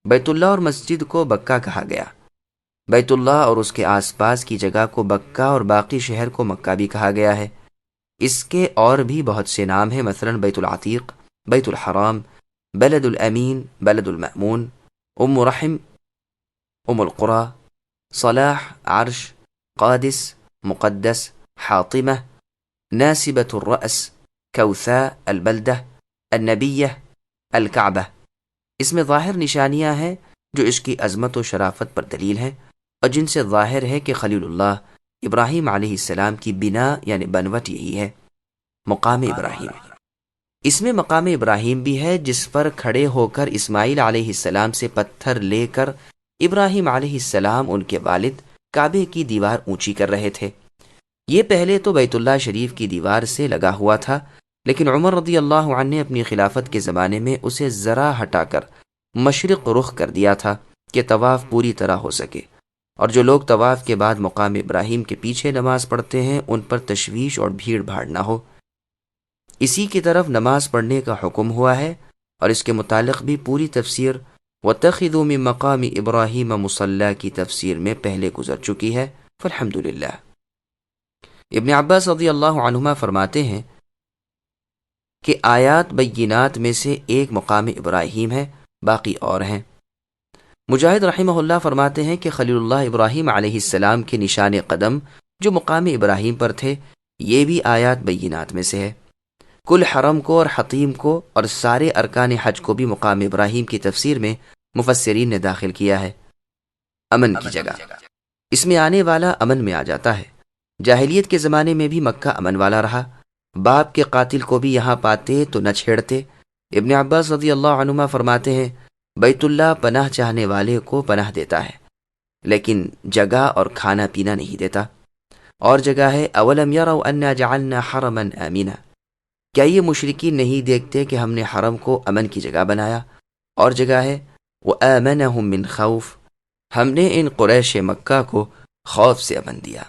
B: بیت اللہ اور مسجد کو بکہ کہا گیا، بیت اللہ اور اس کے آس پاس کی جگہ کو بکہ اور باقی شہر کو مکہ بھی کہا گیا ہے۔ اس کے اور بھی بہت سے نام ہیں، مثلا بیت العتیق، بیت الحرام، بلد الامین، بلد المأمون، ام رحم، ام القرى، صلاح، عرش، قادس، مقدس، حاطمہ، ناسبۃ الرأس، کوثاء، البلدہ، النبیہ، الکعبہ۔ اس میں ظاہر نشانیاں ہیں جو اس کی عظمت و شرافت پر دلیل ہیں، اور جن سے ظاہر ہے کہ خلیل اللہ ابراہیم علیہ السلام کی بنا یعنی بنوٹ یہی ہے، مقام ابراہیم۔ اس میں مقام ابراہیم بھی ہے جس پر کھڑے ہو کر اسماعیل علیہ السلام سے پتھر لے کر ابراہیم علیہ السلام ان کے والد کعبے کی دیوار اونچی کر رہے تھے۔ یہ پہلے تو بیت اللہ شریف کی دیوار سے لگا ہوا تھا، لیکن عمر رضی اللہ عنہ نے اپنی خلافت کے زمانے میں اسے ذرا ہٹا کر مشرق رخ کر دیا تھا کہ طواف پوری طرح ہو سکے، اور جو لوگ طواف کے بعد مقام ابراہیم کے پیچھے نماز پڑھتے ہیں ان پر تشویش اور بھیڑ بھاڑ نہ ہو۔ اسی کی طرف نماز پڑھنے کا حکم ہوا ہے، اور اس کے متعلق بھی پوری تفسیر وَاتَّخِذُوا مِن مَّقَامِ إِبْرَاهِيمَ مُصَلَّىٰ کی تفسیر میں پہلے گزر چکی ہے، فالحمدللہ۔ ابن عباس رضی اللہ عنہما فرماتے ہیں کہ آیات بینات میں سے ایک مقام ابراہیم ہے، باقی اور ہیں۔ مجاہد رحمہ اللہ فرماتے ہیں کہ خلیل اللہ ابراہیم علیہ السلام کے نشان قدم جو مقام ابراہیم پر تھے، یہ بھی آیات بینات میں سے ہے۔ کل حرم کو اور حتیم کو اور سارے ارکان حج کو بھی مقام ابراہیم کی تفسیر میں مفسرین نے داخل کیا ہے۔ امن کی جگہ، اس میں آنے والا امن میں آ جاتا ہے۔ جاہلیت کے زمانے میں بھی مکہ امن والا رہا، باپ کے قاتل کو بھی یہاں پاتے تو نہ چھیڑتے۔ ابن عباس رضی اللہ عنہما فرماتے ہیں بیت اللہ پناہ چاہنے والے کو پناہ دیتا ہے، لیکن جگہ اور کھانا پینا نہیں دیتا۔ اور جگہ ہے اولم یروا انا جعلنا حرما آمنا، کیا یہ مشرکین نہیں دیکھتے کہ ہم نے حرم کو امن کی جگہ بنایا؟ اور جگہ ہے وآمنہم من خوف، ہم نے ان قریش مکہ کو خوف سے امن دیا۔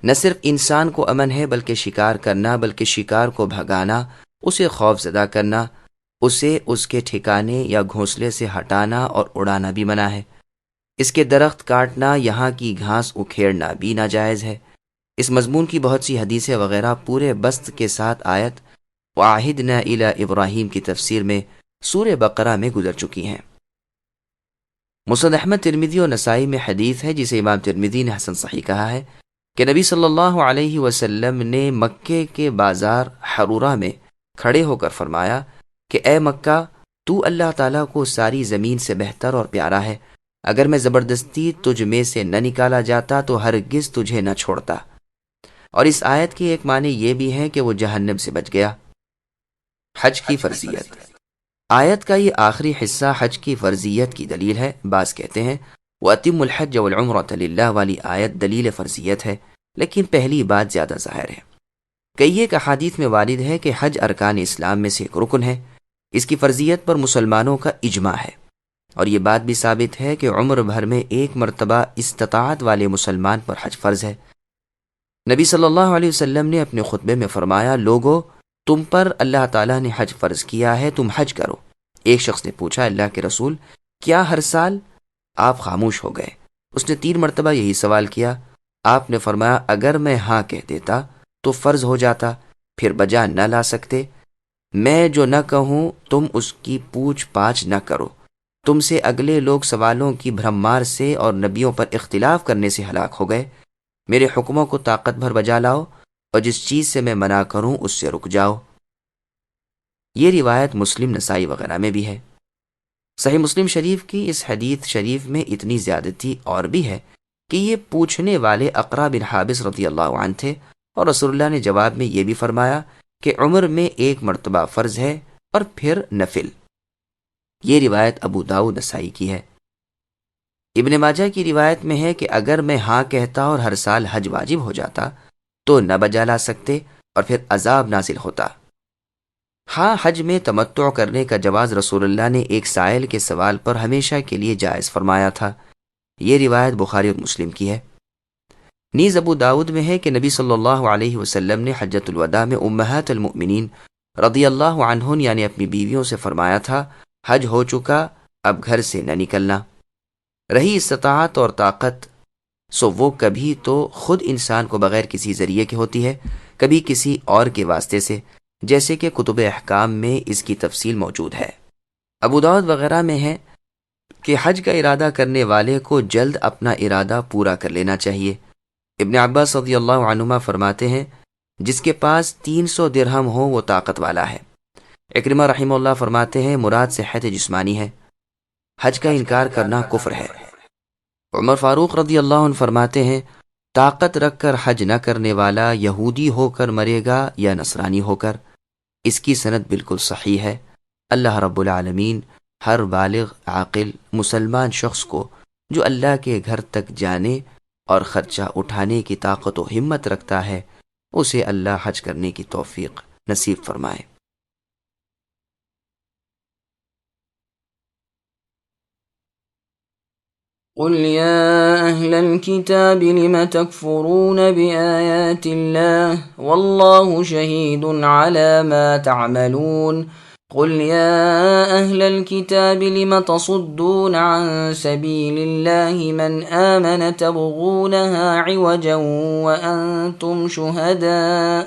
B: نہ صرف انسان کو امن ہے بلکہ شکار کرنا، بلکہ شکار کو بھگانا، اسے خوف زدہ کرنا، اسے اس کے ٹھکانے یا گھونسلے سے ہٹانا اور اڑانا بھی منع ہے۔ اس کے درخت کاٹنا، یہاں کی گھاس اکھیڑنا بھی ناجائز ہے۔ اس مضمون کی بہت سی حدیثیں وغیرہ پورے بسط کے ساتھ آیت وَعَهِدْنَا إِلَىٰ ابراہیم کی تفسیر میں سورہ بقرہ میں گزر چکی ہیں۔ مسند احمد، ترمذی اور نسائی میں حدیث ہے جسے امام ترمذی نے حسن صحیح کہا ہے کہ نبی صلی اللہ علیہ وسلم نے مکے کے بازار حرورہ میں کھڑے ہو کر فرمایا کہ اے مکہ، تو اللہ تعالیٰ کو ساری زمین سے بہتر اور پیارا ہے، اگر میں زبردستی تجھ میں سے نہ نکالا جاتا تو ہرگز تجھے نہ چھوڑتا۔ اور اس آیت کی ایک معنی یہ بھی ہے کہ وہ جہنم سے بچ گیا۔ حج کی فرضیت، آیت کا یہ آخری حصہ حج کی فرضیت کی دلیل ہے۔ بعض کہتے ہیں وَأَتِمُّ الْحَجَّ وَالْعُمْرَةَ لِلَّهِ والی آیت دلیل فرضیت ہے، لیکن پہلی بات زیادہ ظاہر ہے۔ کئی ایک احادیث میں وارد ہے کہ حج ارکان اسلام میں سے ایک رکن ہے، اس کی فرضیت پر مسلمانوں کا اجماع ہے، اور یہ بات بھی ثابت ہے کہ عمر بھر میں ایک مرتبہ استطاعت والے مسلمان پر حج فرض ہے۔ نبی صلی اللہ علیہ وسلم نے اپنے خطبے میں فرمایا لوگو، تم پر اللہ تعالیٰ نے حج فرض کیا ہے، تم حج کرو۔ ایک شخص نے پوچھا اللہ کے رسول کیا ہر سال؟ آپ خاموش ہو گئے۔ اس نے 3 مرتبہ یہی سوال کیا۔ آپ نے فرمایا اگر میں ہاں کہہ دیتا تو فرض ہو جاتا، پھر بجا نہ لا سکتے۔ میں جو نہ کہوں تم اس کی پوچھ پاچھ نہ کرو، تم سے اگلے لوگ سوالوں کی بھرمار سے اور نبیوں پر اختلاف کرنے سے ہلاک ہو گئے۔ میرے حکموں کو طاقت بھر بجا لاؤ، اور جس چیز سے میں منع کروں اس سے رک جاؤ۔ یہ روایت مسلم، نسائی وغیرہ میں بھی ہے۔ صحیح مسلم شریف کی اس حدیث شریف میں اتنی زیادتی اور بھی ہے کہ یہ پوچھنے والے اقرا بن حابس رضی اللہ عنہ تھے، اور رسول اللہ نے جواب میں یہ بھی فرمایا کہ عمر میں ایک مرتبہ فرض ہے اور پھر نفل۔ یہ روایت ابو داؤد نسائی کی ہے۔ ابن ماجہ کی روایت میں ہے کہ اگر میں ہاں کہتا اور ہر سال حج واجب ہو جاتا تو نہ بجا لا سکتے اور پھر عذاب نازل ہوتا۔ ہاں، حج میں تمتع کرنے کا جواز رسول اللہ نے ایک سائل کے سوال پر ہمیشہ کے لیے جائز فرمایا تھا۔ یہ روایت بخاری اور مسلم کی ہے۔ نیز ابو داؤد میں ہے کہ نبی صلی اللہ علیہ وسلم نے حجۃ الوداع میں امہات المؤمنین رضی اللہ عنہن یعنی اپنی بیویوں سے فرمایا تھا حج ہو چکا، اب گھر سے نہ نکلنا۔ رہی استطاعت اور طاقت، سو وہ کبھی تو خود انسان کو بغیر کسی ذریعے کے ہوتی ہے، کبھی کسی اور کے واسطے سے، جیسے کہ کتب احکام میں اس کی تفصیل موجود ہے۔ ابو داؤد وغیرہ میں ہے کہ حج کا ارادہ کرنے والے کو جلد اپنا ارادہ پورا کر لینا چاہیے۔ ابن عباس رضی اللہ عنہما فرماتے ہیں جس کے پاس 300 درہم ہو وہ طاقت والا ہے۔ اکرمہ رحمہ اللہ فرماتے ہیں مراد صحت جسمانی ہے، حج کا انکار کرنا کفر ہے۔ عمر فاروق رضی اللہ عنہ فرماتے ہیں طاقت رکھ کر حج نہ کرنے والا یہودی ہو کر مرے گا یا نصرانی ہو کر۔ اس کی سند بالکل صحیح ہے۔ اللہ رب العالمین ہر بالغ عاقل مسلمان شخص کو جو اللہ کے گھر تک جانے اور خرچہ اٹھانے کی طاقت و ہمت رکھتا ہے اسے اللہ حج کرنے کی توفیق نصیب فرمائے۔
A: قل يا أهل الكتاب لم تكفرون بآيات الله والله شهيد على ما تعملون قل يا أهل الكتاب لم تصدون عن سبيل الله من آمن تبغونها عوجا وأنتم شهداء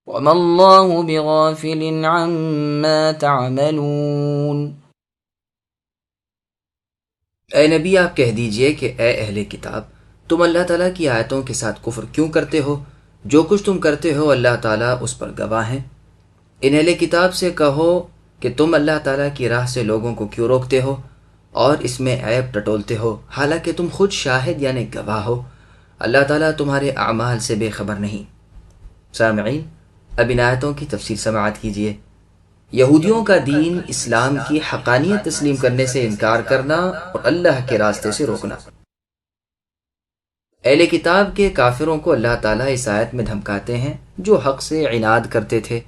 A: وما الله بغافل عما تعملون۔
B: اے نبی آپ کہہ دیجئے کہ اے اہل کتاب تم اللہ تعالیٰ کی آیتوں کے ساتھ کفر کیوں کرتے ہو؟ جو کچھ تم کرتے ہو اللہ تعالیٰ اس پر گواہ ہیں۔ ان اہل کتاب سے کہو کہ تم اللہ تعالیٰ کی راہ سے لوگوں کو کیوں روکتے ہو اور اس میں عیب ٹٹولتے ہو، حالانکہ تم خود شاہد یعنی گواہ ہو۔ اللہ تعالیٰ تمہارے اعمال سے بے خبر نہیں۔ سامعین، اب ان آیتوں کی تفصیل سماعت کیجیے۔ یہودیوں کا دین اسلام کی حقانیت تسلیم کرنے سے انکار کرنا اور اللہ کے راستے سے روکنا۔ اہل کتاب کے کافروں کو اللہ تعالیٰ اس آیت میں دھمکاتے ہیں جو حق سے عناد کرتے تھے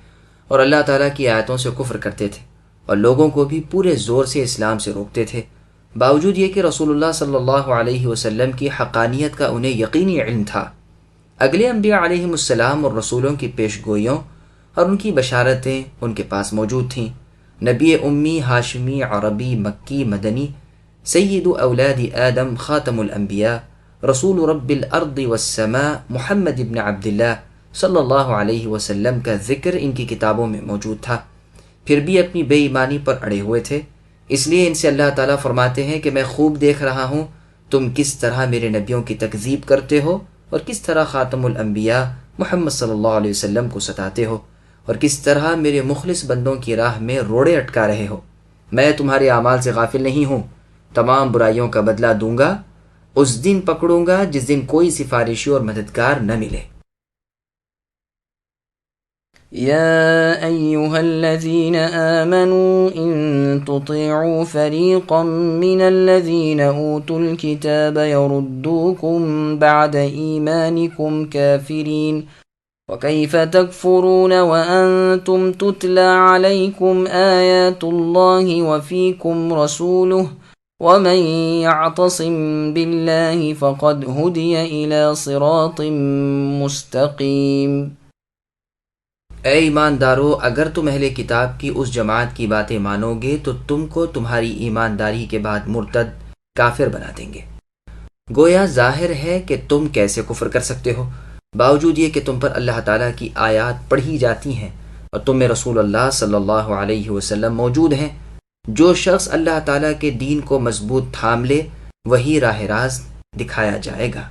B: اور اللہ تعالیٰ کی آیتوں سے کفر کرتے تھے اور لوگوں کو بھی پورے زور سے اسلام سے روکتے تھے، باوجود یہ کہ رسول اللہ صلی اللہ علیہ وسلم کی حقانیت کا انہیں یقینی علم تھا۔ اگلے انبیاء علیہم السلام اور رسولوں کی پیش گوئیوں اور ان کی بشارتیں ان کے پاس موجود تھیں۔ نبی امی ہاشمی عربی مکی مدنی سید اولاد آدم خاتم الانبیاء رسول رب الارض والسماء محمد ابن عبداللہ صلی اللہ علیہ وسلم کا ذکر ان کی کتابوں میں موجود تھا، پھر بھی اپنی بے ایمانی پر اڑے ہوئے تھے۔ اس لیے ان سے اللہ تعالیٰ فرماتے ہیں کہ میں خوب دیکھ رہا ہوں تم کس طرح میرے نبیوں کی تکذیب کرتے ہو اور کس طرح خاتم الانبیاء محمد صلی اللہ علیہ وسلم کو ستاتے ہو اور کس طرح میرے مخلص بندوں کی راہ میں روڑے اٹکا رہے ہو۔ میں تمہارے اعمال سے غافل نہیں ہوں، تمام برائیوں کا بدلہ دوں گا، اس دن پکڑوں گا جس دن کوئی سفارشی اور مددگار نہ ملے۔
A: يا أيها الذين آمنوا إن تطيعوا فريقا من الذين أوتوا الكتاب يردوكم بعد إيمانكم كافرين وكيف تكفرون وأنتم تتلى عليكم آيات الله وفيكم رسوله ومن يعتصم بالله فقد هدي إلى صراط مستقيم۔
B: اے ایماندارو، اگر تم اہل کتاب کی اس جماعت کی باتیں مانو گے تو تم کو تمہاری ایمانداری کے بعد مرتد کافر بنا دیں گے۔ گویا ظاہر ہے کہ تم کیسے کفر کر سکتے ہو، باوجود یہ کہ تم پر اللہ تعالیٰ کی آیات پڑھی جاتی ہیں اور تم میں رسول اللہ صلی اللہ علیہ وسلم موجود ہیں۔ جو شخص اللہ تعالیٰ کے دین کو مضبوط تھام لے وہی راہ راست دکھایا جائے گا۔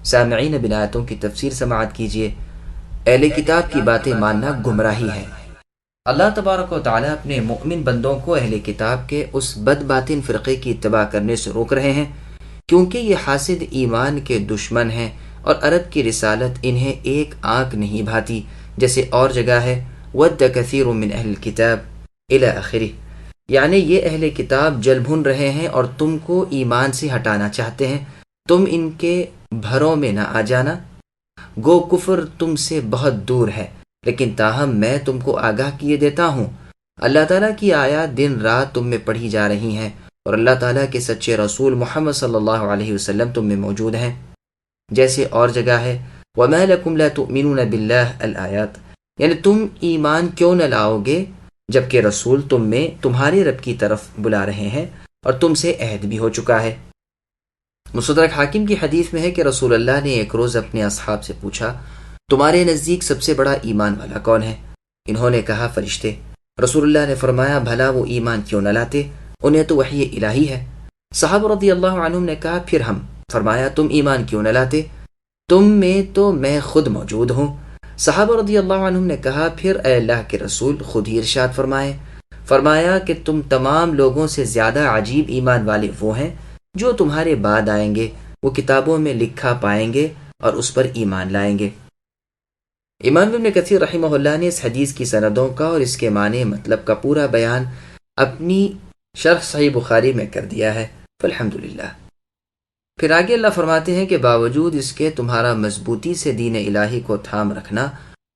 B: سامعین، اب آیتوں کی تفسیر سماعت کیجیے۔ اہل کتاب کی باتیں ماننا گمراہی ہے۔ اللہ تبارک و تعالیٰ اپنے مؤمن بندوں کو اہل کتاب کے اس بد باطن فرقے کی اتباع کرنے سے روک رہے ہیں، کیونکہ یہ حاسد ایمان کے دشمن ہیں اور عرب کی رسالت انہیں ایک آنکھ نہیں بھاتی، جیسے اور جگہ ہے وَدَّ كَثِيرٌ مِّنْ أَهْلِ الْكِتَابِ إِلَى آخِرِهِ، یعنی یہ اہل کتاب جل بھن رہے ہیں اور تم کو ایمان سے ہٹانا چاہتے ہیں، تم ان کے بھروں میں نہ آ جانا۔ گو کفر تم سے بہت دور ہے، لیکن تاہم میں تم کو آگاہ کیے دیتا ہوں۔ اللہ تعالیٰ کی آیات دن رات تم میں پڑھی جا رہی ہیں اور اللہ تعالیٰ کے سچے رسول محمد صلی اللہ علیہ وسلم تم میں موجود ہیں، جیسے اور جگہ ہے وَمَا لَكُمْ لَا تُؤْمِنُونَ بِاللَّهِ الآیات، یعنی تم ایمان کیوں نہ لاؤ گے جبکہ رسول تم میں تمہارے رب کی طرف بلا رہے ہیں اور تم سے عہد بھی ہو چکا ہے۔ مستدرک حاکم کی حدیث میں ہے کہ رسول اللہ نے ایک روز اپنے اصحاب سے پوچھا، تمہارے نزدیک سب سے بڑا ایمان والا کون ہے؟ انہوں نے کہا فرشتے۔ رسول اللہ نے فرمایا بھلا وہ ایمان کیوں نہ لاتے؟ انہیں تو وحی الہی ہے۔ صحابہ رضی اللہ عنہم نے کہا پھر ہم۔ فرمایا تم ایمان کیوں نہ لاتے؟ تم میں تو میں خود موجود ہوں۔ صحابہ رضی اللہ عنہم نے کہا پھر اے اللہ کے رسول خود ہی ارشاد فرمائے۔ فرمایا کہ تم تمام لوگوں سے زیادہ عجیب ایمان والے وہ ہیں جو تمہارے بعد آئیں گے، وہ کتابوں میں لکھا پائیں گے اور اس پر ایمان لائیں گے۔ امام ابن کثیر رحمہ اللہ نے اس حدیث کی سندوں کا اور اس کے معنی مطلب کا پورا بیان اپنی شرح صحیح بخاری میں کر دیا ہے، فالحمدللہ۔ پھر آگے اللہ فرماتے ہیں کہ باوجود اس کے تمہارا مضبوطی سے دین الہی کو تھام رکھنا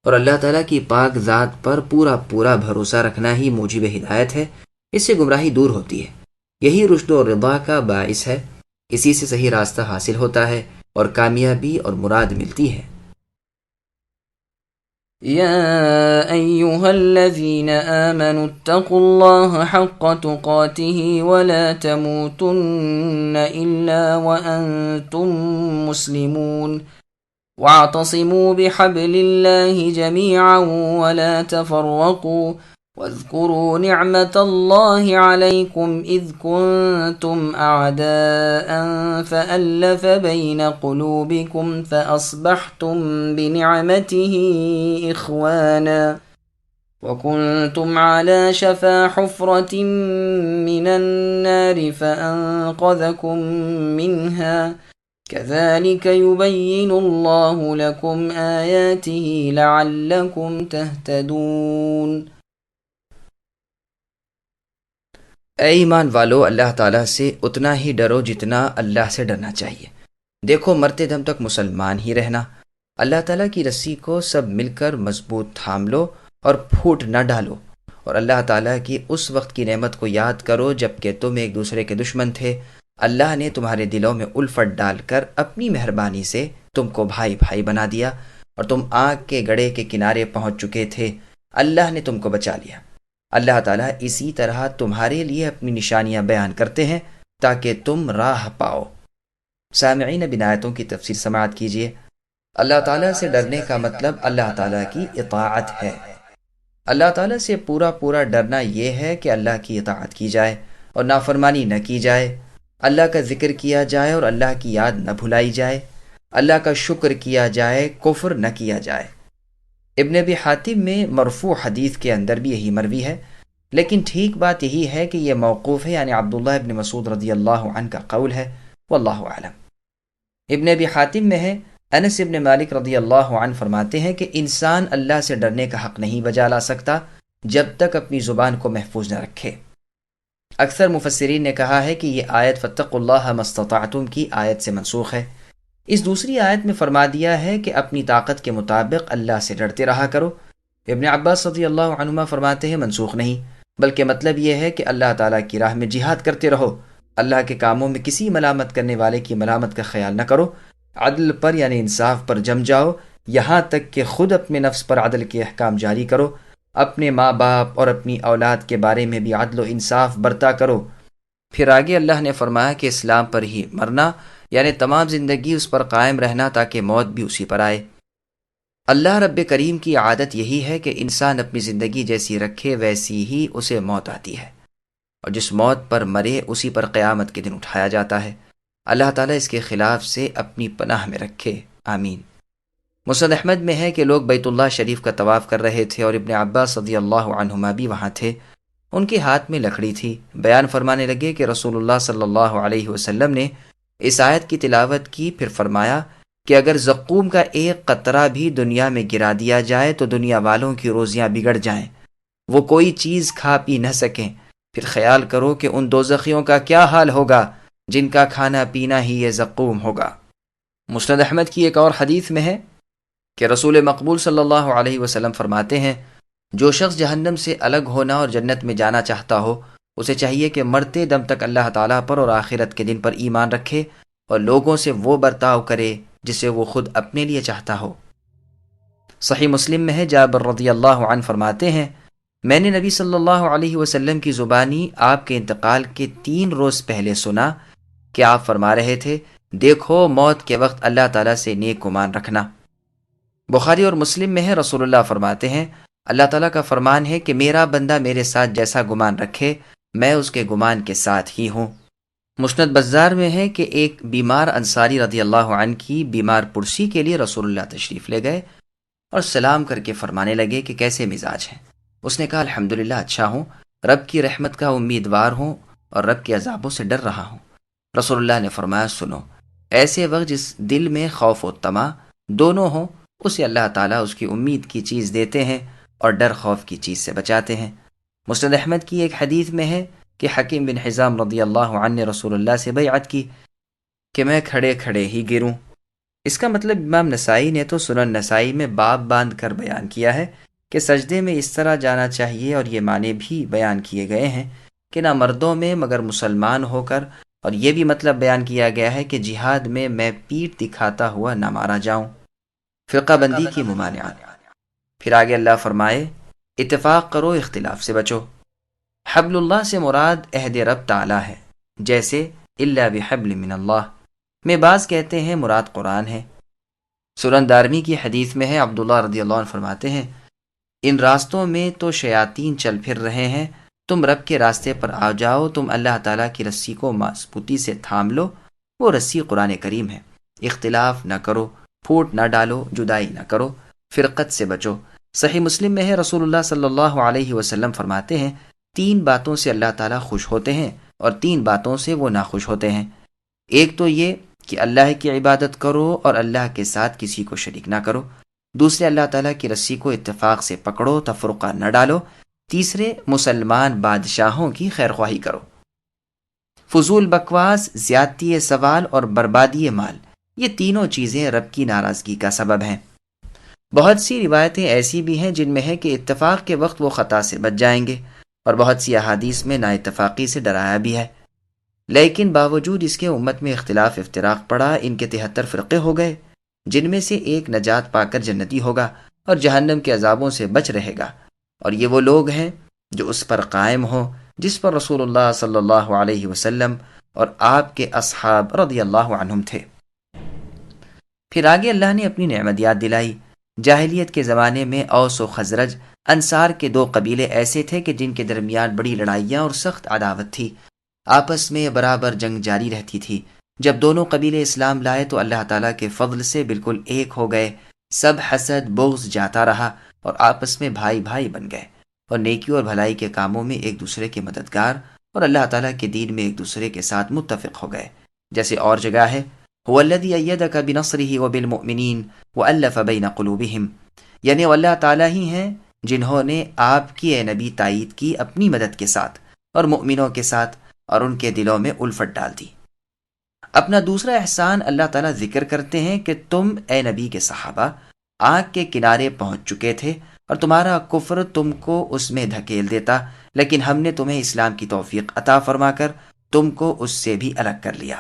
B: اور اللہ تعالیٰ کی پاک ذات پر پورا پورا بھروسہ رکھنا ہی موجب ہدایت ہے، اس سے گمراہی دور ہوتی ہے، یہی رشد و رضا کا باعث ہے، اسی سے صحیح راستہ حاصل ہوتا ہے اور کامیابی اور مراد ملتی ہے۔
A: يا أيها الذين آمنوا اتقوا الله حق تقاته ولا تموتن إلا وأنتم مسلمون واعتصموا بحبل الله جميعا ولا تفرقوا واذكروا نعمة الله عليكم إذ كنتم أعداء فألف بين قلوبكم فأصبحتم بنعمته إخوانا وكنتم على شفا حفرة من النار فأنقذكم منها كذلك يبين الله لكم آياته لعلكم تهتدون۔
B: اے ایمان والو، اللہ تعالیٰ سے اتنا ہی ڈرو جتنا اللہ سے ڈرنا چاہیے۔ دیکھو، مرتے دم تک مسلمان ہی رہنا۔ اللہ تعالیٰ کی رسی کو سب مل کر مضبوط تھام لو اور پھوٹ نہ ڈالو، اور اللہ تعالیٰ کی اس وقت کی نعمت کو یاد کرو جب کہ تم ایک دوسرے کے دشمن تھے۔ اللہ نے تمہارے دلوں میں الفت ڈال کر اپنی مہربانی سے تم کو بھائی بھائی بنا دیا، اور تم آگ کے گڑھے کے کنارے پہنچ چکے تھے، اللہ نے تم کو بچا لیا۔ اللہ تعالیٰ اسی طرح تمہارے لیے اپنی نشانیاں بیان کرتے ہیں تاکہ تم راہ پاؤ۔ سامعین، اب ان آیتوں کی تفسیر سماعت کیجیے۔ اللہ تعالیٰ سے ڈرنے کا مطلب اللہ تعالیٰ کی اطاعت ہے۔ اللہ تعالیٰ سے پورا پورا ڈرنا یہ ہے کہ اللہ کی اطاعت کی جائے اور نافرمانی نہ کی جائے، اللہ کا ذکر کیا جائے اور اللہ کی یاد نہ بھلائی جائے، اللہ کا شکر کیا جائے، کفر نہ کیا جائے۔ ابن ابی حاتم میں مرفوع حدیث کے اندر بھی یہی مروی ہے، لیکن ٹھیک بات یہی ہے کہ یہ موقوف ہے، یعنی عبداللہ ابن مسعود رضی اللہ عنہ کا قول ہے، واللہ اعلم۔ ابن ابی حاتم میں ہے، انس ابن مالک رضی اللہ عنہ فرماتے ہیں کہ انسان اللہ سے ڈرنے کا حق نہیں بجا لا سکتا جب تک اپنی زبان کو محفوظ نہ رکھے۔ اکثر مفسرین نے کہا ہے کہ یہ آیت فاتقوا اللہ ما استطعتم کی آیت سے منسوخ ہے۔ اس دوسری آیت میں فرما دیا ہے کہ اپنی طاقت کے مطابق اللہ سے ڈرتے رہا کرو۔ ابن عباس رضی اللہ عنہما فرماتے ہیں منسوخ نہیں، بلکہ مطلب یہ ہے کہ اللہ تعالیٰ کی راہ میں جہاد کرتے رہو، اللہ کے کاموں میں کسی ملامت کرنے والے کی ملامت کا خیال نہ کرو، عدل پر یعنی انصاف پر جم جاؤ، یہاں تک کہ خود اپنے نفس پر عدل کے احکام جاری کرو، اپنے ماں باپ اور اپنی اولاد کے بارے میں بھی عدل و انصاف برتا کرو۔ پھر آگے اللہ نے فرمایا کہ اسلام پر ہی مرنا، یعنی تمام زندگی اس پر قائم رہنا تاکہ موت بھی اسی پر آئے۔ اللہ رب کریم کی عادت یہی ہے کہ انسان اپنی زندگی جیسی رکھے ویسی ہی اسے موت آتی ہے، اور جس موت پر مرے اسی پر قیامت کے دن اٹھایا جاتا ہے۔ اللہ تعالیٰ اس کے خلاف سے اپنی پناہ میں رکھے، آمین۔ مسند احمد میں ہے کہ لوگ بیت اللہ شریف کا طواف کر رہے تھے اور ابن عباس رضی اللہ عنہما بھی وہاں تھے، ان کے ہاتھ میں لکڑی تھی۔ بیان فرمانے لگے کہ رسول اللہ صلی اللہ علیہ وسلم نے اس آیت کی تلاوت کی، پھر فرمایا کہ اگر زقوم کا ایک قطرہ بھی دنیا میں گرا دیا جائے تو دنیا والوں کی روزیاں بگڑ جائیں، وہ کوئی چیز کھا پی نہ سکیں، پھر خیال کرو کہ ان دوزخیوں کا کیا حال ہوگا جن کا کھانا پینا ہی یہ زقوم ہوگا۔ مسند احمد کی ایک اور حدیث میں ہے کہ رسول مقبول صلی اللہ علیہ وسلم فرماتے ہیں، جو شخص جہنم سے الگ ہونا اور جنت میں جانا چاہتا ہو، اسے چاہیے کہ مرتے دم تک اللہ تعالیٰ پر اور آخرت کے دن پر ایمان رکھے اور لوگوں سے وہ برتاؤ کرے جسے وہ خود اپنے لیے چاہتا ہو۔ صحیح مسلم میں ہے، جابر رضی اللہ عنہ فرماتے ہیں، میں نے نبی صلی اللہ علیہ وسلم کی زبانی آپ کے انتقال کے 3 روز پہلے سنا کہ آپ فرما رہے تھے، دیکھو موت کے وقت اللہ تعالیٰ سے نیک گمان رکھنا۔ بخاری اور مسلم میں ہے، رسول اللہ فرماتے ہیں، اللہ تعالیٰ کا فرمان ہے کہ میرا بندہ میرے ساتھ جیسا گمان رکھے میں اس کے گمان کے ساتھ ہی ہوں۔ مسند بزار میں ہے کہ ایک بیمار انصاری رضی اللہ عنہ کی بیمار پرسی کے لیے رسول اللہ تشریف لے گئے اور سلام کر کے فرمانے لگے کہ کیسے مزاج ہیں؟ اس نے کہا الحمدللہ اچھا ہوں، رب کی رحمت کا امیدوار ہوں اور رب کے عذابوں سے ڈر رہا ہوں۔ رسول اللہ نے فرمایا سنو، ایسے وقت جس دل میں خوف و طمع دونوں ہوں اسے اللہ تعالیٰ اس کی امید کی چیز دیتے ہیں اور ڈر خوف کی چیز سے بچاتے ہیں۔ مسند احمد کی ایک حدیث میں ہے کہ حکیم بن حزام رضی اللہ عنہ نے رسول اللہ سے بیعت کی کہ میں کھڑے کھڑے ہی گروں۔ اس کا مطلب امام نسائی نے تو سنن نسائی میں باب باندھ کر بیان کیا ہے کہ سجدے میں اس طرح جانا چاہیے، اور یہ معنی بھی بیان کیے گئے ہیں کہ نہ مردوں میں مگر مسلمان ہو کر، اور یہ بھی مطلب بیان کیا گیا ہے کہ جہاد میں پیٹھ دکھاتا ہوا نہ مارا جاؤں۔ فرقہ بندی کی ممانعات۔ پھر آگے اللہ فرمائے اتفاق کرو، اختلاف سے بچو۔ حبل اللہ سے مراد عہد رب تعالی ہے، جیسے الا بحبل من اللہ میں بعض کہتے ہیں مراد قرآن ہے۔ سنن دارمی کی حدیث میں ہے، عبداللہ رضی اللہ عنہ فرماتے ہیں ان راستوں میں تو شیاطین چل پھر رہے ہیں، تم رب کے راستے پر آ جاؤ، تم اللہ تعالیٰ کی رسی کو مضبوطی سے تھام لو، وہ رسی قرآن کریم ہے۔ اختلاف نہ کرو، پھوٹ نہ ڈالو، جدائی نہ کرو، فرقت سے بچو۔ صحیح مسلم میں ہے رسول اللہ صلی اللہ علیہ وسلم فرماتے ہیں 3 باتوں سے اللہ تعالیٰ خوش ہوتے ہیں اور 3 باتوں سے وہ ناخوش ہوتے ہیں۔ ایک تو یہ کہ اللہ کی عبادت کرو اور اللہ کے ساتھ کسی کو شریک نہ کرو۔ دوسرے اللہ تعالیٰ کی رسی کو اتفاق سے پکڑو، تفرقہ نہ ڈالو۔ تیسرے مسلمان بادشاہوں کی خیر خواہی کرو۔ فضول بکواس، زیادتی سوال اور بربادی مال، یہ تینوں چیزیں رب کی ناراضگی کا سبب ہیں۔ بہت سی روایتیں ایسی بھی ہیں جن میں ہے کہ اتفاق کے وقت وہ خطا سے بچ جائیں گے، اور بہت سی احادیث میں نا اتفاقی سے ڈرایا بھی ہے۔ لیکن باوجود اس کے امت میں اختلاف افتراق پڑا، ان کے 73 فرقے ہو گئے، جن میں سے ایک نجات پا کر جنتی ہوگا اور جہنم کے عذابوں سے بچ رہے گا، اور یہ وہ لوگ ہیں جو اس پر قائم ہوں جس پر رسول اللہ صلی اللہ علیہ وسلم اور آپ کے اصحاب رضی اللہ عنہم تھے۔ پھر آگے اللہ نے اپنی نعمت یاد دلائی۔ جاہلیت کے زمانے میں اوس و خزرج انصار کے 2 قبیلے ایسے تھے کہ جن کے درمیان بڑی لڑائیاں اور سخت عداوت تھی، آپس میں برابر جنگ جاری رہتی تھی۔ جب دونوں قبیلے اسلام لائے تو اللہ تعالیٰ کے فضل سے بالکل ایک ہو گئے، سب حسد بغض جاتا رہا اور آپس میں بھائی بھائی بن گئے، اور نیکی اور بھلائی کے کاموں میں ایک دوسرے کے مددگار اور اللہ تعالیٰ کے دین میں ایک دوسرے کے ساتھ متفق ہو گئے۔ جیسے اور جگہ ہے هو الذی ایدک بنصرہ وبالمؤمنین وألف بین قلوبہم، یعنی وہ اللہ تعالیٰ ہی ہیں جنہوں نے آپ کی اے نبی تائید کی اپنی مدد کے ساتھ اور مؤمنوں کے ساتھ، اور ان کے دلوں میں الفت ڈال دی۔ اپنا دوسرا احسان اللہ تعالیٰ ذکر کرتے ہیں کہ تم اے نبی کے صحابہ آگ کے کنارے پہنچ چکے تھے اور تمہارا کفر تم کو اس میں دھکیل دیتا، لیکن ہم نے تمہیں اسلام کی توفیق عطا فرما کر تم کو اس سے بھی الگ کر لیا۔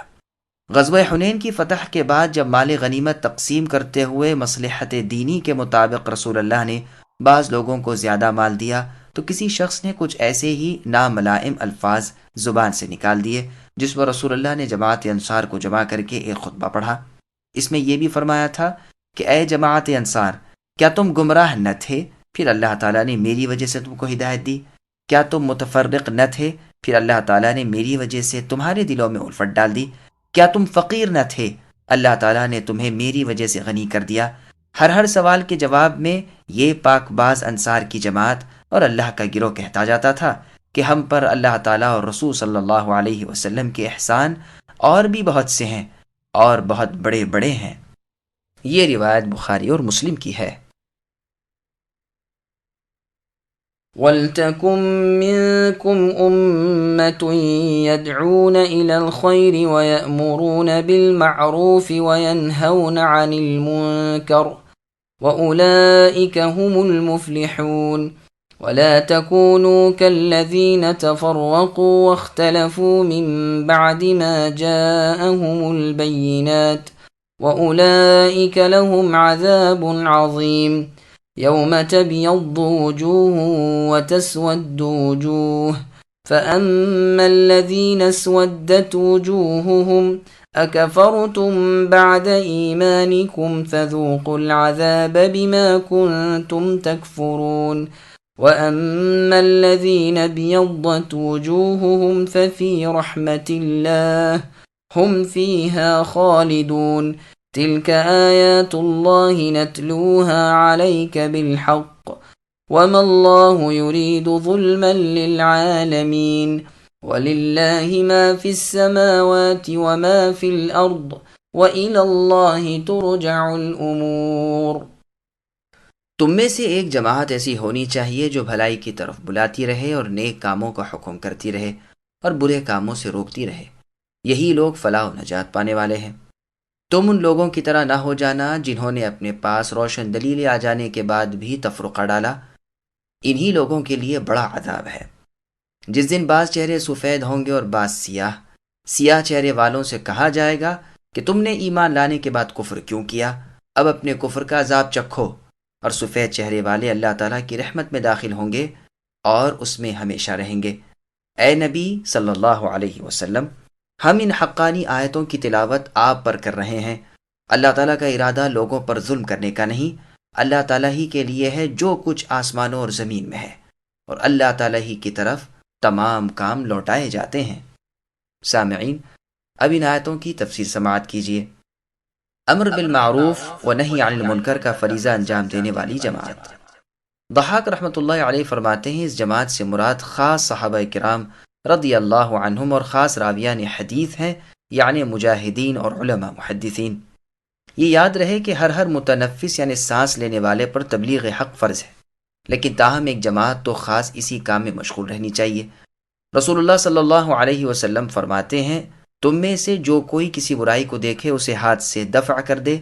B: غزوہ حنین کی فتح کے بعد جب مال غنیمت تقسیم کرتے ہوئے مصلحت دینی کے مطابق رسول اللہ نے بعض لوگوں کو زیادہ مال دیا تو کسی شخص نے کچھ ایسے ہی ناملائم الفاظ زبان سے نکال دیے، جس پر رسول اللہ نے جماعت انصار کو جمع کر کے ایک خطبہ پڑھا۔ اس میں یہ بھی فرمایا تھا کہ اے جماعت انصار، کیا تم گمراہ نہ تھے؟ پھر اللہ تعالیٰ نے میری وجہ سے تم کو ہدایت دی۔ کیا تم متفرق نہ تھے؟ پھر اللہ تعالیٰ نے میری وجہ سے تمہارے دلوں میں الفت ڈال دی۔ کیا تم فقیر نہ تھے؟ اللہ تعالیٰ نے تمہیں میری وجہ سے غنی کر دیا۔ ہر سوال کے جواب میں یہ پاک باز انصار کی جماعت اور اللہ کا گروہ کہتا جاتا تھا کہ ہم پر اللہ تعالیٰ اور رسول صلی اللہ علیہ وسلم کے احسان اور بھی بہت سے ہیں اور بہت بڑے بڑے ہیں۔ یہ روایت بخاری اور مسلم کی ہے۔
A: وَلْتَكُن مِّنكُمْ أُمَّةٌ يَدْعُونَ إِلَى الْخَيْرِ وَيَأْمُرُونَ بِالْمَعْرُوفِ وَيَنْهَوْنَ عَنِ الْمُنكَرِ وَأُولَئِكَ هُمُ الْمُفْلِحُونَ وَلَا تَكُونُوا كَالَّذِينَ تَفَرَّقُوا وَاخْتَلَفُوا مِن بَعْدِ مَا جَاءَهُمُ الْبَيِّنَاتُ وَأُولَئِكَ لَهُمْ عَذَابٌ عَظِيمٌ يوم تبيض وجوه وتسود وجوه فأما الذين اسودت وجوههم أكفرتم بعد إيمانكم فذوقوا العذاب بما كنتم تكفرون وأما الذين ابيضت وجوههم ففي رحمة الله هم فيها خالدون تلك آيات الله نتلوها عليك بالحق وما الله يريد ظلما للعالمين ولله ما في السماوات وما في الأرض وإلى الله ترجع الأمور۔
B: تم میں سے ایک جماعت ایسی ہونی چاہیے جو بھلائی کی طرف بلاتی رہے اور نیک کاموں کا حکم کرتی رہے اور برے کاموں سے روکتی رہے، یہی لوگ فلاح و نجات پانے والے ہیں۔ تم ان لوگوں کی طرح نہ ہو جانا جنہوں نے اپنے پاس روشن دلیلیں آ جانے کے بعد بھی تفرقہ ڈالا، انہی لوگوں کے لیے بڑا عذاب ہے۔ جس دن بعض چہرے سفید ہوں گے اور بعض سیاہ، سیاہ چہرے والوں سے کہا جائے گا کہ تم نے ایمان لانے کے بعد کفر کیوں کیا؟ اب اپنے کفر کا عذاب چکھو۔ اور سفید چہرے والے اللہ تعالیٰ کی رحمت میں داخل ہوں گے اور اس میں ہمیشہ رہیں گے۔ اے نبی صلی اللہ علیہ وسلم، ہم ان حقانی آیتوں کی تلاوت آپ پر کر رہے ہیں۔ اللہ تعالیٰ کا ارادہ لوگوں پر ظلم کرنے کا نہیں، اللہ تعالیٰ ہی کے لیے ہے جو کچھ آسمانوں اور زمین میں ہے، اور اللہ تعالیٰ ہی کی طرف تمام کام لوٹائے جاتے ہیں۔ سامعین، اب ان آیتوں کی تفسیر سماعت کیجیے۔ امر بالمعروف و نہی عن المنکر کا فریضہ انجام دینے والی جماعت۔ ضحاک رحمۃ اللہ علیہ فرماتے ہیں، اس جماعت سے مراد خاص صحابہ کرام رضی اللہ عنہم اور خاص راویان حدیث ہیں، یعنی مجاہدین اور علماء محدثین۔ یہ یاد رہے کہ ہر متنفس یعنی سانس لینے والے پر تبلیغ حق فرض ہے، لیکن تاہم ایک جماعت تو خاص اسی کام میں مشغول رہنی چاہیے۔ رسول اللہ صلی اللہ علیہ وسلم فرماتے ہیں، تم میں سے جو کوئی کسی برائی کو دیکھے اسے ہاتھ سے دفع کر دے،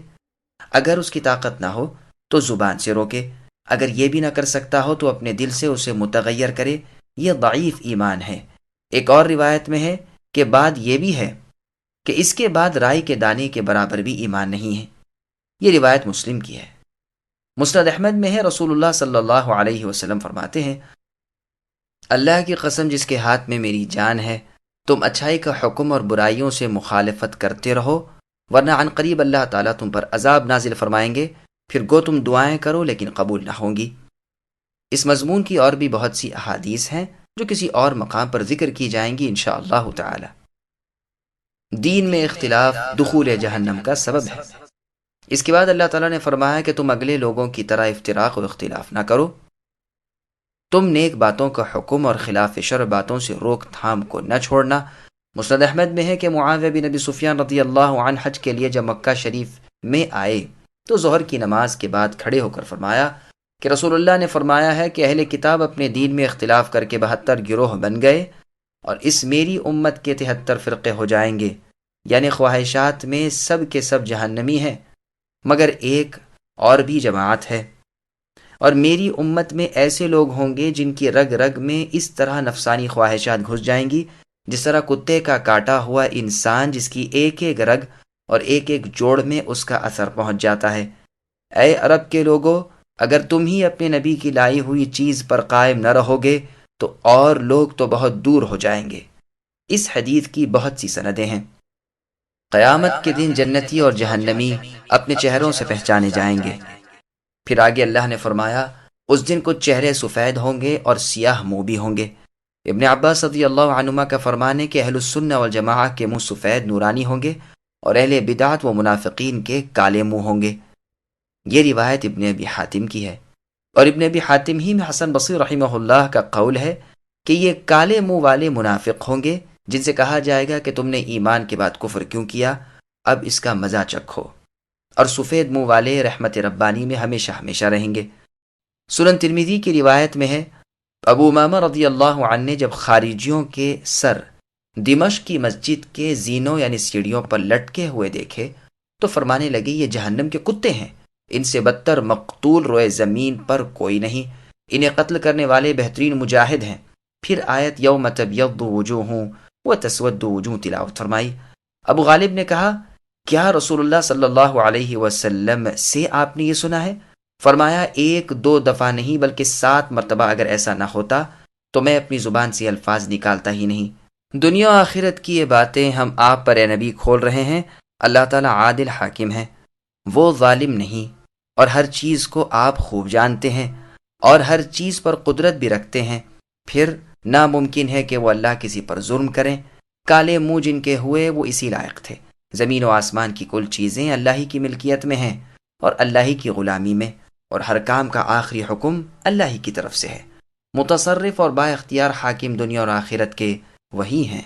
B: اگر اس کی طاقت نہ ہو تو زبان سے روکے، اگر یہ بھی نہ کر سکتا ہو تو اپنے دل سے اسے متغیر کرے، یہ ضعیف ایمان ہے۔ ایک اور روایت میں ہے کہ بات یہ بھی ہے کہ اس کے بعد رائی کے دانے کے برابر بھی ایمان نہیں ہے۔ یہ روایت مسلم کی ہے۔ مسند احمد میں ہے، رسول اللہ صلی اللہ علیہ وسلم فرماتے ہیں، اللہ کی قسم جس کے ہاتھ میں میری جان ہے، تم اچھائی کا حکم اور برائیوں سے مخالفت کرتے رہو، ورنہ عن قریب اللہ تعالیٰ تم پر عذاب نازل فرمائیں گے، پھر گو تم دعائیں کرو لیکن قبول نہ ہوں گی۔ اس مضمون کی اور بھی بہت سی احادیث ہیں جو کسی اور مقام پر ذکر کی جائیں گی انشاءاللہ تعالی۔ دین میں اختلاف دخول جہنم کا سبب ہے۔ اس کے بعد اللہ تعالیٰ نے فرمایا کہ تم اگلے لوگوں کی طرح افتراق و اختلاف نہ کرو، تم نیک باتوں کا حکم اور خلاف شر باتوں سے روک تھام کو نہ چھوڑنا۔ مسند احمد میں ہے کہ معاویہ بن ابی سفیان رضی اللہ عنہ حج کے لیے جب مکہ شریف میں آئے تو ظہر کی نماز کے بعد کھڑے ہو کر فرمایا کہ رسول اللہ نے فرمایا ہے کہ اہل کتاب اپنے دین میں اختلاف کر کے 72 گروہ بن گئے، اور اس میری امت کے 73 فرقے ہو جائیں گے، یعنی خواہشات میں سب کے سب جہنمی ہیں، مگر ایک اور بھی جماعت ہے، اور میری امت میں ایسے لوگ ہوں گے جن کی رگ رگ میں اس طرح نفسانی خواہشات گھس جائیں گی جس طرح کتے کا کاٹا ہوا انسان جس کی ایک ایک رگ اور ایک ایک جوڑ میں اس کا اثر پہنچ جاتا ہے۔ اے عرب کے لوگو، اگر تم ہی اپنے نبی کی لائی ہوئی چیز پر قائم نہ رہو گے تو اور لوگ تو بہت دور ہو جائیں گے۔ اس حدیث کی بہت سی سندیں ہیں۔ قیامت کے دن جنتی اور جہنمی اپنے چہروں سے پہچانے جائیں گے۔ پھر آگے اللہ نے فرمایا، اس دن کچھ چہرے سفید ہوں گے اور سیاہ منہ بھی ہوں گے۔ ابن عباس رضی اللہ عنہما کا فرمان ہے کہ اہل السنہ والجماعہ کے منہ سفید نورانی ہوں گے اور اہل بدعت و منافقین کے کالے منہ ہوں گے۔ یہ روایت ابن ابی حاتم کی ہے، اور ابن ابی حاتم ہی میں حسن بصری رحمہ اللہ کا قول ہے کہ یہ کالے منہ والے منافق ہوں گے جن سے کہا جائے گا کہ تم نے ایمان کے بعد کفر کیوں کیا، اب اس کا مزہ چکھو، اور سفید منہ والے رحمت ربانی میں ہمیشہ ہمیشہ رہیں گے۔ سنن ترمذی کی روایت میں ہے، ابو امامہ رضی اللہ عنہ نے جب خارجیوں کے سر دمشق کی مسجد کے زینوں یعنی سیڑھیوں پر لٹکے ہوئے دیکھے تو فرمانے لگے، یہ جہنم کے کتے ہیں، ان سے بدتر مقتول روئے زمین پر کوئی نہیں، انہیں قتل کرنے والے بہترین مجاہد ہیں۔ پھر آیت یوم تبیض وجوہ وتسود وجوہ تلاوت فرمائی۔ ابو غالب نے کہا، کیا رسول اللہ صلی اللہ علیہ وسلم سے آپ نے یہ سنا ہے؟ فرمایا، 1-2 دفعہ نہیں بلکہ 7 مرتبہ اگر ایسا نہ ہوتا تو میں اپنی زبان سے الفاظ نکالتا ہی نہیں۔ دنیا و آخرت کی یہ باتیں ہم آپ پر اے نبی کھول رہے ہیں۔ اللہ تعالیٰ عادل حاکم ہے، وہ ظالم نہیں، اور ہر چیز کو آپ خوب جانتے ہیں اور ہر چیز پر قدرت بھی رکھتے ہیں۔ پھر ناممکن ہے کہ وہ اللہ کسی پر ظلم کریں۔ کالے منہ جن کے ہوئے وہ اسی لائق تھے۔ زمین و آسمان کی کل چیزیں اللہ ہی کی ملکیت میں ہیں اور اللہ ہی کی غلامی میں، اور ہر کام کا آخری حکم اللہ ہی کی طرف سے ہے۔ متصرف اور با اختیار حاکم دنیا اور آخرت کے وہی ہیں۔